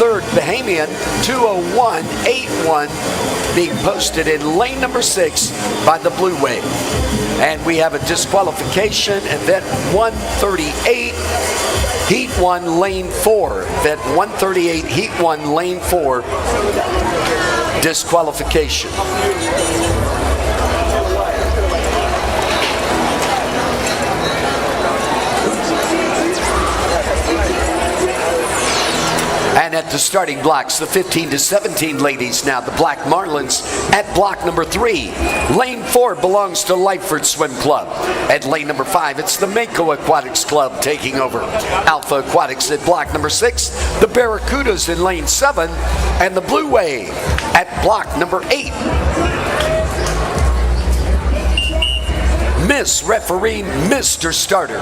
third Bahamian, 201.81, being posted in lane number 6 by the Blue Wave. And we have a disqualification, event 138, heat 1, lane 4. Event 138, heat 1, lane 4. Disqualification. And at the starting blocks, the 15 to 17 ladies now, the Black Marlins at block number 3. Lane 4 belongs to Lightford Swim Club. At lane number 5, it's the Mako Aquatics Club taking over. Alpha Aquatics at block number 6, the Barracudas in lane 7, and the Blue Wave at block number 8. Miss Referee, Mr. Starter.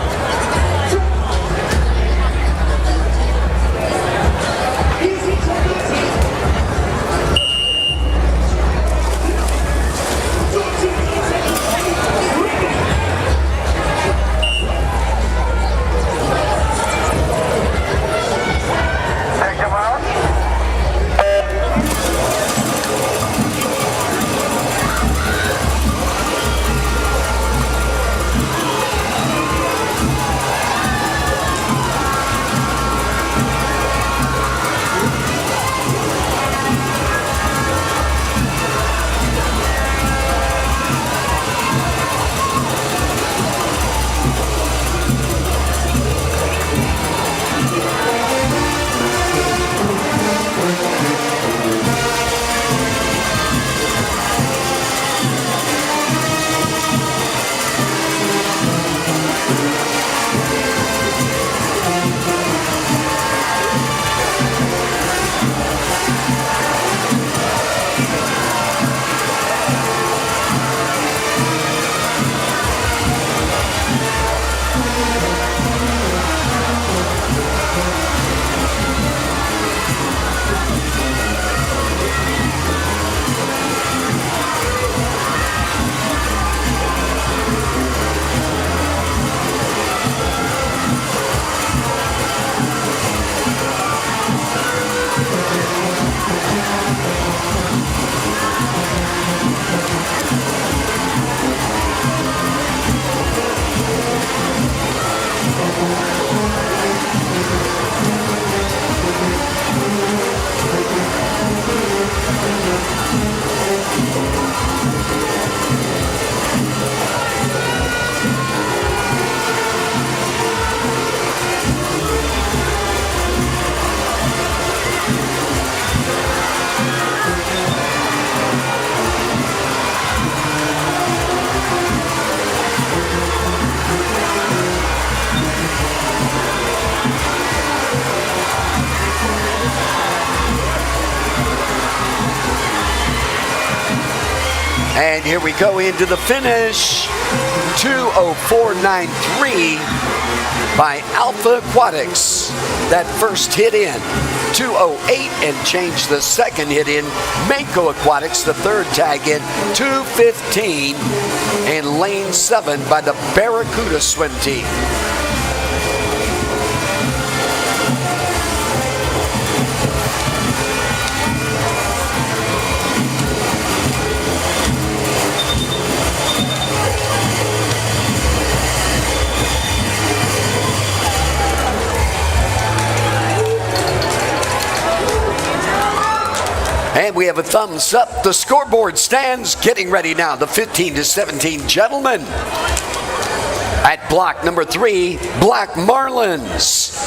And here we go into the finish. 2:04.93 by Alpha Aquatics. That first hit in. 2:08 and change the second hit in. Mako Aquatics, the third tag in. 2:15 in lane 7 by the Barracuda swim team. And we have a thumbs up. The scoreboard stands. Getting ready now. The 15-17 gentlemen. At block number 3, Black Marlins.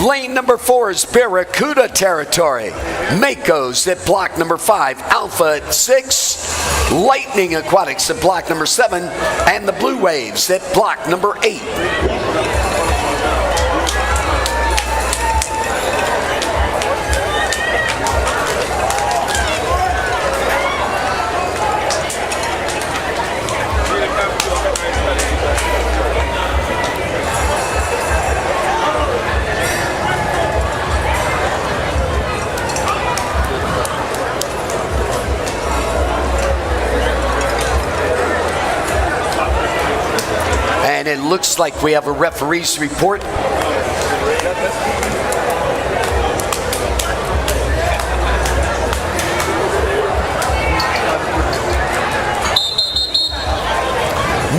Lane number 4 is Barracuda territory. Mako's at block number 5. Alpha at 6. Lightning Aquatics at block number 7. And the Blue Waves at block number 8. And it looks like we have a referee's report.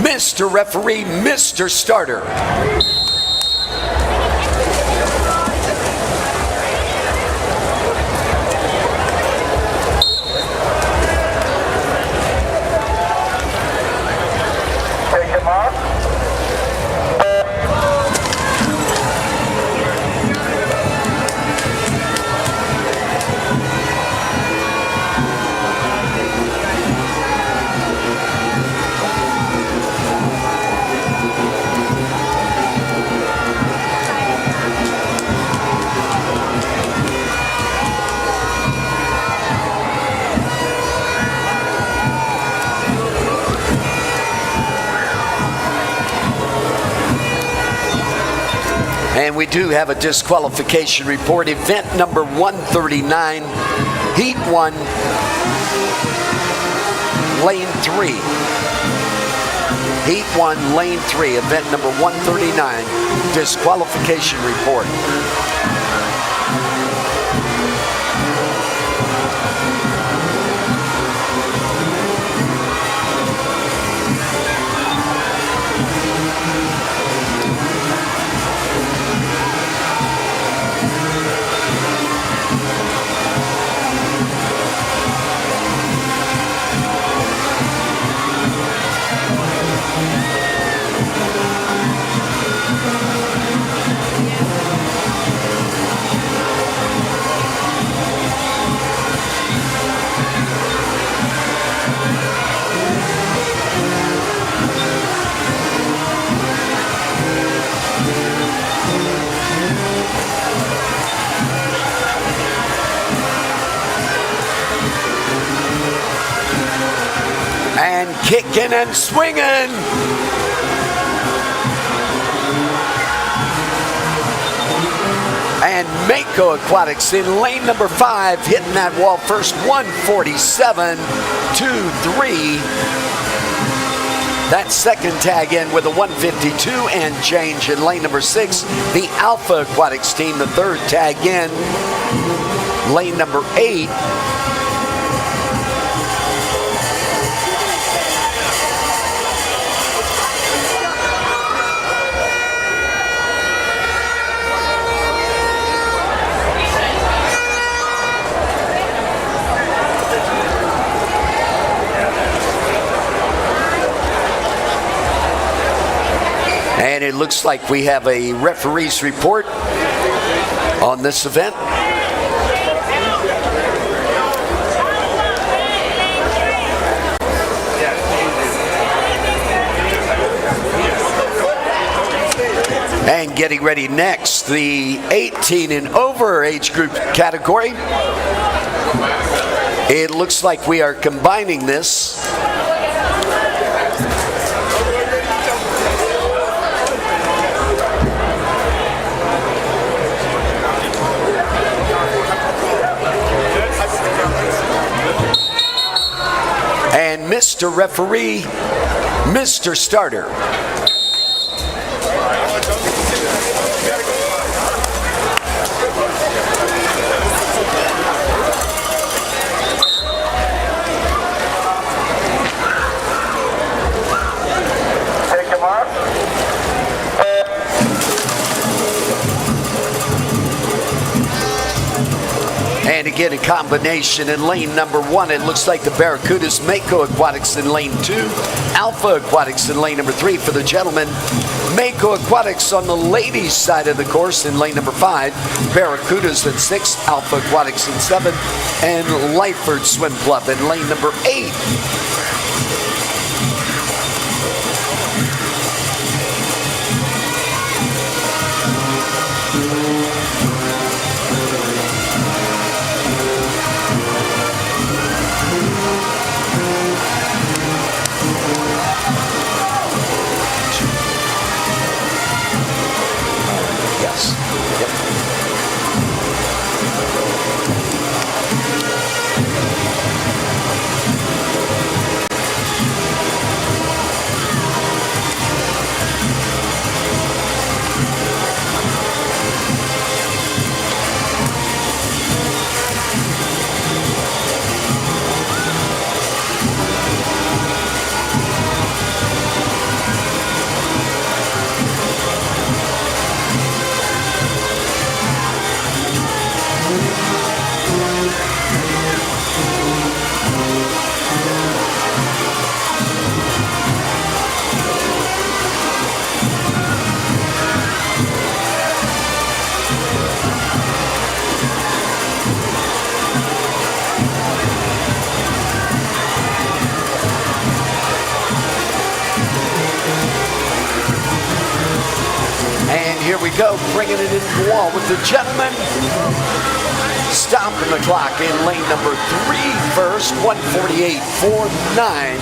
Mr. Referee, Mr. Starter. And we do have a disqualification report. Event number 139, Heat 1, Lane 3. Heat 1, Lane 3, event number 139, disqualification report. And kicking and swinging. And Mako Aquatics in lane number 5, hitting that wall first, 147, 2-3. That second tag in with a 152 and change in lane number 6. The Alpha Aquatics team, the third tag in, lane number 8. And it looks like we have a referee's report on this event. And getting ready next, the 18 and over age group category. It looks like we are combining this Mr. Referee, Mr. Starter. And again, a combination in lane number 1. It looks like the Barracudas, Mako Aquatics in lane 2, Alpha Aquatics in lane number 3 for the gentlemen. Mako Aquatics on the ladies' side of the course in lane number 5. Barracudas in 6, Alpha Aquatics in 7, and Lyford Swim Club in lane number 8. Here we go, bringing it into the wall with the gentleman. Stopping the clock in lane number 3 first, 148.49.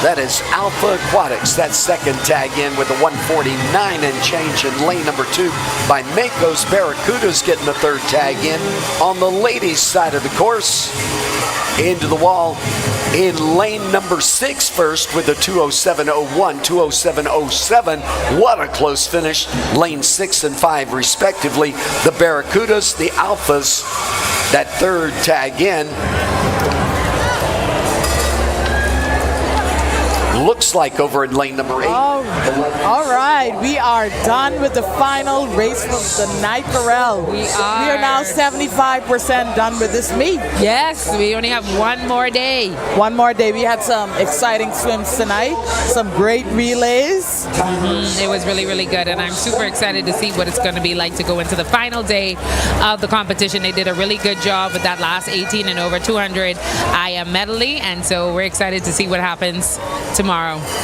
That is Alpha Aquatics. That second tag in with a 149 and change in lane number 2 by Mako's Barracudas getting the third tag in on the ladies' side of the course. Into the wall in lane number 6 first with a 207.01, 207.07. What a close finish. Lane 6 and 5 respectively. The Barracudas, the Alphas, that third tag in. Looks like over in lane number 8. All right, we are done with the final race of the night, Corral. We are now 75% done with this meet. Yes, we only have one more day. One more day. We had some exciting swims tonight, some great relays. It was really, really good, and I'm super excited to see what it's going to be like to go into the final day of the competition. They did a really good job with that last 18 and over 200 IM medley, and so we're excited to see what happens tomorrow.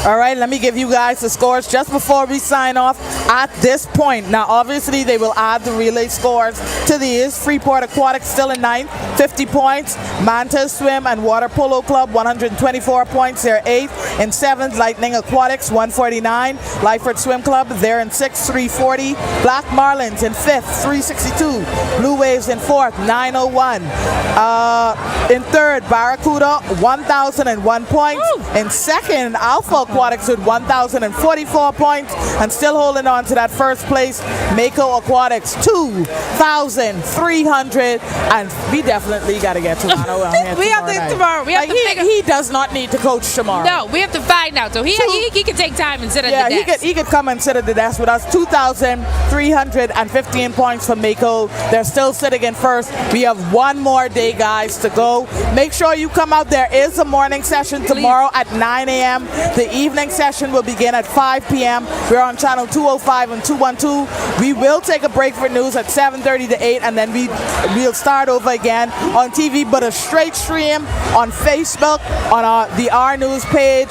All right, let me give you guys the scores just before we sign off at this point. Now, obviously, they will add the relay scores to these. Freeport Aquatics still in 9th, 50 points. Manta Swim and Water Polo Club, 124 points. They're 8th. In 7th, Lightning Aquatics, 149. Lyford Swim Club, they're in 6th, 340. Black Marlins in 5th, 362. Blue Waves in 4th, 901. In 3rd, Barracuda, 1,001 points. In 2nd, Alpha Aquatics with 1,044 points, and still holding on to that first place, Mako Aquatics, 2,300, and we definitely got to get Toronto on here We have to tomorrow. We have to figure. He does not need to coach tomorrow. No, we have to find out. So he can take time and sit at the desk. He could come and sit at the desk with us. 2,315 points for Mako. They're still sitting in first. We have one more day, guys, to go. Make sure you come out. There is a morning session tomorrow at 9 a.m. The evening session will begin at 5 p.m. We're on channel 205 and 212. We will take a break for news at 7:30 to 8, and then we'll start over again on TV, but a straight stream on Facebook, on the R News page,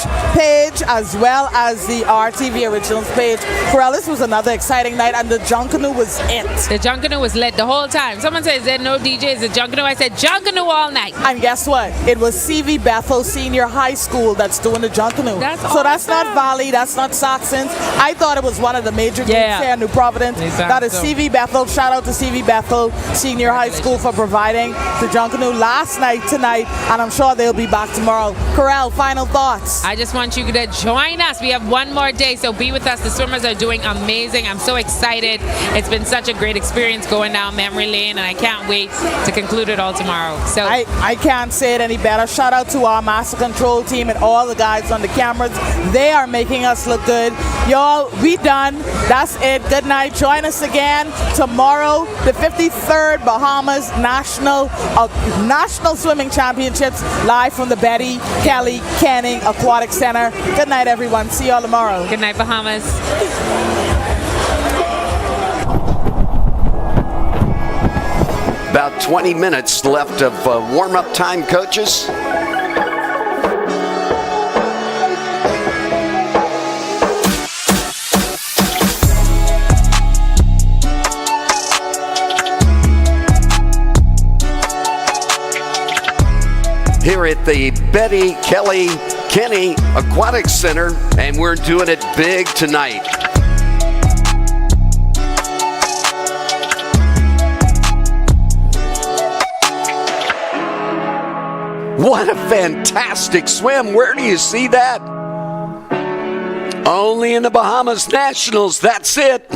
as well as the RTV Originals page. Corral, this was another exciting night, and the Junkanoo was it. The Junkanoo was lit the whole time. Someone says there no DJs at Junkanoo. I said Junkanoo all night. And guess what? It was CV Bethel Senior High School that's doing the Junkanoo. Avenue. That's so that's not Valley, that's not Saxons. I thought it was one of the major groups here in New Providence. That is CV Bethel. Shout out to CV Bethel Senior High School for providing the Junkanoo last night, tonight, and I'm sure they'll be back tomorrow. Corel, final thoughts. I just want you to join us. We have one more day, so be with us. The swimmers are doing amazing. I'm so excited. It's been such a great experience going down memory lane, and I can't wait to conclude it all tomorrow. So I can't say it any better. Shout out to our master control team and all the guys on the cameras. They are making us look good. Y'all, we done. That's it. Good night. Join us again tomorrow, the 53rd Bahamas National Swimming Championships, live from the Betty Kelly Canning Aquatic Center. Good night, everyone. See y'all tomorrow. Good night, Bahamas. About 20 minutes left of warm-up time, coaches. Here at the Betty Kelly Kenny Aquatic Center, and we're doing it big tonight. What a fantastic swim. Where do you see that? Only in the Bahamas Nationals. That's it.